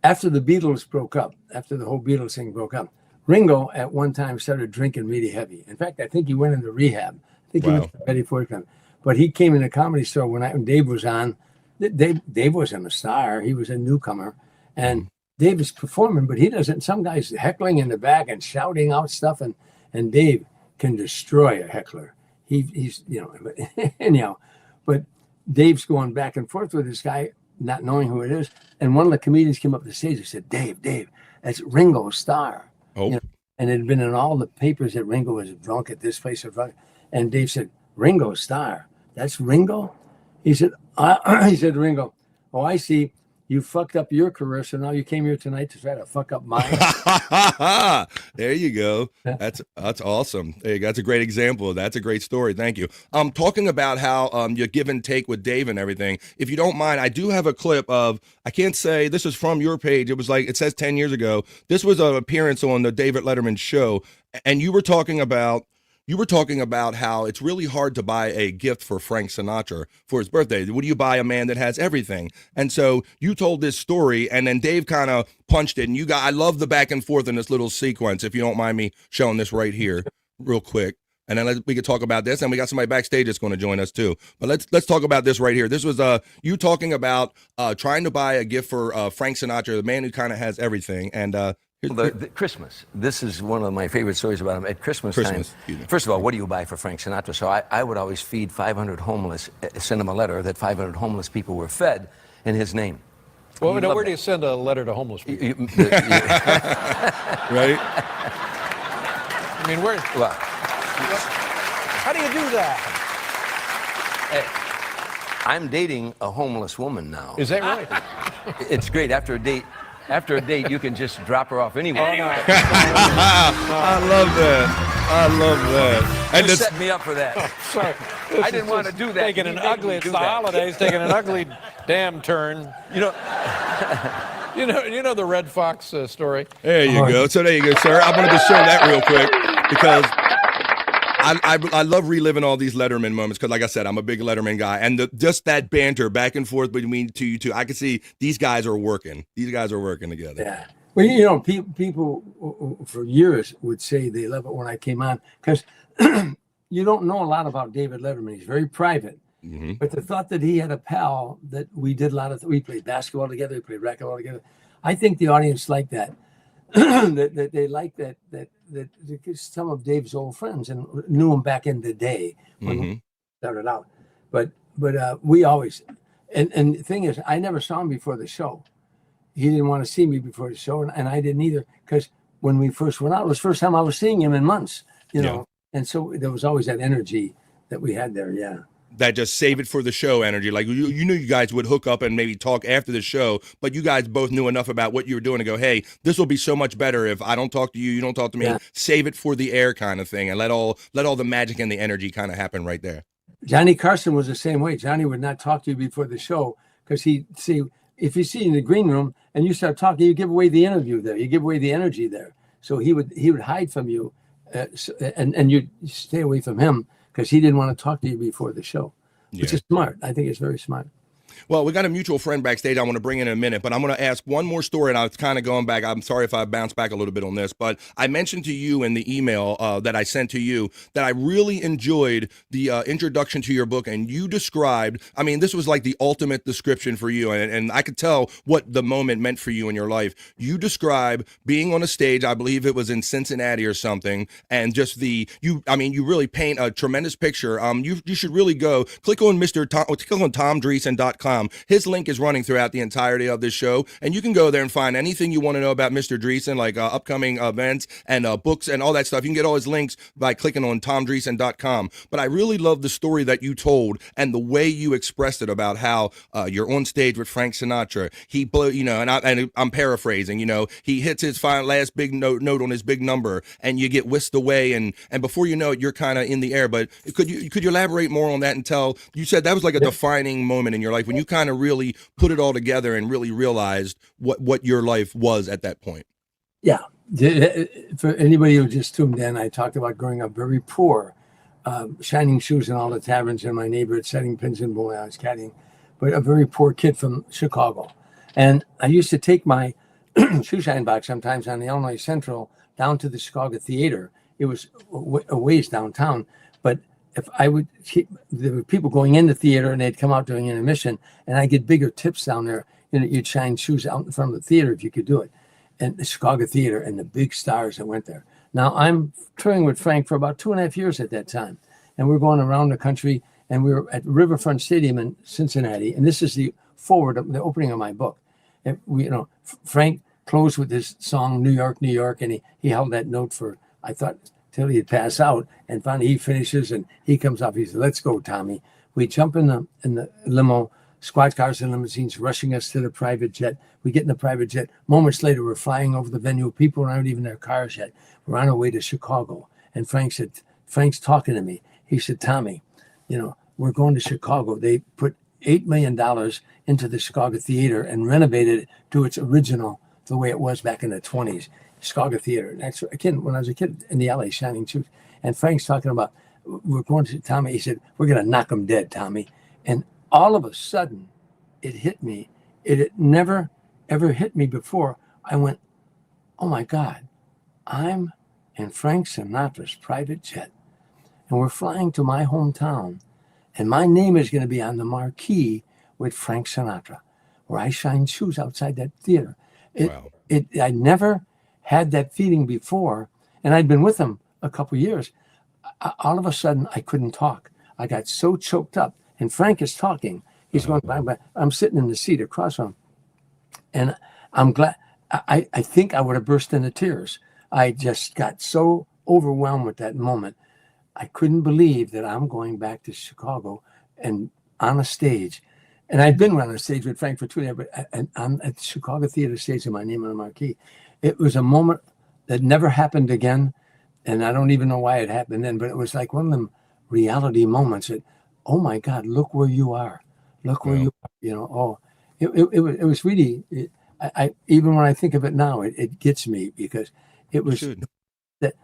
after the Beatles broke up, after the whole Beatles thing broke up, Ringo at one time started drinking really heavy. In fact, I think he went into rehab. I think he went to Betty Ford. But he came in the Comedy Store when Dave was on. Dave wasn't a star. He was a newcomer. And Dave is performing, but he doesn't. Some guy's heckling in the back and shouting out stuff. And Dave can destroy a heckler. He's, anyhow. But Dave's going back and forth with this guy, not knowing who it is. And one of the comedians came up to the stage and said, Dave, that's Ringo Starr. Oh. And it had been in all the papers that Ringo was drunk at this place or drunk. And Dave said, Ringo Starr, that's Ringo? He said, Ringo, oh, I see. You fucked up your career, so now you came here tonight to try to fuck up mine. There you go. That's awesome. That's a great example. That's a great story. Thank you. Talking about how you give and take with Dave and everything. If you don't mind, I do have a clip of, I can't say this is from your page. It was like, it says 10 years ago. This was an appearance on the David Letterman show. And you were talking about how it's really hard to buy a gift for Frank Sinatra for his birthday. What do you buy a man that has everything? And so you told this story, and then Dave kind of punched it. And I love the back and forth in this little sequence. If you don't mind me showing this right here, real quick, and then we could talk about this. And we got somebody backstage that's going to join us too. But let's talk about this right here. This was you talking about trying to buy a gift for Frank Sinatra, the man who kind of has everything, and. The Christmas. This is one of my favorite stories about him. At Christmas time, first of all, what do you buy for Frank Sinatra? So I would always feed 500 homeless, send him a letter that 500 homeless people were fed in his name. Well, where do you send a letter to homeless people? Right? I mean, Well, how do you do that? Hey, I'm dating a homeless woman now. Is that right? It's great. After a date, you can just drop her off anywhere. I love that. And you set me up for that. Oh, sorry. I didn't want to do that. Taking an ugly, it's the holidays, taking an ugly damn turn. You know the Red Fox story? There you go. So there you go, sir. I wanted to show that real quick because I love reliving all these Letterman moments because, like I said, I'm a big Letterman guy. And just that banter back and forth between you two, I can see these guys are working. These guys are working together. Yeah. Well, people for years would say they love it when I came on because you don't know a lot about David Letterman. He's very private. Mm-hmm. But the thought that he had a pal that we did a lot of, we played basketball together, we played racquetball together. I think the audience liked that. that they like that some of Dave's old friends and knew him back in the day when we started out. But we always and the thing is, I never saw him before the show. He didn't want to see me before the show, and I didn't either because when we first went out, it was the first time I was seeing him in months, and so there was always that energy that we had there. Yeah. That just save it for the show energy. Like you knew you guys would hook up and maybe talk after the show, but you guys both knew enough about what you were doing to go, hey, this will be so much better if I don't talk to you, you don't talk to me. Yeah. Save it for the air kind of thing, and let all the magic and the energy kind of happen right there. Johnny Carson was the same way. Johnny would not talk to you before the show because he'd see if you see in the green room and you start talking, you give away the interview there, you give away the energy there. So he would hide from you, and you'd stay away from him because he didn't want to talk to you before the show, which is smart. I think it's very smart. Well, we got a mutual friend backstage I want to bring in a minute, but I'm going to ask one more story, and I was kind of going back. I'm sorry if I bounce back a little bit on this, but I mentioned to you in the email that I sent to you that I really enjoyed the introduction to your book, and you described, I mean, this was like the ultimate description for you, and I could tell what the moment meant for you in your life. You describe being on a stage, I believe it was in Cincinnati or something, and just you really paint a tremendous picture. You should really go, click on Tom Dreesen.com. streamshow.com. His link is running throughout the entirety of this show, and you can go there and find anything you want to know about Mr. Dreesen, like upcoming events and books and all that stuff. You can get all his links by clicking on tomdreesen.com. But I really love the story that you told and the way you expressed it about how you're on stage with Frank Sinatra. He blew, and I'm paraphrasing, he hits his last big note on his big number, and you get whisked away, and before you know it, you're kind of in the air. But could you elaborate more on that and tell? You said that was like a defining moment in your life when you kind of really put it all together and really realized what your life was at that point. Yeah. For anybody who just tuned in, I talked about growing up very poor, shining shoes in all the taverns in my neighborhood, setting pins in boy, I was caddying, but a very poor kid from Chicago. And I used to take my shoe shine box sometimes on the Illinois Central down to the Chicago Theater. It was a ways downtown, but if I would keep, there were people going in the theater and they'd come out during intermission, and I get bigger tips down there. You'd shine shoes out in front of the theater if you could do it. And the Chicago Theater and the big stars that went there. Now, I'm touring with Frank for about 2.5 years at that time. And we're going around the country, and we were at Riverfront Stadium in Cincinnati. And this is the opening of my book. And Frank closed with this song, New York, New York. And he held that note for, I thought, till he'd pass out. And finally he finishes and he comes up. He said, "Let's go, Tommy." We jump in the limo, squad cars and limousines rushing us to the private jet. We get in the private jet. Moments later, we're flying over the venue. People aren't even in their cars yet. We're on our way to Chicago. And Frank's talking to me. He said, "Tommy, we're going to Chicago. They put $8 million into the Chicago Theater and renovated it to its original, the way it was back in the 20s. Chicago Theater." And that's when I was a kid in the alley, shining shoes. And Frank's talking about, we're going to Tommy. He said, "We're going to knock them dead, Tommy." And all of a sudden, it hit me. It had never, ever hit me before. I went, "Oh my God, I'm in Frank Sinatra's private jet. And we're flying to my hometown. And my name is going to be on the marquee with Frank Sinatra, where I shine shoes outside that theater." Wow. I never had that feeling before. And I'd been with him a couple of years. All of a sudden, I couldn't talk. I got so choked up. And Frank is talking. He's going by. I'm sitting in the seat across from him. And I'm glad. I think I would have burst into tears. I just got so overwhelmed with that moment. I couldn't believe that I'm going back to Chicago and on a stage. And I'd been on a stage with Frank for 2 years, but I'm at the Chicago Theater stage with my name on the marquee. It was a moment that never happened again. And I don't even know why it happened then, but it was like one of them reality moments that, oh my God, look where you are. Look where you are, it was really, I even when I think of it now, it gets me because it was that,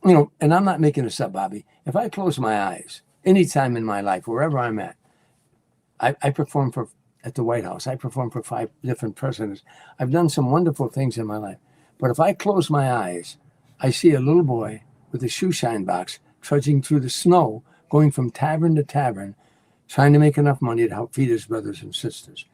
and I'm not making this up, Bobby. If I close my eyes anytime in my life, wherever I'm at, I perform at the White House. I perform for 5 different presidents. I've done some wonderful things in my life. But if I close my eyes, I see a little boy with a shoe shine box trudging through the snow, going from tavern to tavern, trying to make enough money to help feed his brothers and sisters.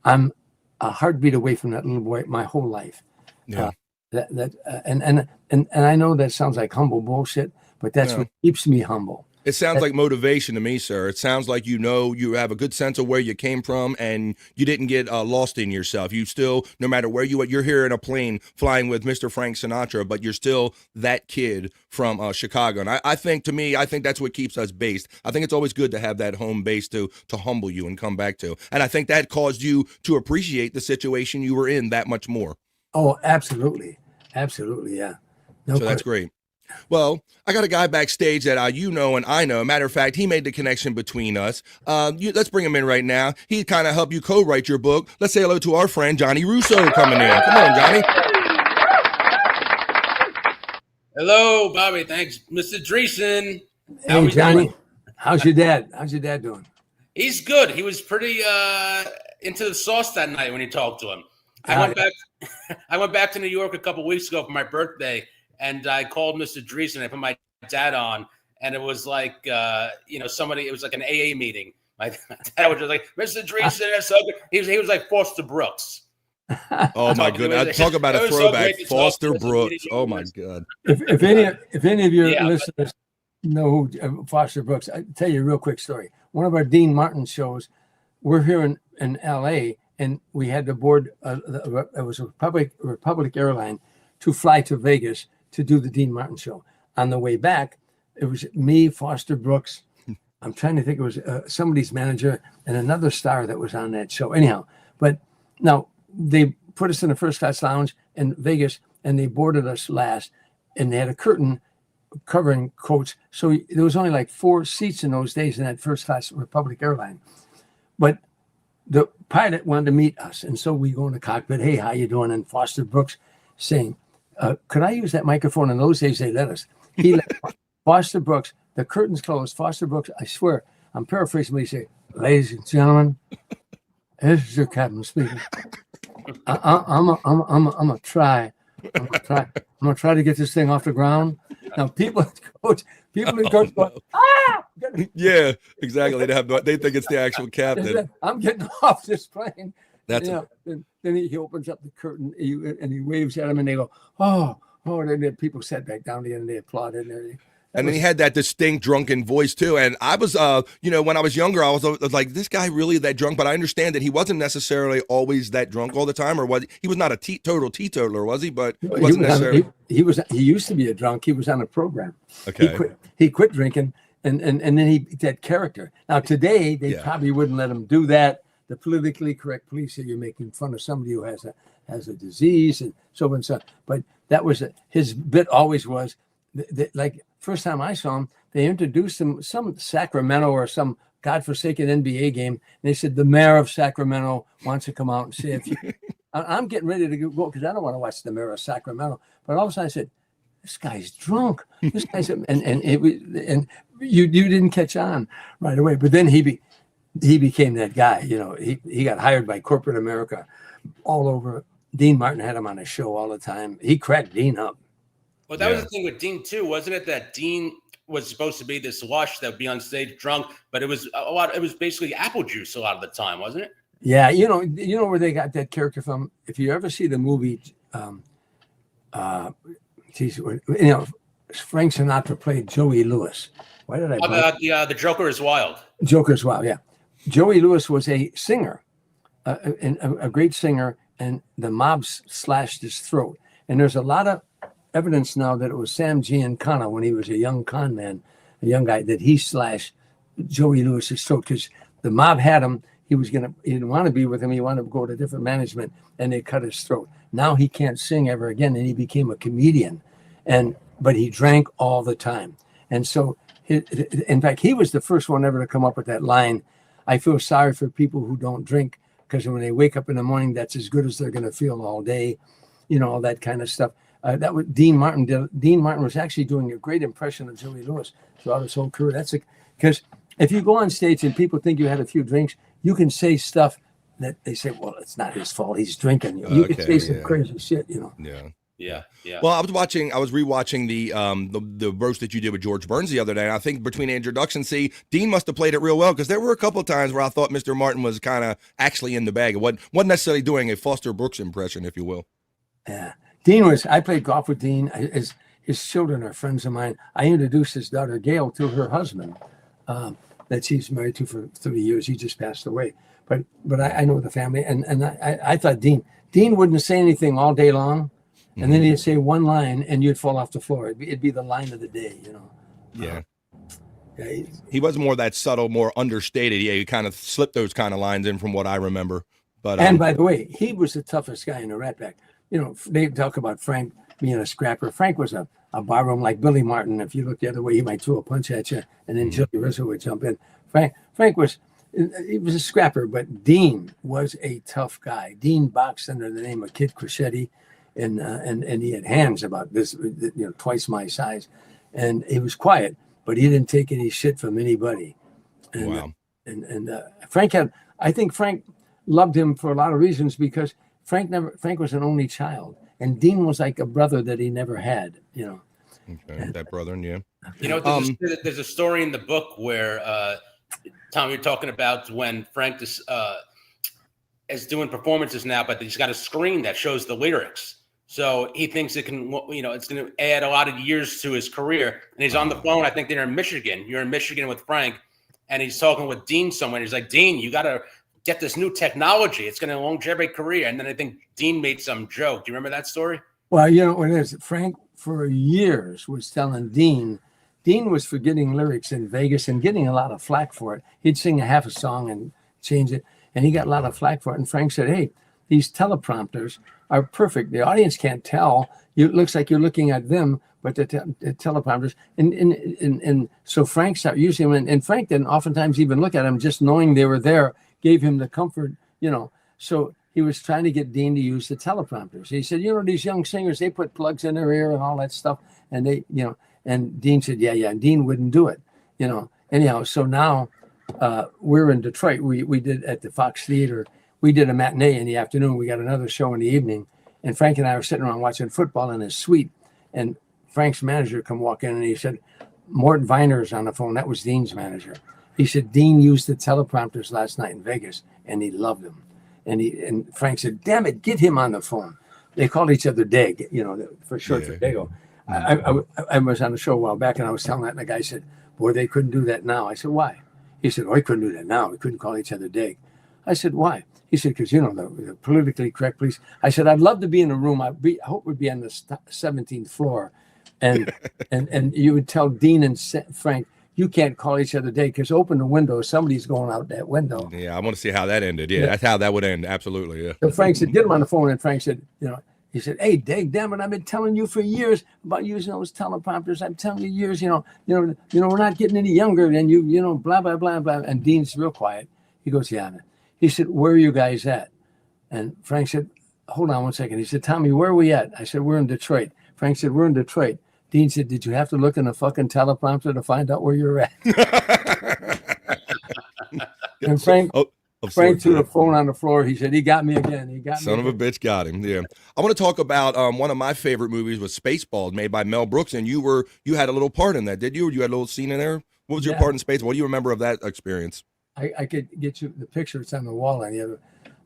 I'm a heartbeat away from that little boy my whole life. Yeah. And I know that sounds like humble bullshit, but that's what keeps me humble. It sounds like motivation to me, sir. It sounds like you have a good sense of where you came from and you didn't get lost in yourself. You still, no matter where you're here in a plane flying with Mr. Frank Sinatra, but you're still that kid from Chicago. And I think that's what keeps us based. I think it's always good to have that home base to humble you and come back to. And I think that caused you to appreciate the situation you were in that much more. Oh, absolutely. Absolutely, yeah. So that's great. Well, I got a guy backstage that you know and I know. Matter of fact, he made the connection between us. Let's bring him in right now. He kind of helped you co-write your book. Let's say hello to our friend Johnny Russo coming in. Come on, Johnny. Hello, Bobby. Thanks, Mr. Dreesen. Hey, Johnny. How's your dad? How's your dad doing? He's good. He was pretty into the sauce that night when you talked to him. I went back to New York a couple weeks ago for my birthday. And I called Mr. Dreesen. I put my dad on, and it was like, somebody. It was like an AA meeting. My dad was just like, "Mr. Dreesen, that's so good." He was like Foster Brooks. Oh my goodness! Talk about a throwback, Foster Brooks. Oh my God! If any of your listeners know who Foster Brooks, I'll tell you a real quick story. One of our Dean Martin shows, we're here in L.A. and we had to board. It was a Republic airline to fly to Vegas to do the Dean Martin show. On the way back, it was me, Foster Brooks. I'm trying to think. It was somebody's manager and another star that was on that show. Anyhow, but now they put us in the first class lounge in Vegas, and they boarded us last, and they had a curtain covering coach. So there was only like 4 seats in those days in that first class Republic airline. But the pilot wanted to meet us, and so we go in the cockpit. Hey, how you doing? And Foster Brooks saying, "Could I use that microphone?" In those days, they let us. He let Foster Brooks. The curtains closed. Foster Brooks. I swear, I'm paraphrasing. But he said, "Ladies and gentlemen, this is your captain speaking. I'm gonna try. I'm gonna try to get this thing off the ground." Now, people in coach go, ah! Yeah, exactly. They think it's the actual captain. I'm getting off this plane. That's then he opens up the curtain and he waves at him, and they go, oh. And then people sat back down again and they applauded. And then he had that distinct drunken voice too. And I was, when I was younger, I was like, this guy really that drunk? But I understand that he wasn't necessarily always that drunk all the time, or was he was not a total teetotaler, was he? But he wasn't necessarily. He used to be a drunk. He was on a program. Okay. He quit drinking, and then he that character. Now today they probably wouldn't let him do that. The politically correct police say you're making fun of somebody who has a disease and so and so. But that was his bit. Always was like first time I saw him, they introduced him some Sacramento or some godforsaken NBA game, and they said the mayor of Sacramento wants to come out and say a few. I'm getting ready to go because I don't want to watch the mayor of Sacramento. But all of a sudden I said, "This guy's drunk. This guy's and you didn't catch on right away." But then he became that guy. He got hired by corporate America all over. Dean Martin had him on his show all the time. He cracked Dean up. Well, that was the thing with Dean too, wasn't it? That Dean was supposed to be this lush that would be on stage drunk, but it was a lot. It was basically apple juice a lot of the time, wasn't it? Yeah, you know where they got that character from. If you ever see the movie, Frank Sinatra played Joey Lewis. Why did I? About the Joker is Wild. Joker is Wild. Yeah, Joey Lewis was a singer, a great singer, and the mob slashed his throat. And there's a lot of evidence now that it was Sam Giancana when he was a young con man, a young guy, that he slashed Joey Lewis's throat because the mob had him. He didn't want to be with him. He wanted to go to different management, and they cut his throat. Now he can't sing ever again, and he became a comedian. But he drank all the time. And so, in fact, he was the first one ever to come up with that line, "I feel sorry for people who don't drink, because when they wake up in the morning, that's as good as they're going to feel all day," all that kind of stuff. That was Dean Martin did. Dean Martin was actually doing a great impression of Joey Lewis throughout his whole career. Because if you go on stage and people think you had a few drinks, you can say stuff that they say, "Well, it's not his fault. He's drinking." You can say some crazy shit. Yeah. Well, I was rewatching the roast that you did with George Burns the other day. And I think between the introduction, Dean must have played it real well because there were a couple of times where I thought Mr. Martin was kind of actually in the bag. It wasn't necessarily doing a Foster Brooks impression, if you will. Yeah, Dean was. I played golf with Dean. His children are friends of mine. I introduced his daughter Gail to her husband, that she's married to for 30 years. He just passed away. But I know the family, and I thought Dean wouldn't say anything all day long. And then he'd say one line, and you'd fall off the floor. It'd be the line of the day, Yeah. He was more that subtle, more understated. Yeah, he kind of slipped those kind of lines in from what I remember. But and by the way, he was the toughest guy in the Rat Pack. They talk about Frank being a scrapper. Frank was a barroom like Billy Martin. If you look the other way, he might throw a punch at you, and then Joey Rizzo would jump in. Frank was a scrapper, but Dean was a tough guy. Dean boxed under the name of Kid Crescetti. And he had hands about this, twice my size, and he was quiet, but he didn't take any shit from anybody. And, wow. I think Frank loved him for a lot of reasons because Frank was an only child, and Dean was like a brother that he never had. Okay, that brother, yeah. There's a story in the book where Tom, you're talking about when Frank is doing performances now, but he's got a screen that shows the lyrics. So he thinks it can, it's going to add a lot of years to his career. And he's on the phone. I think they're in Michigan. You're in Michigan with Frank, and he's talking with Dean somewhere. He's like, "Dean, you got to get this new technology. It's going to longevity career. And then I think Dean made some joke. Do you remember that story? Well, you know what it is? Frank, for years, was telling Dean was forgetting lyrics in Vegas and getting a lot of flack for it. He'd sing a half a song and change it, and he got a lot of flack for it. And Frank said, hey, these teleprompters are perfect. The audience can't tell. It looks like you're looking at them, but the teleprompters. And so Frank started using them, and Frank didn't oftentimes even look at them. Just knowing they were there gave him the comfort, you know. So he was trying to get Dean to use the teleprompters. He said, you know, these young singers, they put plugs in their ear and all that stuff. And they, you know, and Dean said, yeah. And Dean wouldn't do it, you know. Anyhow, so now we're in Detroit. We did at the Fox Theater. We did a matinee in the afternoon. We got another show in the evening. And Frank and I were sitting around watching football in his suite. And Frank's manager come walk in and he said, Mort Viner's on the phone. That was Dean's manager. He said, Dean used the teleprompters last night in Vegas and he loved them. And Frank said, damn it, get him on the phone. They called each other Dag, you know, for short for Dago. I was on the show a while back and I was telling that, and the guy said, boy, they couldn't do that now. I said, why? He said, oh, they couldn't do that now. We couldn't call each other Dag. I said, why? He said, because, you know, the politically correct police. I said, I'd love to be in a room. I hope we'd be on the 17th floor. And you would tell Dean and Frank, you can't call each other Dag because open the window. Somebody's going out that window. Yeah, I want to see how that ended. Yeah, that's how that would end. Absolutely. Yeah. So Frank said, get him on the phone. And Frank said, you know, he said, hey, Dag, damn it, I've been telling you for years about using those teleprompters. I'm telling you years, you know, we're not getting any younger than you know, blah, blah, blah, blah. And Dean's real quiet. He goes, yeah. He said, where are you guys at? And Frank said, hold on 1 second. He said, Tommy, where are we at? I said, we're in Detroit. Frank said, we're in Detroit. Dean said, did you have to look in the fucking teleprompter to find out where you're at? And Frank threw the phone on the floor. He said, he got me again. He got me. Son of a bitch got him. Yeah. I want to talk about one of my favorite movies was Spaceballs, made by Mel Brooks. And you had a little part in that, did you? You had a little scene in there? What was your part in Spaceballs? What do you remember of that experience? I could get you the picture. It's on the wall.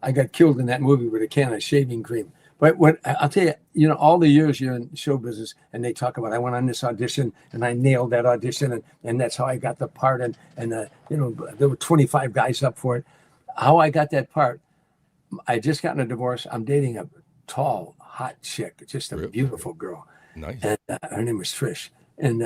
I got killed in that movie with a can of shaving cream. But what I'll tell you, you know, all the years you're in show business and they talk about, I went on this audition and I nailed that audition and that's how I got the part. And you know, there were 25 guys up for it. How I got that part, I just gotten a divorce. I'm dating a tall, hot chick, just a beautiful girl. Nice. And her name was Trish. And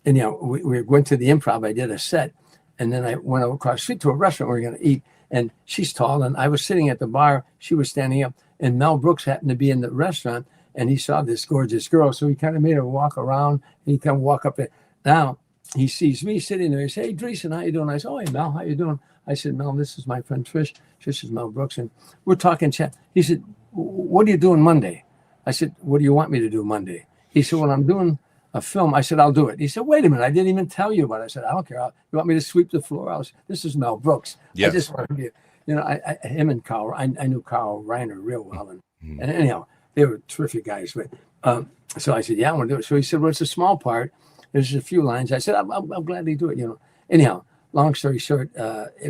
you know, we went to the Improv. I did a set. And then I went across the street to a restaurant where we were going to eat. And she's tall. And I was sitting at the bar. She was standing up. And Mel Brooks happened to be in the restaurant. And he saw this gorgeous girl. So he kind of made her walk around. And he kind of walk up there. Now, he sees me sitting there. He says, hey, Dreesen, how you doing? I said, oh, hey, Mel, how you doing? I said, Mel, this is my friend Trish. Trish is Mel Brooks. And we're talking chat. He said, what are you doing Monday? I said, what do you want me to do Monday? He said, well, I'm doing a film. I said, I'll do it. He said, wait a minute. I didn't even tell you about it. I said, I don't care. You want me to sweep the floor? This is Mel Brooks. Yes. I just want to be, you know, him and Carl, I knew Carl Reiner real well. And anyhow, they were terrific guys. But so I said, yeah, I want to do it. So he said, well, it's a small part. There's a few lines. I said, I'll gladly do it, you know. Anyhow, long story short,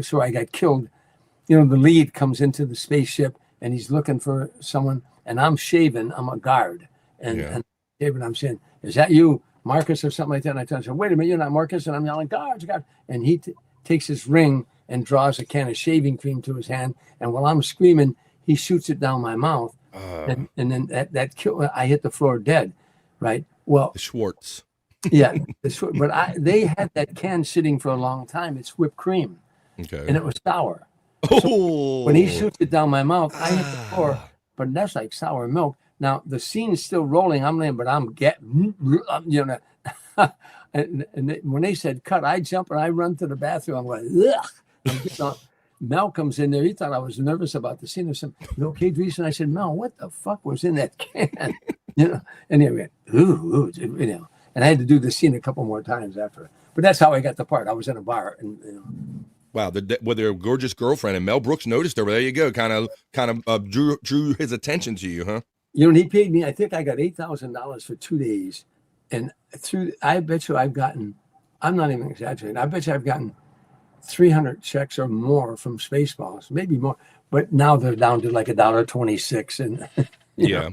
so I got killed. You know, the lead comes into the spaceship and he's looking for someone. And I'm shaving. I'm a guard. And David, I'm saying, is that you, Marcus, or something like that? And I tell him, wait a minute, you're not Marcus. And I'm yelling, guards, guards. And he takes his ring and draws a can of shaving cream to his hand. And while I'm screaming, he shoots it down my mouth. And then that killed. I hit the floor dead, right? Well, the Schwartz. Yeah, but they had that can sitting for a long time. It's whipped cream. Okay. And it was sour. Oh. So when he shoots it down my mouth, I hit the floor. But that's like sour milk. Now the scene's still rolling. I'm laying, but I'm getting, you know. and when they said cut, I jump and I run to the bathroom. I'm like, ugh. Mel comes in there. He thought I was nervous about the scene or something. You okay, Dreesen? I said, Mel, what the fuck was in that can? You know. And he went, ooh, you know. And I had to do the scene a couple more times after. But that's how I got the part. I was in a bar, and you know. Wow, with their gorgeous girlfriend, and Mel Brooks noticed her. Well, there you go. Kind of drew his attention to you, huh? You know, and he paid me. I think I got $8,000 for 2 days, and I bet you I've gotten. I'm not even exaggerating. I bet you I've gotten 300 checks or more from Spaceballs, maybe more. But now they're down to like $1.26, and yeah.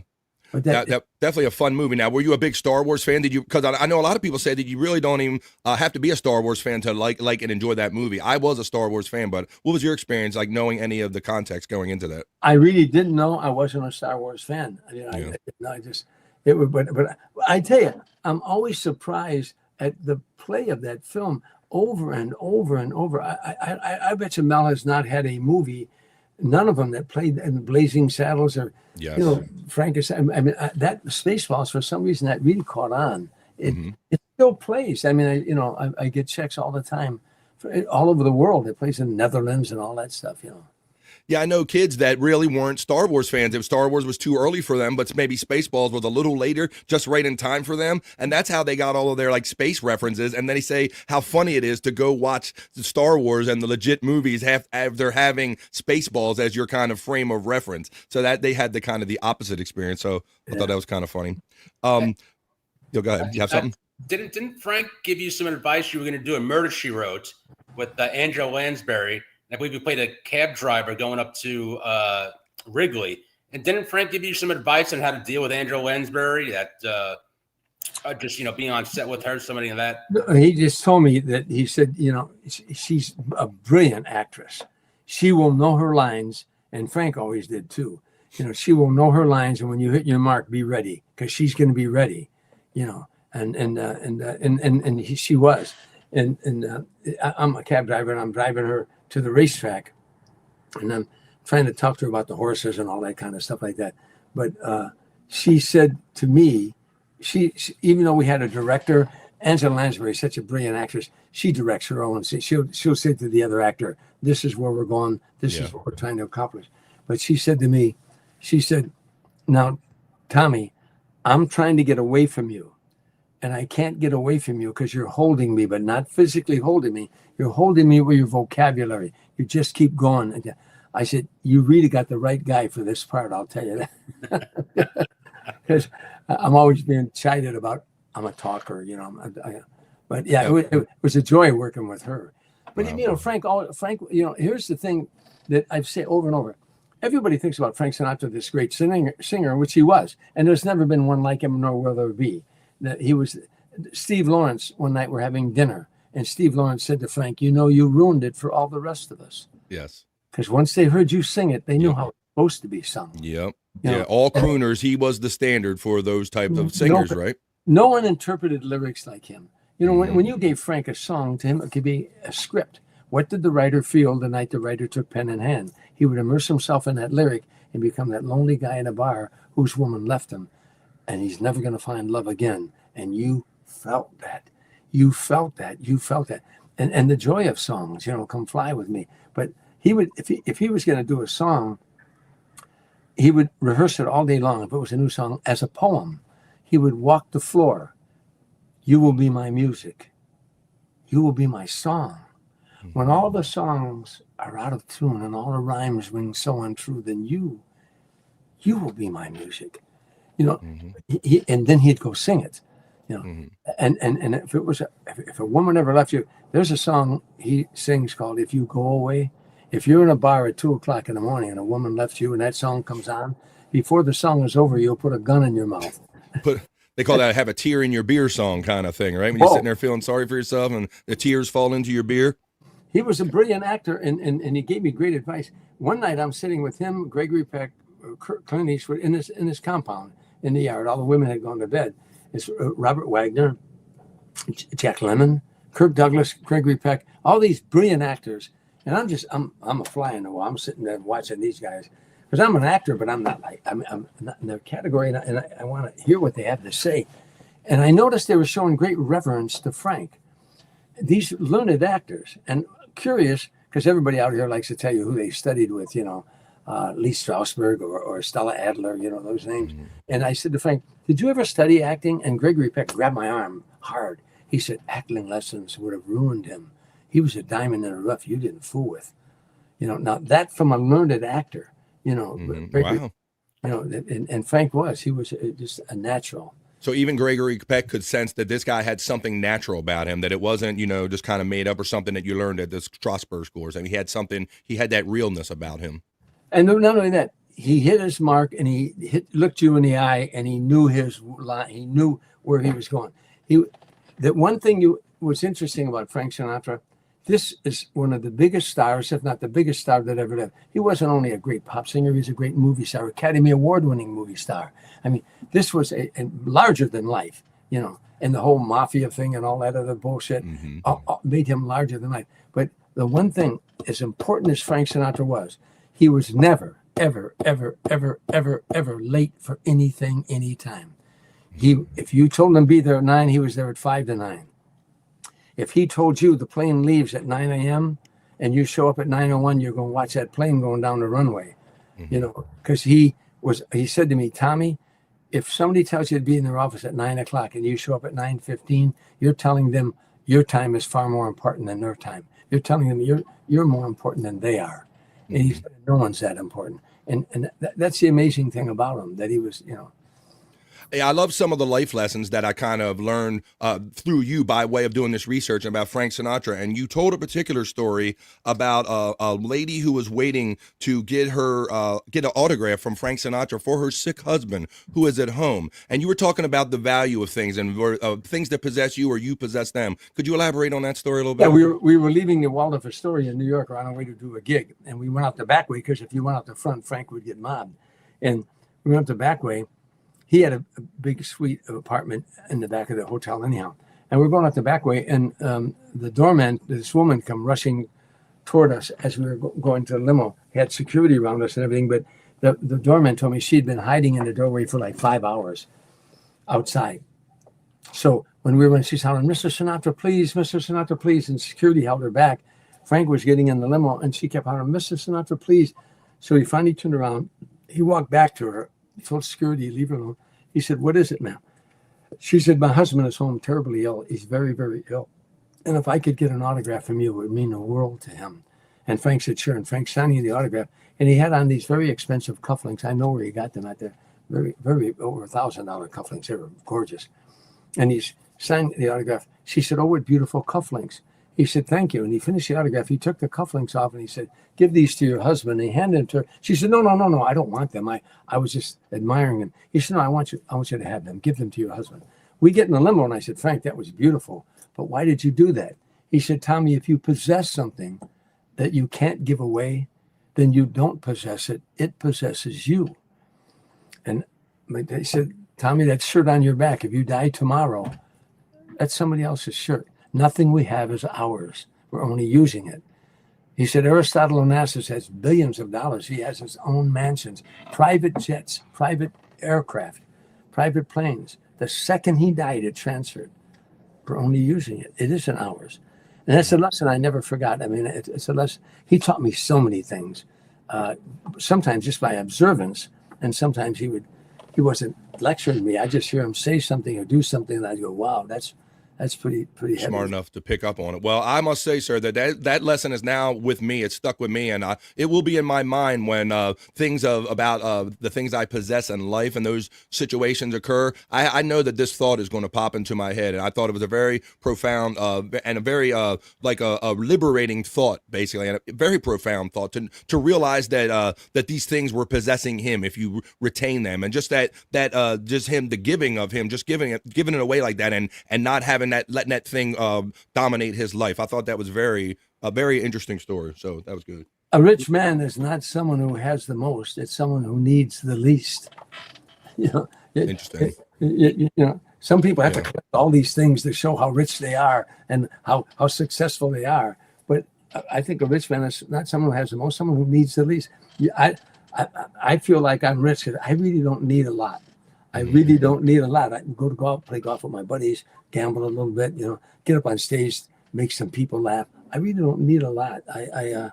But that definitely a fun movie. Now, were you a big Star Wars fan? Did you? Because I know a lot of people say that you really don't even have to be a Star Wars fan to like and enjoy that movie. I was a Star Wars fan, but what was your experience like knowing any of the context going into that? I really didn't know I wasn't a Star Wars fan. But I tell you, I'm always surprised at the play of that film over and over and over. I bet you Mel has not had a movie, none of them that played in Blazing Saddles or Frankenstein. I mean, that Spaceballs, for some reason, that really caught on. It still plays. I mean, I get checks all the time, all over the world. It plays in the Netherlands and all that stuff. Yeah, I know kids that really weren't Star Wars fans. If Star Wars was too early for them, but maybe Spaceballs was a little later, just right in time for them. And that's how they got all of their like space references. And then they say how funny it is to go watch the Star Wars and the legit movies they're having Spaceballs as your kind of frame of reference. So that they had the opposite experience. So I thought that was kind of funny. Go ahead. You have something? Didn't Frank give you some advice? You were going to do a Murder, She Wrote with Angela Lansbury. I believe you played a cab driver going up to Wrigley. And didn't Frank give you some advice on how to deal with Angela Lansbury? That just being on set with her, somebody in that. He just told me that he said, she's a brilliant actress. She will know her lines, and Frank always did too. She will know her lines, and when you hit your mark, be ready because she's going to be ready. She was. And I'm a cab driver, and I'm driving her to the racetrack, and I'm trying to talk to her about the horses and all that kind of stuff like that. But she said to me, she even though we had a director, Angela Lansbury is such a brilliant actress, she directs her own. She'll say to the other actor, "This is where we're going. This is what we're trying to accomplish." But she said to me, she said, "Now, Tommy, I'm trying to get away from you. And I can't get away from you because you're holding me, but not physically holding me. You're holding me with your vocabulary. You just keep going." And I said, "You really got the right guy for this part, I'll tell you that." Because I'm always being chided about I'm a talker, But yeah, it was a joy working with her. But Frank, here's the thing that I've said over and over. Everybody thinks about Frank Sinatra, this great singer, which he was. And there's never been one like him, nor will there be. That he was Steve Lawrence. One night we're having dinner, and Steve Lawrence said to Frank, "You ruined it for all the rest of us." Yes. Because once they heard you sing it, they knew how it's supposed to be sung. Yep. All crooners, he was the standard for those types of singers, right? No one interpreted lyrics like him. When you gave Frank a song, to him it could be a script. What did the writer feel the night the writer took pen in hand? He would immerse himself in that lyric and become that lonely guy in a bar whose woman left him. And he's never going to find love again. And you felt that. You felt that. And the joy of songs, Come Fly With Me. But he would, if he was going to do a song, he would rehearse it all day long. If it was a new song, as a poem, he would walk the floor. You will be my music. You will be my song. When all the songs are out of tune and all the rhymes ring so untrue, then you will be my music. And then he'd go sing it, and if a woman ever left you, there's a song he sings called "If You Go Away." If you're in a bar at 2:00 in the morning and a woman left you and that song comes on, before the song is over, you'll put a gun in your mouth. They call that "have a tear in your beer" song kind of thing, right? When you're sitting there feeling sorry for yourself and the tears fall into your beer. He was a brilliant actor, and he gave me great advice. One night I'm sitting with him, Gregory Peck, Clint Eastwood in his compound in the yard. All the women had gone to bed. It's Robert Wagner, Jack Lemmon, Kirk Douglas, Gregory Peck, all these brilliant actors. And I'm a fly in the wall. I'm sitting there watching these guys because I'm an actor, but I'm not in their category, and I want to hear what they have to say. And I noticed they were showing great reverence to Frank. These learned actors, and curious because everybody out here likes to tell you who they studied with, Lee Strasberg or Stella Adler, those names. And I said to Frank, "Did you ever study acting?" And Gregory Peck grabbed my arm hard. He said, "Acting lessons would have ruined him. He was a diamond in the rough you didn't fool with." Now that from a learned actor, Gregory, wow. And Frank he was just a natural. So even Gregory Peck could sense that this guy had something natural about him, that it wasn't, just kind of made up or something that you learned at the Strasberg scores. I mean, he had that realness about him. And not only that, he hit his mark, and he looked you in the eye, and he knew his line. He knew where he was going. That one thing was interesting about Frank Sinatra. This is one of the biggest stars, if not the biggest star that ever lived. He wasn't only a great pop singer; he was a great movie star, Academy Award-winning movie star. I mean, this was a larger than life, you know. And the whole mafia thing and all that other bullshit made him larger than life. But the one thing, as important as Frank Sinatra was, he was never, ever, ever, ever, ever, ever late for anything, anytime. If you told him be there at 9, he was there at 5 to 9. If he told you the plane leaves at 9 a.m. and you show up at 9:01, you're going to watch that plane going down the runway, you know, because he said to me, Tommy, if somebody tells you to be in their office at 9 o'clock and you show up at 9:15, you're telling them your time is far more important than their time. You're telling them you're more important than they are. And he said, no one's that important. And that's the amazing thing about him, that he was, you know. I love some of the life lessons that I kind of learned through you by way of doing this research about Frank Sinatra. And you told a particular story about a lady who was waiting to get an autograph from Frank Sinatra for her sick husband who is at home. And you were talking about the value of things and things that possess you or you possess them. Could you elaborate on that story a little bit? Yeah, we were leaving the Waldorf Astoria in New York on our way to do a gig. And we went out the back way because if you went out the front, Frank would get mobbed. And we went the back way. He had a big suite of apartment in the back of the hotel anyhow. And we're going out the back way, and the doorman, this woman, come rushing toward us as we were going to the limo. He had security around us and everything, but the doorman told me she'd been hiding in the doorway for like 5 hours outside. So when we went, she's hollering, Mr. Sinatra, please, Mr. Sinatra, please. And security held her back. Frank was getting in the limo, and she kept hollering, Mr. Sinatra, please. So he finally turned around. He walked back to her. He told security, leave her alone. He said, what is it, ma'am? She said, my husband is home terribly ill. He's very, very ill. And if I could get an autograph from you, it would mean the world to him. And Frank said, sure. And Frank signed the autograph. And he had on these very expensive cufflinks. I know where he got them at. They're very, very over $1,000 cufflinks. They were gorgeous. And he signed the autograph. She said, oh, what beautiful cufflinks. He said, thank you. And he finished the autograph. He took the cufflinks off and he said, give these to your husband. And he handed them to her. She said, no, I don't want them. I was just admiring them. He said, no, I want you to have them. Give them to your husband. We get in the limo and I said, Frank, that was beautiful. But why did you do that? He said, Tommy, if you possess something that you can't give away, then you don't possess it. It possesses you. And they said, Tommy, that shirt on your back, if you die tomorrow, that's somebody else's shirt. Nothing we have is ours. We're only using it. He said Aristotle Onassis has billions of dollars. He has his own mansions, private jets, private aircraft, private planes. The second he died, it transferred. We're only using it. It isn't ours. And that's a lesson I never forgot. I mean, it's a lesson. He taught me so many things, sometimes just by observance, and sometimes he wasn't lecturing me. I just hear him say something or do something, and I go, wow, that's pretty heavy. Smart enough to pick up on it. Well, I must say, sir, that lesson is now with me. It's stuck with me, and it will be in my mind when things about the things I possess in life and those situations occur. I know that this thought is going to pop into my head, and I thought it was a very profound and a very like a liberating thought, basically, and a very profound thought to realize that these things were possessing him if you retain them, and just that just him, the giving of him, just giving it away like that, and not having letting that thing dominate his life. I thought that was a very interesting story. So that was good. A rich man is not someone who has the most. It's someone who needs the least. You know, interesting. You know, some people have to collect all these things to show how rich they are and how successful they are. But I think a rich man is not someone who has the most, someone who needs the least. I feel like I'm rich because I really don't need a lot. I really don't need a lot. I can go to golf, play golf with my buddies, gamble a little bit, you know, get up on stage, make some people laugh. I really don't need a lot. I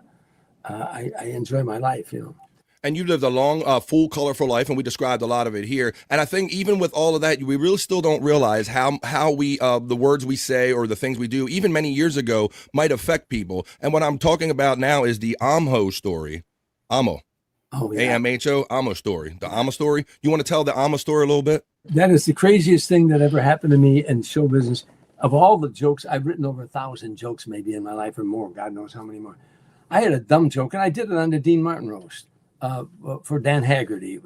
enjoy my life, you know. And you lived a long, full, colorful life, and we described a lot of it here. And I think even with all of that, we really still don't realize how we the words we say or the things we do, even many years ago, might affect people. And what I'm talking about now is the Amho story. Amo. Oh, yeah. A-M-H-O, Amo story. The Amo story. You want to tell the Amo story a little bit? That is the craziest thing that ever happened to me in show business. Of all the jokes, I've written over 1,000 jokes maybe in my life or more. God knows how many more. I had a dumb joke, and I did it on the Dean Martin roast. for Dan Haggerty.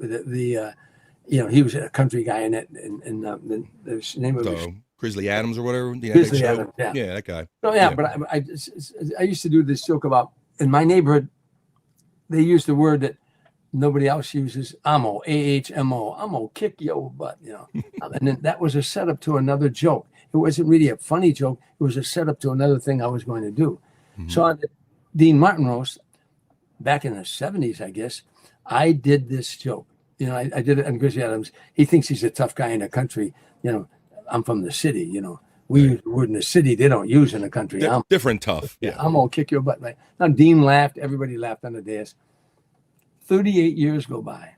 He was a country guy in it, and the name of it. Grizzly Adams or whatever. Grizzly Adams, yeah, that guy. So but I used to do this joke about in my neighborhood. They use the word that nobody else uses, ammo, AHMO. I'm gonna kick your butt, and then that was a setup to another joke. It wasn't really a funny joke. It was a setup to another thing I was going to do. Mm-hmm. So on the Dean Martin roast, back in the 70s, I guess, I did this joke. I did it on Grizzly Adams. He thinks he's a tough guy in the country. I'm from the city, We use the word in the city they don't use in the country. Different tough. Yeah. I'm gonna kick your butt. Right now, Dean laughed. Everybody laughed on the dais. 38 years go by,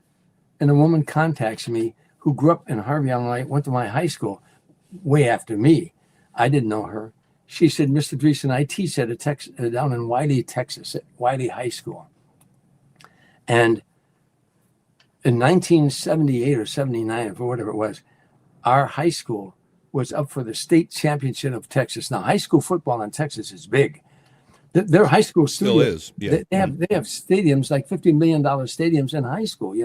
and a woman contacts me who grew up in Harvey, Illinois, went to my high school way after me. I didn't know her. She said, Mr. Dreesen, I teach at down in Wiley, Texas, at Wiley High School. And in 1978 or 79, or whatever it was, our high school was up for the state championship of Texas. Now, high school football in Texas is big. Their high school still is. Yeah. They have stadiums, like $50 million stadiums in high school.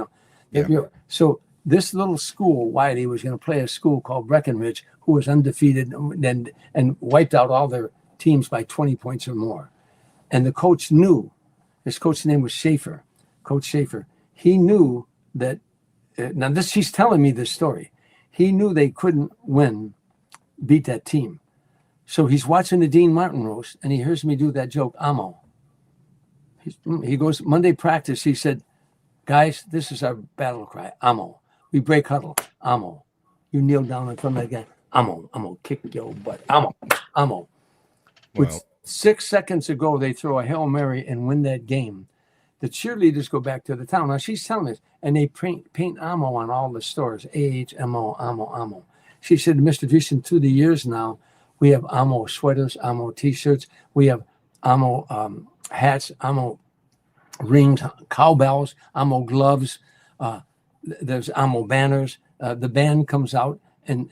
So this little school, Wiley, was going to play a school called Breckenridge, who was undefeated and wiped out all their teams by 20 points or more. And the coach knew. His coach's name was Schaefer. Coach Schaefer. He knew that. Now he's telling me this story. He knew they couldn't beat that team. So he's watching the Dean Martin roast, and he hears me do that joke, ammo. He goes, Monday practice, he said, guys, this is our battle cry, ammo. We break huddle, ammo. You kneel down in front of that guy, ammo. I'm going to kick your butt, ammo, ammo. With 6 seconds ago, they throw a Hail Mary and win that game. The cheerleaders go back to the town. Now, she's telling us, and they paint ammo on all the stores, AHMO, ammo. She said, Mr. Dreesen, through the years now, we have ammo sweaters, ammo T-shirts. We have ammo hats, ammo rings, cowbells, ammo gloves. There's ammo banners. The band comes out and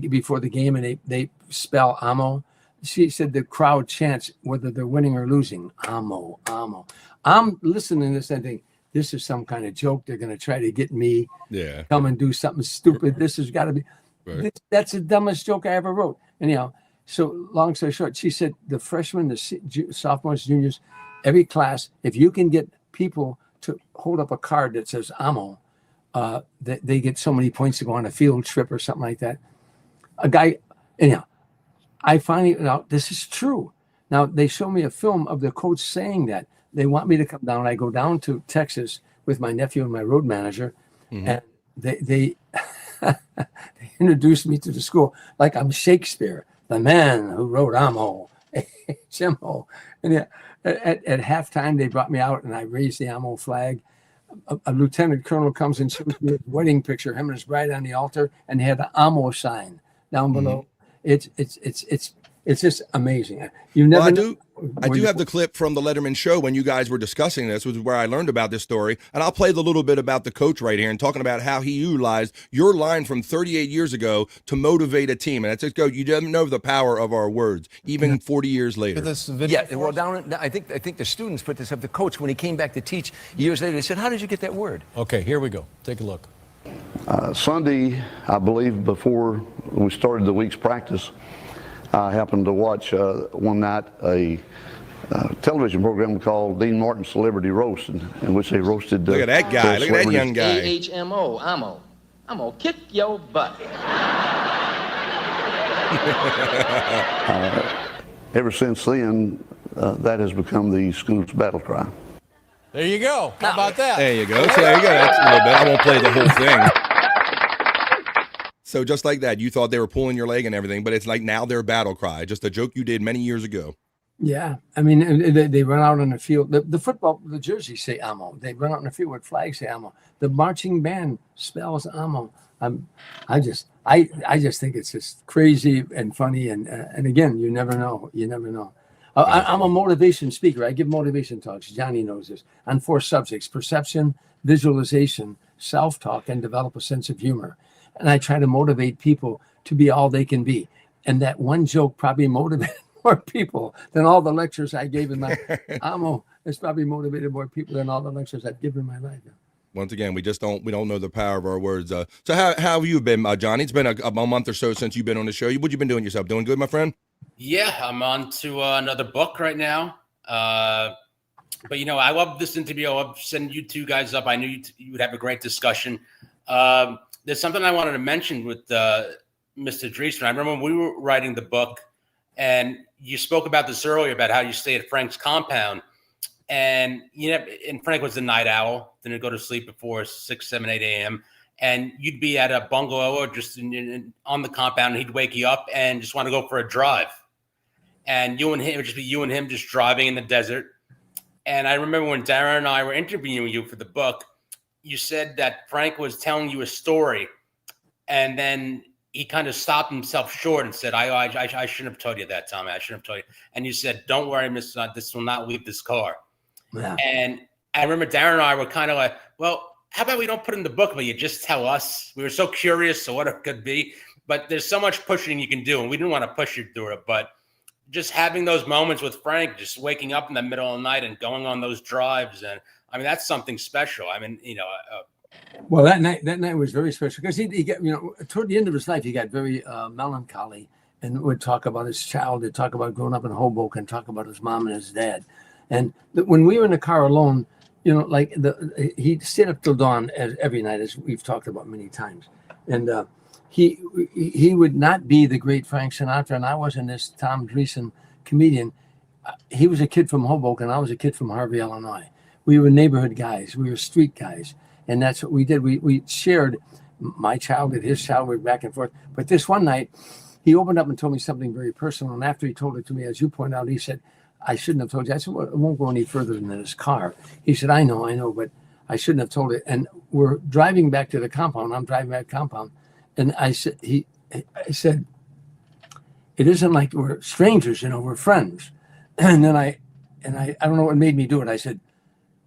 before the game, and they spell ammo. She said the crowd chants whether they're winning or losing. Ammo, ammo. I'm listening to this and thinking, this is some kind of joke. They're going to try to get me. Yeah. Come and do something stupid. This has got to be. Right. That's the dumbest joke I ever wrote. Anyhow, so long story short, she said the freshmen, the sophomores, juniors, every class, if you can get people to hold up a card that says ammo, they get so many points to go on a field trip or something like that. A guy, anyhow, I finally, now this is true. Now they show me a film of the coach saying that. They want me to come down. I go down to Texas with my nephew and my road manager, and they introduced me to the school like I'm Shakespeare, the man who wrote ammo, HMO. And at halftime, they brought me out, and I raised the ammo flag. A lieutenant colonel comes and shows me his wedding picture, him and his bride on the altar, and they had the ammo sign down below. It's just amazing. You never. Well, I do have the clip from the Letterman show when you guys were discussing this, which is where I learned about this story. And I'll play the little bit about the coach right here and talking about how he utilized your line from 38 years ago to motivate a team. And that's just go. You don't know the power of our words, even 40 years later. Well, I think the students put this up. The coach, when he came back to teach years later, they said, "How did you get that word?" Okay, here we go. Take a look. Sunday, I believe, before we started the week's practice, I happened to watch one night a television program called Dean Martin Celebrity Roast, in which they roasted. Look at that guy. Look at that young guy. AHMO, ammo. I'm gonna kick your butt. Ever since then, that has become the school's battle cry. There you go. How about that? There you go. So there you go. That's a little bit. I won't play the whole thing. So just like that, you thought they were pulling your leg and everything, but it's like now their battle cry. Just a joke you did many years ago. Yeah. I mean, they run out on the field. The football, the jerseys say ammo. They run out on the field with flags say ammo. The marching band spells ammo. I just think it's just crazy and funny. And again, you never know. You never know. I'm a motivation speaker. I give motivation talks. Johnny knows this. On 4 subjects: perception, visualization, self-talk, and develop a sense of humor. And I try to motivate people to be all they can be. And that one joke probably motivated more people than all the lectures I gave in my ammo. it's probably motivated more people than all the lectures I've given in my life. Once again, we don't know the power of our words. So how have you been, Johnny? It's been a month or so since you've been on the show. What you been doing yourself? Doing good, my friend? Yeah, I'm on to another book right now. But I love this interview. I love sending you two guys up. I knew you would have a great discussion. There's something I wanted to mention with Mr. Dreesen. I remember when we were writing the book, and you spoke about this earlier about how you stay at Frank's compound. And and Frank was the night owl, didn't go to sleep before 6, 7, 8 a.m. And you'd be at a bungalow or just on the compound, and he'd wake you up and just want to go for a drive. And you and him, it would just be you and him just driving in the desert. And I remember when Darren and I were interviewing you for the book, you said that Frank was telling you a story, and then he kind of stopped himself short and said, I shouldn't have told you that, Tommy. I shouldn't have told you. And you said, don't worry, Mr. This will not leave this car. Yeah. And I remember Darren and I were kind of like, well, how about we don't put it in the book, but you just tell us? We were so curious of what it could be. But there's so much pushing you can do, and we didn't want to push you through it. But just having those moments with Frank, just waking up in the middle of the night and going on those drives, and I mean, that's something special. I mean, well, that night was very special because he got, toward the end of his life, he got very melancholy and would talk about his childhood, talk about growing up in Hoboken, talk about his mom and his dad. And when we were in the car alone, he stayed up till dawn every night, as we've talked about many times. And he would not be the great Frank Sinatra, and I wasn't this Tom Dreesen comedian. He was a kid from Hoboken. I was a kid from Harvey, Illinois. We were neighborhood guys. We were street guys. And that's what we did. We shared my childhood, his childhood, back and forth. But this one night, he opened up and told me something very personal. And after he told it to me, as you point out, he said, I shouldn't have told you. I said, well, it won't go any further than this car. He said, I know, but I shouldn't have told it. And we're driving back to the compound. I'm driving back to the compound. And I said, I said, it isn't like we're strangers, we're friends. And then I don't know what made me do it. I said,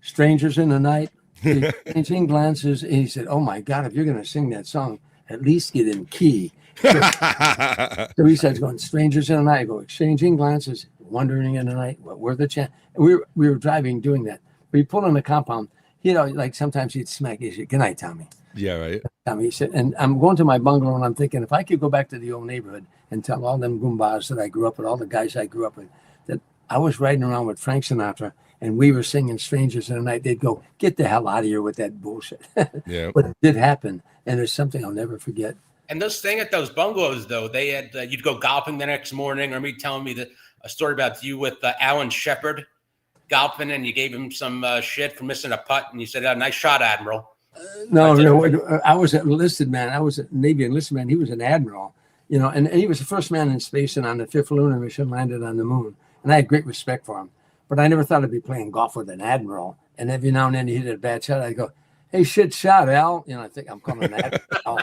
strangers in the night, exchanging glances. And he said, oh my God, if you're going to sing that song, at least get in key. So he starts going, strangers in the night. I go, exchanging glances, wandering in the night. What were the chance? We were driving, doing that. We pulled in the compound. Like sometimes he'd smack. He said, good night, Tommy. Yeah, right. Tommy, he said, and I'm going to my bungalow, and I'm thinking, if I could go back to the old neighborhood and tell all them goombas that I grew up with, all the guys I grew up with, that I was riding around with Frank Sinatra, and we were singing Strangers in the Night, they'd go, get the hell out of here with that bullshit. Yeah. But it did happen, and it's something I'll never forget. And those staying at those bungalows, though, they had you'd go golfing the next morning, or me telling me a story about you with Alan Shepard golfing, and you gave him some shit for missing a putt, and you said, nice shot, Admiral. No, I was an enlisted man. I was a Navy enlisted man. He was an admiral, and he was the first man in space, and on the 5th lunar mission landed on the moon. And I had great respect for him. But I never thought I'd be playing golf with an admiral. And every now and then he hit a bad shot. I'd go, hey, shit shot, Al. I think I'm calling an admiral.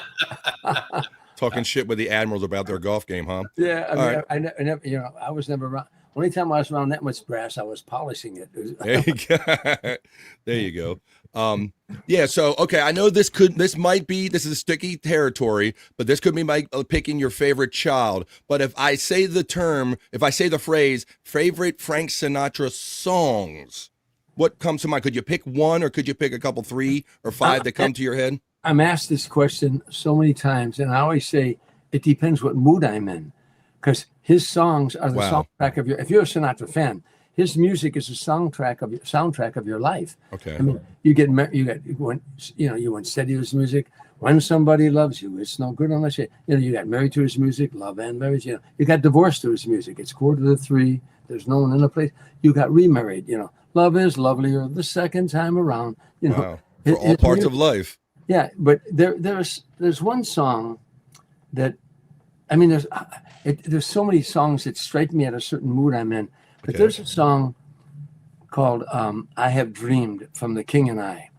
Talking shit with the admirals about their golf game, huh? Yeah, I never, I was never around. Only time I was around that much brass, I was polishing it. There you go. There you go. Yeah. So, okay. I know this is a sticky territory, but this could be like picking your favorite child. But if I say the phrase favorite Frank Sinatra songs, what comes to mind? Could you pick one, or could you pick a couple, 3 or 5 that come to your head? I'm asked this question so many times, and I always say it depends what mood I'm in, because his songs are the soundtrack of if you're a Sinatra fan, his music is the soundtrack of your life. Okay. I mean, you went steady with his music. When somebody loves you, it's no good unless you got married to his music, love and marriage. You got divorced to his music. It's 2:45. There's no one in the place. You got remarried. Love is lovelier the second time around. Wow. For all parts of life. Yeah, but there's one song that, I mean, there's so many songs that strike me at a certain mood I'm in. But there's a song called I Have Dreamed from The King and I.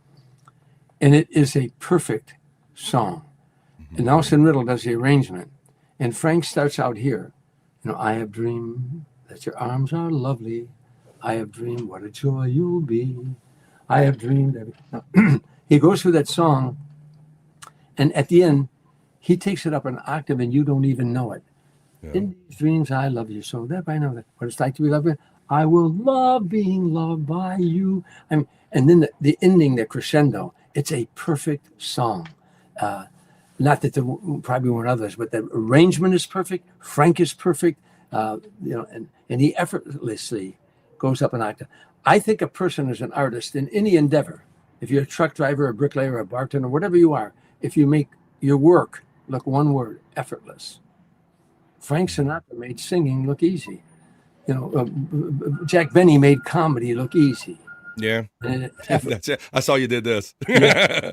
And it is a perfect song. Mm-hmm. And Nelson Riddle does the arrangement. And Frank starts out here. I have dreamed that your arms are lovely. I have dreamed what a joy you'll be. I have dreamed. He goes through that song. And at the end, he takes it up an octave and you don't even know it. Yeah. In these dreams, I love you so that I know that what it's like to be loved. I will love being loved by you. And then the ending, the crescendo, it's a perfect song. Not that there probably weren't others, but the arrangement is perfect. Frank is perfect, and he effortlessly goes up an octave. I think a person is an artist in any endeavor. If you're a truck driver, a bricklayer, a bartender, whatever you are, if you make your work look one word, effortless. Frank Sinatra made singing look easy. Jack Benny made comedy look easy. Yeah, that's it. I saw you did this. Yeah.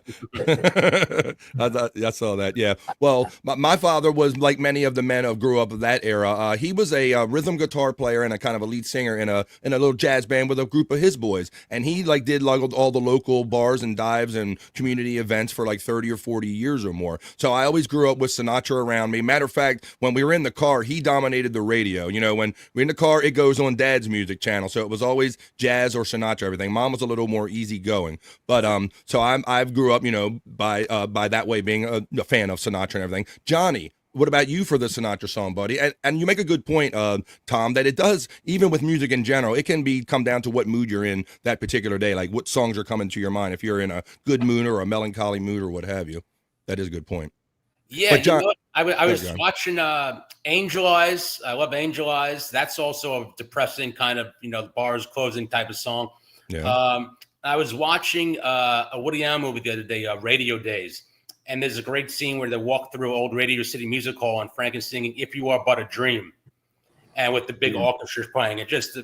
I saw that. Yeah. Well, my father was like many of the men who grew up of that era. He was a rhythm guitar player and a kind of a lead singer in a little jazz band with a group of his boys. And he did all the local bars and dives and community events for like 30 or 40 years or more. So I always grew up with Sinatra around me. Matter of fact, when we were in the car, he dominated the radio. When we're in the car, it goes on Dad's music channel. So it was always jazz or Sinatra, everything. Mom was a little more easygoing, but so I've grew up, by that way being a fan of Sinatra and everything. Johnny, what about you for the Sinatra song, buddy? And you make a good point, Tom, that it does, even with music in general, it can come down to what mood you're in that particular day, like what songs are coming to your mind. If you're in a good mood or a melancholy mood or what have you, that is a good point. Yeah, John, I was watching Angel Eyes. I love Angel Eyes. That's also a depressing kind of, the bars closing type of song. Yeah. I was watching a Woody Allen movie the other day, Radio Days, and there's a great scene where they walk through old Radio City Music Hall and Frank is singing "If You Are But a Dream," and with the big orchestra playing. It's just a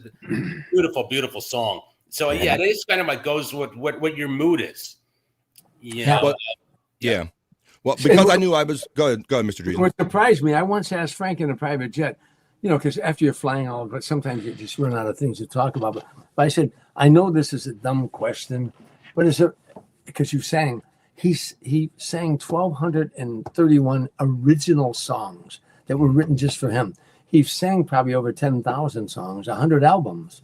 beautiful, beautiful song. So yeah, it is kind of like goes with what your mood is. Yeah. Well, because I knew I was. Go ahead, Mr. Dreesen. What surprised me, I once asked Frank in a private jet, because after you're flying all, but sometimes you just run out of things to talk about. But I said, I know this is a dumb question, but because you sang, he sang 1,231 original songs that were written just for him. He sang probably over 10,000 songs, 100 albums.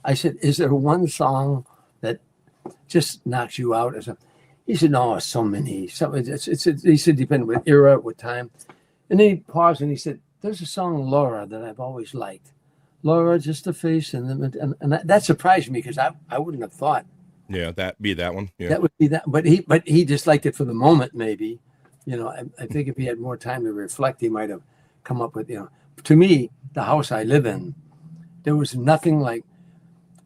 I said, is there one song that just knocks you out? He said, no, so many. He said, depending with era, with time. And then he paused and he said, there's a song, Laura, that I've always liked. Laura, just a face. And that surprised me because I wouldn't have thought. Yeah, that one. Yeah. That would be that. But he just liked it for the moment, maybe. I think if he had more time to reflect, he might have come up with, to me, the house I live in, there was nothing like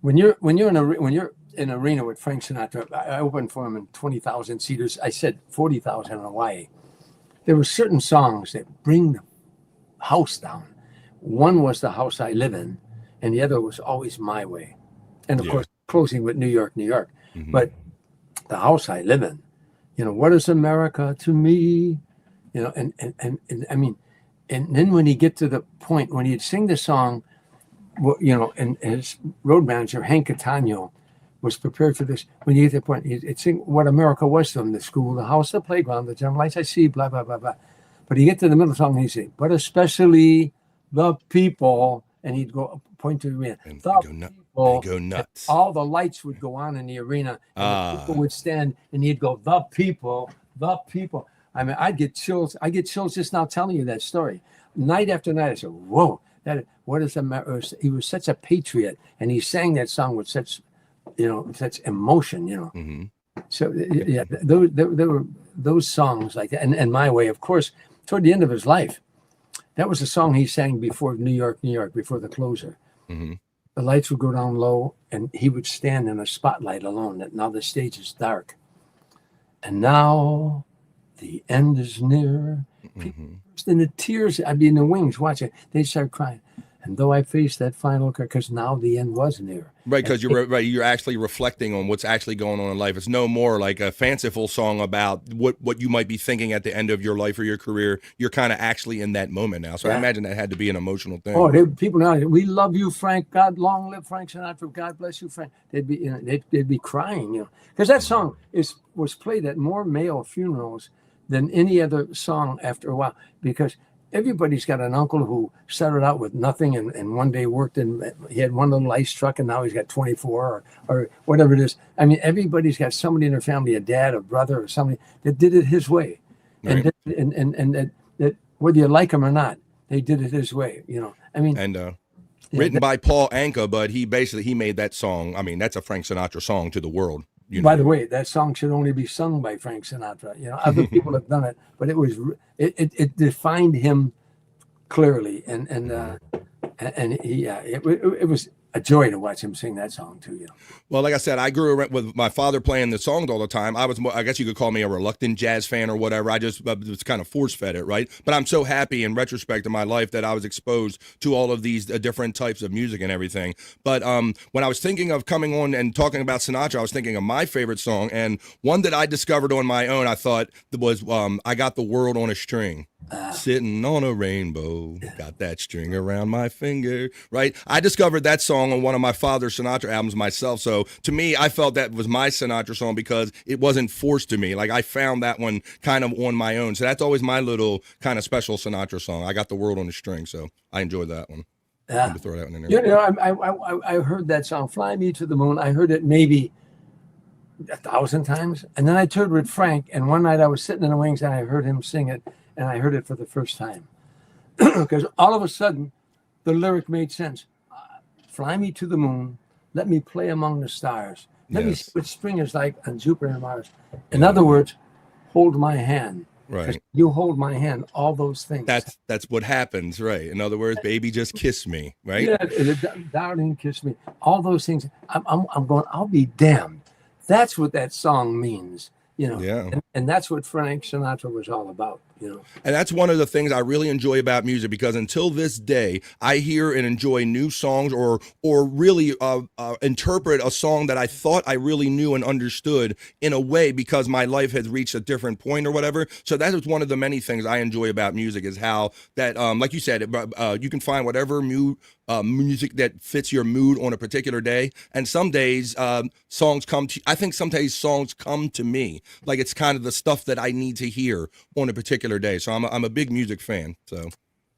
when you're in an arena with Frank Sinatra. I opened for him in 20,000 seaters. I said 40,000 in Hawaii. There were certain songs that bring the house down. One was The House I Live In, and the other was Always My Way. And of course, closing with New York, New York. Mm-hmm. But The House I Live In, what is America to me? And I mean, and then when he get to the point when he'd sing the song, and his road manager, Hank Catano, was prepared for this. When you get to the point, he'd sing what America was to him: the school, the house, the playground, the general lights I see, blah, blah, blah, blah. But he get to the middle of the song and he'd say, but especially the people, and he'd go point to the arena. And go nuts. All the lights would go on in the arena, and the people would stand, and he'd go, the people. I mean, I get chills just now telling you that story. Night after night, I said, whoa, what is America? He was such a patriot, and he sang that song with such emotion, Mm-hmm. So yeah, there were those songs like that, and My Way, of course, toward the end of his life, that was a song he sang before New York, before the closer. Mm-hmm. The lights would go down low, and he would stand in a spotlight alone. That now the stage is dark, and now the end is near. Mm-hmm. And the tears, I'd be in the wings watching. They'd start crying. And though I faced that final, because now the end was near. Right, because you're actually reflecting on what's actually going on in life. It's no more like a fanciful song about what you might be thinking at the end of your life or your career. You're kind of actually in that moment now. So I imagine that had to be an emotional thing. Oh, people now, we love you, Frank. God, long live Frank Sinatra. God bless you, Frank. They'd be crying, because that song was played at more male funerals than any other song after a while, because everybody's got an uncle who started out with nothing and one day worked he had one little ice truck and now he's got 24 or whatever it is. I mean, everybody's got somebody in their family, a dad, a brother, or somebody that did it his way. Right. And that whether you like him or not, they did it his way, I mean, written by Paul Anka, but he made that song. I mean, that's a Frank Sinatra song to the world. By the way, that song should only be sung by Frank Sinatra. Other people have done it, but it defined him clearly, and it was a joy to watch him sing that song too. Well, like I said, I grew up with my father playing the songs all the time. I guess you could call me a reluctant jazz fan or whatever. I just was kind of force fed it, right? But I'm so happy in retrospect of my life that I was exposed to all of these different types of music and everything. But when I was thinking of coming on and talking about Sinatra, I was thinking of my favorite song, and one that I discovered on my own. I thought was "I Got the World on a String." Sitting on a rainbow, got that string around my finger, right? I discovered that song on one of my father's Sinatra albums myself. So to me, I felt that was my Sinatra song because it wasn't forced to me. Like I found that one kind of on my own. So that's always my little kind of special Sinatra song. I Got the World on a String. So I enjoyed that one. Yeah. To throw that one in there. I heard that song, Fly Me to the Moon. I heard it maybe 1,000 times. And then I toured with Frank. And one night I was sitting in the wings and I heard him sing it. And I heard it for the first time because all of a sudden the lyric made sense. Fly me to the moon. Let me play among the stars. Let me see what spring is like on Jupiter and Mars. In other words, hold my hand. Right. You hold my hand. All those things. That's what happens, right? In other words, baby, just kiss me, right? Yeah, darling, kiss me. All those things. I'm going. I'll be damned. That's what that song means. And that's what Frank Sinatra was all about. And that's one of the things I really enjoy about music, because until this day, I hear and enjoy new songs or really interpret a song that I thought I really knew and understood in a way because my life has reached a different point or whatever. So that is one of the many things I enjoy about music, is how that, like you said, you can find whatever music that fits your mood on a particular day. And some days songs come to, I think some days songs come to me. Like it's kind of the stuff that I need to hear on a particular day. So I'm a big music fan. So,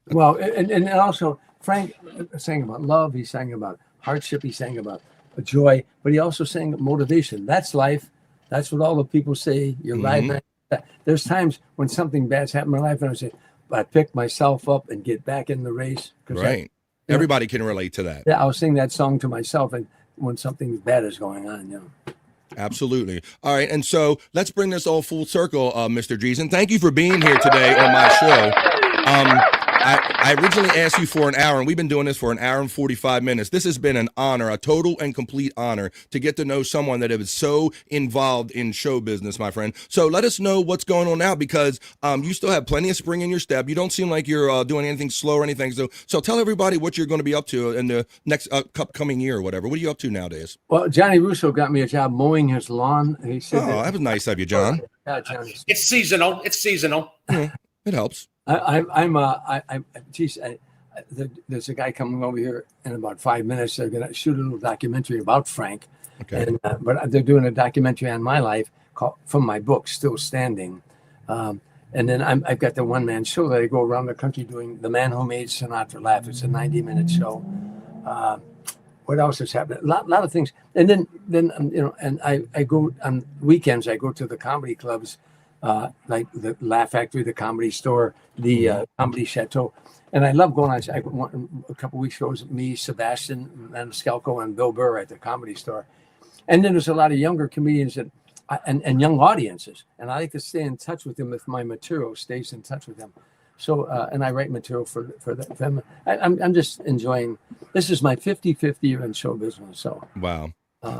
well, and also Frank sang about love. He sang about hardship. He sang about joy, but he also sang motivation. That's life. That's what all the people say. You're right. There's times when something bad's happened in my life, and I say, I pick myself up and get back in the race. Right. Everybody can relate to that. Yeah, I'll sing that song to myself, and when something bad is going on, Absolutely. All right, and so let's bring this all full circle, Mr. Dreesen. Thank you for being here today on my show. I originally asked you for an hour, and we've been doing this for an hour and 45 minutes. This has been an honor, a total and complete honor, to get to know someone that is so involved in show business, my friend. So let us know what's going on now, because you still have plenty of spring in your step. You don't seem like you're doing anything slow or anything. So tell everybody what you're going to be up to in the next upcoming year or whatever. What are you up to nowadays? Well, Johnny Russo got me a job mowing his lawn. He said, that was nice of you, John. Yeah, Johnny. It's seasonal. It's seasonal. It helps. There's a guy coming over here in about 5 minutes. They're going to shoot a little documentary about Frank. Okay. And, but they're doing a documentary on my life from my book, Still Standing. And then I've got the one-man show that I go around the country doing, The Man Who Made Sinatra Laugh. It's a 90-minute show. What else is happening? A lot of things. And then and I go on weekends. I go to the comedy clubs, like the Laugh Factory, the Comedy Store, the Comedy Chateau. And I love going on. A couple of weeks ago, it was me, Sebastian Maniscalco, and Bill Burr at the Comedy Store. And then there's a lot of younger comedians that, and young audiences. And I like to stay in touch with them if my material stays in touch with them. So, and I write material for them. I'm just enjoying. This is my 55th year in show business. So wow,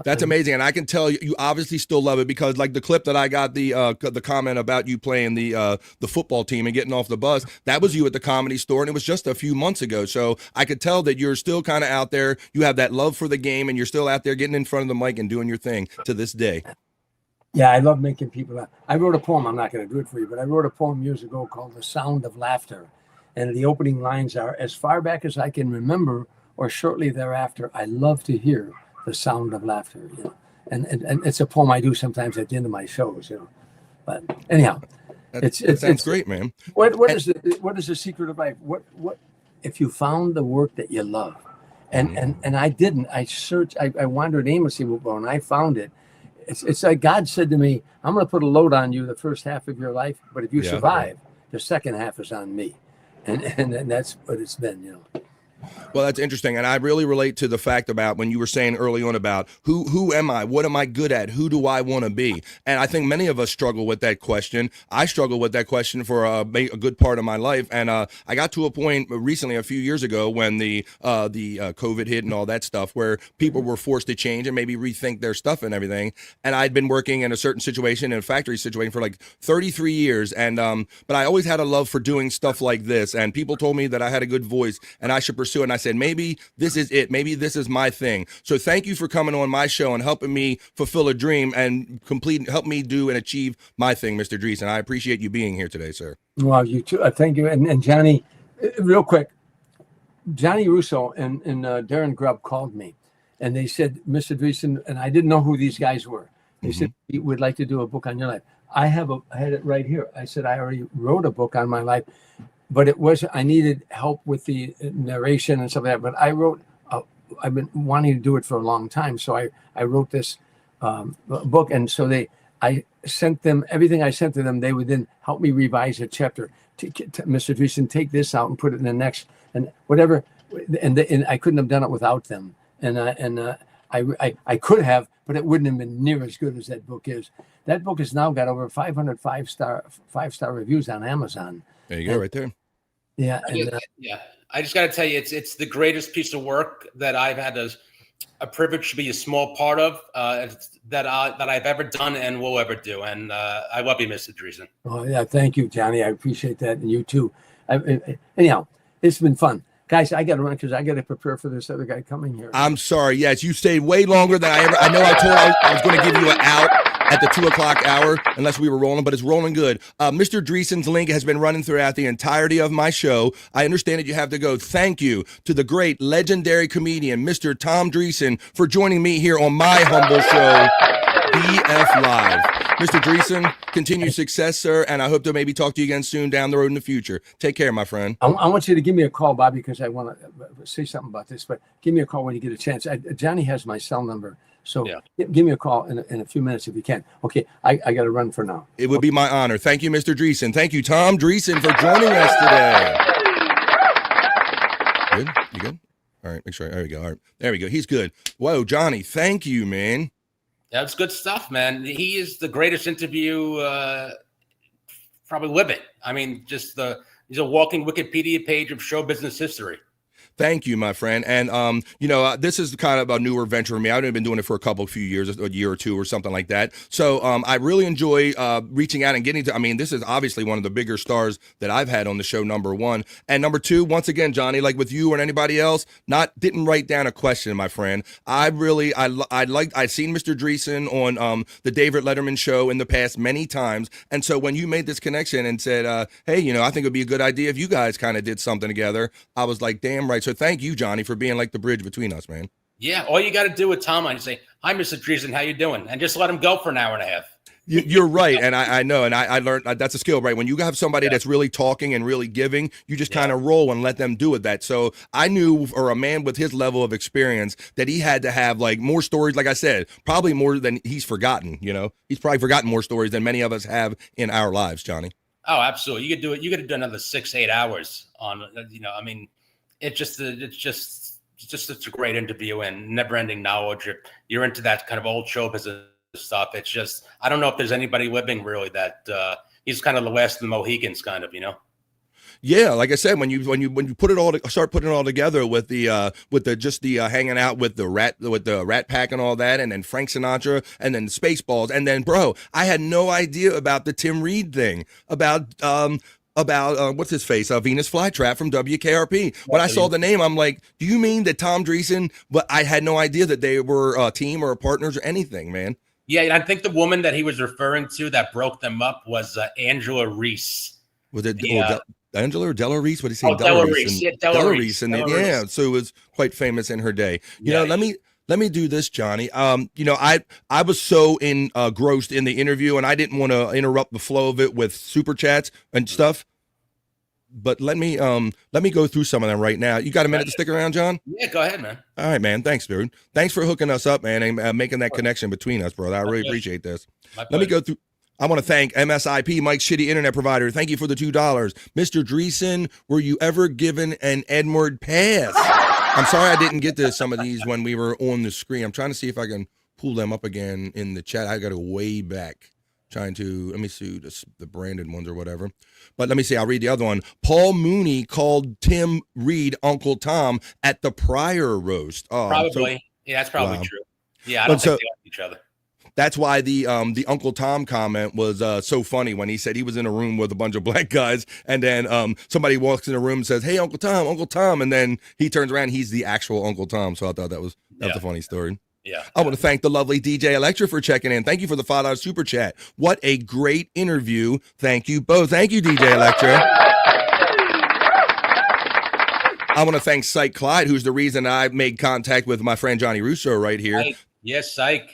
that's amazing, and I can tell you obviously still love it, because like the clip that I got, the comment about you playing the football team and getting off the bus, that was you at the Comedy Store, and it was just a few months ago. So I could tell that you're still kind of out there. You have that love for the game, and you're still out there getting in front of the mic and doing your thing to this day. Yeah, I love making people laugh. I wrote a poem. I'm not going to do it for you, but I wrote a poem years ago called The Sound of Laughter. And the opening lines are, as far back as I can remember or shortly thereafter, I love to hear the sound of laughter. And it's a poem I do sometimes at the end of my shows. But anyhow, it sounds great, man. What is the secret of life? What if you found the work that you love? And I didn't. I searched. I wandered aimlessly, but when I found it, it's like God said to me, I'm going to put a load on you the first half of your life, but if you survive, the second half is on me. And that's what it's been, Well, that's interesting, and I really relate to the fact about when you were saying early on about who am I, what am I good at, who do I want to be, and I think many of us struggle with that question. I struggle with that question for a good part of my life, and I got to a point recently, a few years ago, when the COVID hit and all that stuff, where people were forced to change and maybe rethink their stuff and everything. And I'd been working in a certain situation, in a factory situation, for like 33 years, and but I always had a love for doing stuff like this, and people told me that I had a good voice and I should pursue it. And I said, maybe this is it. Maybe this is my thing. So thank you for coming on my show and helping me fulfill a dream and help me do and achieve my thing, Mr. Dreesen. I appreciate you being here today, sir. Well, you too. Thank you. And Johnny, real quick, Johnny Russo and Darren Grubb called me, and they said, Mr. Dreesen, and I didn't know who these guys were. They said, we'd like to do a book on your life. I had it right here. I said, I already wrote a book on my life, but I needed help with the narration and stuff like that. But I've been wanting to do it for a long time. So I wrote this book. And so I sent them everything I sent to them. They would then help me revise a chapter. Mr. Dreesen, take this out and put it in the next, and whatever. And I couldn't have done it without them. And I could have, but it wouldn't have been near as good as that book is. That book has now got over 500 five-star reviews on Amazon. There you go, right there. Yeah, yeah. I just got to tell you, it's the greatest piece of work that I've had a privilege to be a small part of that I've ever done and will ever do. And I love you, Mr. Dreesen. Oh yeah, thank you, Johnny. I appreciate that, and you too. Anyhow, it's been fun. Guys, I got to run because I got to prepare for this other guy coming here. I'm sorry. Yes, you stayed way longer than I know I told I was going to give you an out at the 2 o'clock hour, unless we were rolling, but it's rolling good. Mr. Dreesen's link has been running throughout the entirety of my show. I understand that you have to go. Thank you to the great legendary comedian, Mr. Tom Dreesen, for joining me here on my humble show, BF Live. Mr. Dreesen, continued success, sir, and I hope to maybe talk to you again soon down the road in the future. Take care, my friend. I want you to give me a call, Bobby, because I want to say something about this, but give me a call when you get a chance. Johnny has my cell number, so give me a call in a few minutes if you can. Okay, I got to run for now. It would be my honor. Thank you, Mr. Dreesen. Thank you, Tom Dreesen, for joining us today. Good? You good? All right, make sure. There we go. All right, there we go. He's good. Whoa, Johnny, thank you, man. That's good stuff, man. He is the greatest interview probably living. I mean, he's a walking Wikipedia page of show business history. Thank you, my friend. And, this is kind of a newer venture for me. I've been doing it for a few years, a year or two or something like that. So I really enjoy reaching out and getting to, this is obviously one of the bigger stars that I've had on the show, number one. And number two, once again, Johnny, like with you or anybody else, didn't write down a question, my friend. I've seen Mr. Dreesen on the David Letterman show in the past many times. And so when you made this connection and said, hey, I think it'd be a good idea if you guys kind of did something together, I was like, damn right. So thank you, Johnny, for being like the bridge between us, man. Yeah, all you got to do with Tom and say, hi, Mr. Dreesen, how you doing? And just let him go for an hour and a half. You're right, and I know, and I learned that's a skill, right? When you have somebody that's really talking and really giving, you just kind of roll and let them do with that. So I knew for a man with his level of experience that he had to have like more stories, like I said, probably more than he's forgotten, He's probably forgotten more stories than many of us have in our lives, Johnny. Oh, absolutely. You could do it. You could do another 6-8 hours on, it's just such a great interview and never-ending knowledge. You're into that kind of old show business stuff. It's just, I don't know if there's anybody living really that he's kind of the last of the Mohicans, kind of, Yeah, like I said, when you put it all start putting it all together with the hanging out with the Rat Pack and all that, and then Frank Sinatra, and then Spaceballs, and then bro, I had no idea about the Tim Reed thing about what's his face, Venus Flytrap from WKRP. When I saw the name, I'm like, do you mean that Tom Dreesen? But I had no idea that they were a team or partners or anything, man. Yeah, and I think the woman that he was referring to that broke them up was Angela Reese. Was it Angela or Della Reese? What did he say? Della Reese. Yeah, Della Reese. Yeah, so it was quite famous in her day. Let me do this, Johnny. I was so engrossed in the interview, and I didn't want to interrupt the flow of it with super chats and stuff. But let me go through some of them right now. You got a minute to stick around, John? Yeah, go ahead, man. All right, man. Thanks, dude. Thanks for hooking us up, man, and making that connection between us, brother. I really appreciate this. Let me go through I want to thank MSIP, Mike's Shitty Internet Provider. Thank you for the $2. Mr. Dreesen, were you ever given an Edward pass? I'm sorry I didn't get to some of these when we were on the screen. I'm trying to see if I can pull them up again in the chat. I got to go way back. Trying to, let me see the branded ones or whatever. But let me see, I'll read the other one. Paul Mooney called Tim Reed Uncle Tom at the Pryor roast. Oh, probably. Yeah, that's probably true. Yeah, I don't think they like each other. That's why the Uncle Tom comment was so funny when he said he was in a room with a bunch of black guys, and then somebody walks in the room and says, "Hey, Uncle Tom," and then he turns around, he's the actual Uncle Tom. So I thought that was a funny story. Yeah. I want to thank the lovely DJ Electra for checking in. Thank you for the $5 super chat. What a great interview. Thank you both. Thank you, DJ Electra. I want to thank Psych Clyde, who's the reason I made contact with my friend Johnny Russo right here. Yes, Psych.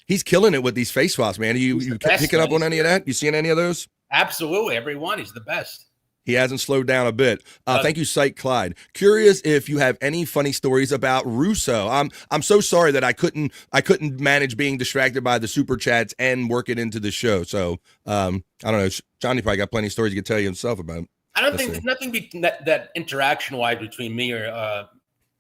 He's killing it with these face swaps, man. Are you picking up on any of that? You seeing any of those? Absolutely. Every one. He's the best. He hasn't slowed down a bit. Thank you, Psych Clyde. Curious if you have any funny stories about Russo. I'm so sorry that I couldn't manage being distracted by the super chats and work it into the show. So I don't know. Johnny probably got plenty of stories he could tell you himself about. I don't think there's nothing that interaction wise between me or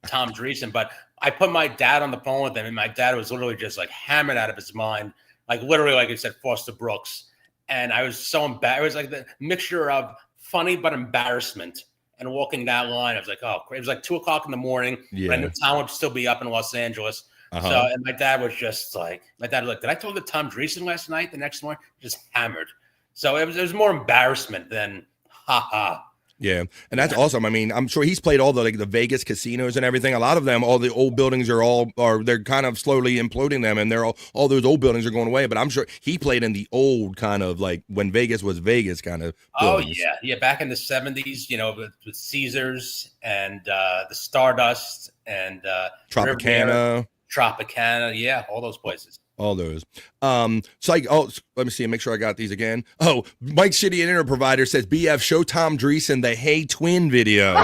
Tom Dreesen, but I put my dad on the phone with him, and my dad was literally just like hammered out of his mind, like literally, like I said, Foster Brooks. And I was so embarrassed. It was like the mixture of funny but embarrassment, and walking that line, I was like, oh, it was like 2:00 in the morning. Yeah. I knew Tom would still be up in Los Angeles. Uh-huh. So, and my dad was just like, did I talk to Tom Dreesen last night? The next morning, just hammered. So it was more embarrassment than ha. Yeah, and that's awesome. I mean, I'm sure he's played all the the Vegas casinos and everything. A lot of them, all the old buildings they're kind of slowly imploding them, and they're all those old buildings are going away. But I'm sure he played in the old kind of like when Vegas was Vegas kind of buildings. Oh yeah, back in the 70s, with Caesars and the Stardust and Tropicana, yeah, all those places. All those. Let me see. Make sure I got these again. Oh, Mike's Shitty Internet Provider says, BF, show Tom Dreesen the Hey Twin video.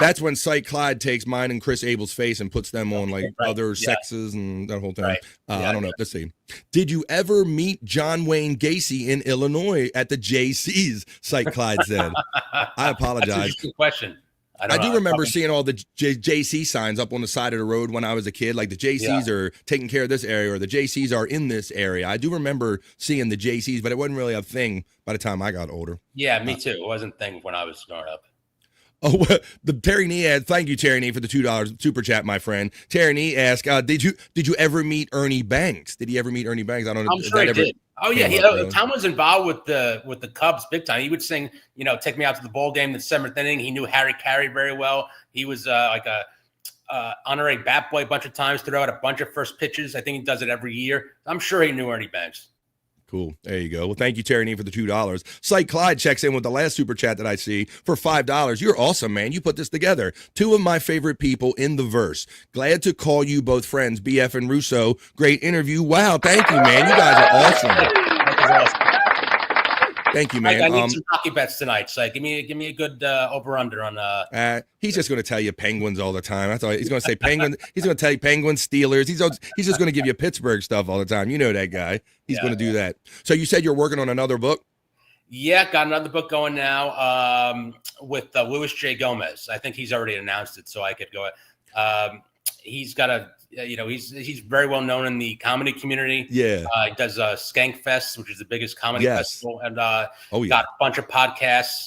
That's when Psych Clyde takes mine and Chris Abel's face and puts them on like other sexes and that whole thing. Right. I don't know. Let's see. Did you ever meet John Wayne Gacy in Illinois at the JC's? Psych Clyde said. I apologize. That's an interesting question. I do remember seeing all the JC signs up on the side of the road when I was a kid, like the JCs are taking care of this area or the JCs are in this area. I do remember seeing the JCs, but it wasn't really a thing by the time I got older. Yeah, me too. It wasn't a thing when I was growing up. Oh, the Terry Nee ad. Thank you, Terry Nee, for the $2 super chat, my friend. Terry Nee asked, "Did you ever meet Ernie Banks? Did he ever meet Ernie Banks? I don't know. I'm sure he did. Oh yeah, Tom was involved with the Cubs big time. He would sing, "Take Me Out to the Ball Game," the 7th inning. He knew Harry Carey very well. He was like a honorary bat boy a bunch of times, threw out a bunch of first pitches. I think he does it every year. I'm sure he knew Ernie Banks. Cool. There you go. Well, thank you, Terry Nee, for the $2. Psych Clyde checks in with the last super chat that I see for $5. You're awesome, man. You put this together. Two of my favorite people in the verse. Glad to call you both friends, BF and Russo. Great interview. Wow. Thank you, man. You guys are awesome. Thank you, man. I need some hockey bets tonight. So give me a good over/under on. He's just going to tell you Penguins all the time. That's all. He's going to say Penguins. He's going to tell you Penguins, Steelers. He's just going to give you Pittsburgh stuff all the time. You know that guy. He's going to do that. So you said you're working on another book? Yeah, got another book going now with Louis J. Gomez. I think he's already announced it, so I could go. He's got a. He's very well known in the comedy community. Yeah, he does Skank Fest, which is the biggest comedy festival, and got a bunch of podcasts.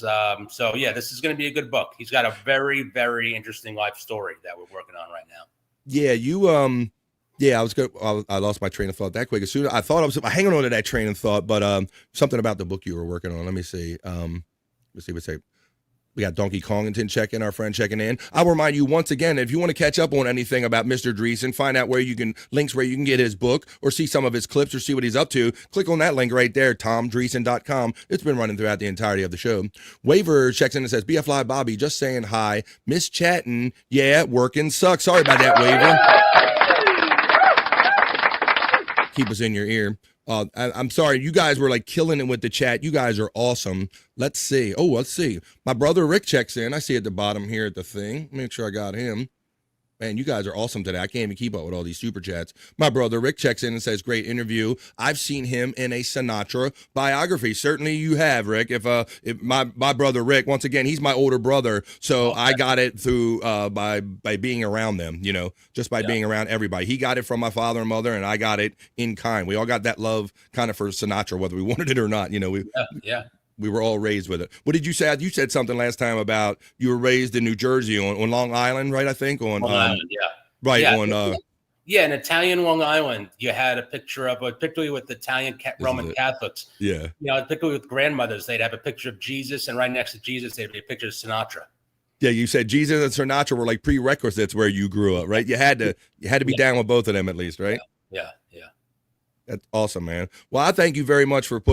So yeah, this is going to be a good book. He's got a very, very interesting life story that we're working on right now. Yeah, you yeah, I lost my train of thought that quick. As soon as I thought I was hanging on to that train of thought, but something about the book you were working on. Let me see. Let's see what's say. We got Donkey Kongington checking, our friend checking in. I'll remind you once again, if you want to catch up on anything about Mr. Dreesen, find out links where you can get his book or see some of his clips or see what he's up to. Click on that link right there, tomdreesen.com. It's been running throughout the entirety of the show. Waver checks in and says, BF Live Bobby, just saying hi. Miss chatting. Yeah, working sucks. Sorry about that, Waver. Keep us in your ear. I'm sorry, you guys were like killing it with the chat. You guys are awesome. Let's see. Oh, let's see. My brother Rick checks in. I see at the bottom here at the thing. Make sure I got him. Man, you guys are awesome today. I can't even keep up with all these super chats. My brother Rick checks in and says, great interview. I've seen him in a Sinatra biography. Certainly you have, Rick. If my brother Rick, once again, he's my older brother, so I got it through by being around them, just by being around everybody. He got it from my father and mother, and I got it in kind. We all got that love kind of for Sinatra, whether we wanted it or not. We were all raised with it. What did you say? You said something last time about you were raised in New Jersey on Long Island, right? I think on Long Island, yeah. Right, yeah, on in Italian Long Island, you had a picture of, particularly with Italian Roman Catholics. Yeah. Particularly with grandmothers, they'd have a picture of Jesus, and right next to Jesus, they'd be a picture of Sinatra. Yeah, you said Jesus and Sinatra were like prerequisites where you grew up, right? You had to be down with both of them at least, right? Yeah. That's awesome, man. Well, I thank you very much for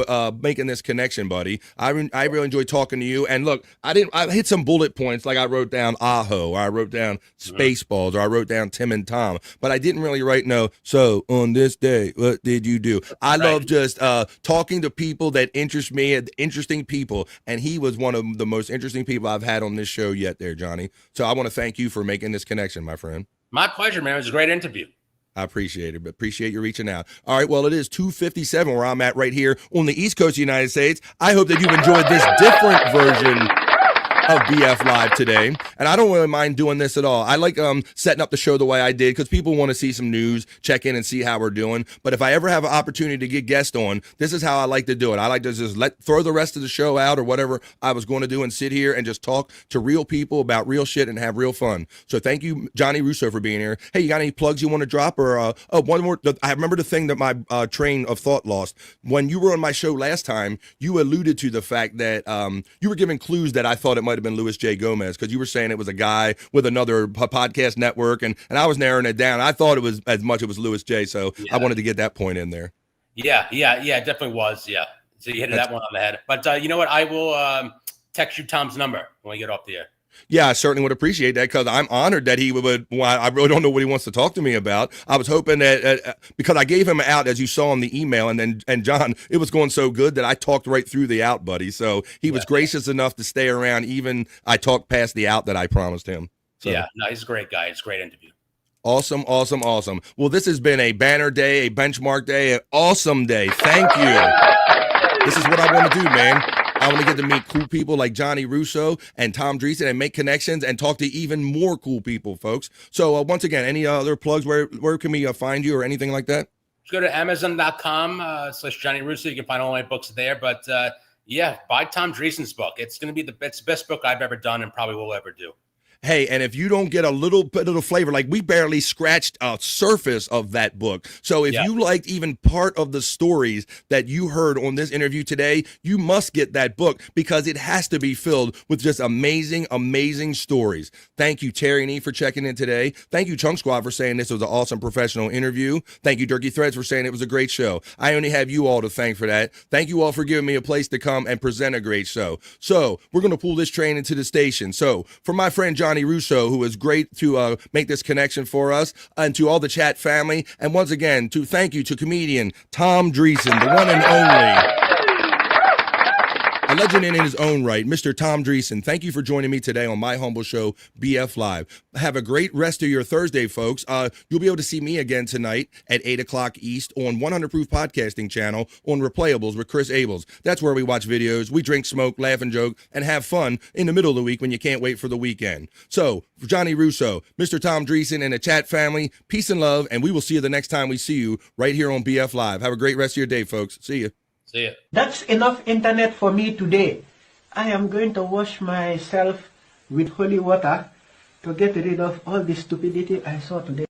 making this connection, buddy. I really enjoyed talking to you. And look, I hit some bullet points, like I wrote down Aho, or I wrote down Spaceballs, or I wrote down Tim and Tom, but I didn't really write so on this day, what did you do? I love just talking to people that interest me, interesting people, and he was one of the most interesting people I've had on this show yet there, Johnny. So I want to thank you for making this connection, my friend. My pleasure, man. It was a great interview. I appreciate it, but appreciate you reaching out. All right, well, it is 2:57 where I'm at right here on the East Coast of the United States. I hope that you've enjoyed this different version of BF Live today, and I don't really mind doing this at all. I like setting up the show the way I did because people want to see some news, check in and see how we're doing. But if I ever have an opportunity to get guests on, this is how I like to do it. I like to just throw the rest of the show out or whatever I was going to do and sit here and just talk to real people about real shit and have real fun. So thank you, Johnny Russo, for being here. Hey, you got any plugs you want to drop? Or one more. I remember the thing that my train of thought lost. When you were on my show last time, you alluded to the fact that you were giving clues that I thought it might have been Louis J. Gomez, because you were saying it was a guy with another podcast network, and I was narrowing it down. I thought it was Louis J. So I wanted to get that point in there. Yeah, it definitely was. Yeah, so you hit that one on the head. But you know what? I will text you Tom's number when we get off the air. Yeah, I certainly would appreciate that, because I'm honored that he would. Well, I really don't know what he wants to talk to me about. I was hoping that because I gave him out, as you saw in the email, and John, it was going so good that I talked right through the out, buddy. So he was gracious enough to stay around. Even I talked past the out that I promised him. So. Yeah, no, he's a great guy. It's a great interview. Awesome. Well, this has been a banner day, a benchmark day, an awesome day. Thank you. This is what I want to do, man. I want to get to meet cool people like Johnny Russo and Tom Dreesen and make connections and talk to even more cool people, folks. So once again, any other plugs? Where can we find you or anything like that? Just go to Amazon.com/Johnny Russo. You can find all my books there. But buy Tom Dreesen's book. It's going to be the best book I've ever done and probably will ever do. Hey, and if you don't get a little flavor, like we barely scratched a surface of that book. So if you liked even part of the stories that you heard on this interview today, you must get that book, because it has to be filled with just amazing, amazing stories. Thank you, Terry and E, for checking in today. Thank you, Chunk Squad, for saying this was an awesome professional interview. Thank you, Durkee Threads, for saying it was a great show. I only have you all to thank for that. Thank you all for giving me a place to come and present a great show. So we're going to pull this train into the station. So for my friend Johnny Russo, who was great to make this connection for us, and to all the chat family, and once again thank you to comedian Tom Dreesen, the one and only, a legend in his own right, Mr. Tom Dreesen. Thank you for joining me today on my humble show, BF Live. Have a great rest of your Thursday, folks. You'll be able to see me again tonight at 8 o'clock East on 100 Proof Podcasting Channel on Replayables with Chris Abels. That's where we watch videos, we drink, smoke, laugh, and joke, and have fun in the middle of the week when you can't wait for the weekend. So, for Johnny Russo, Mr. Tom Dreesen, and the chat family, peace and love, and we will see you the next time we see you right here on BF Live. Have a great rest of your day, folks. See you. See ya. That's enough internet for me today. I am going to wash myself with holy water to get rid of all the stupidity I saw today.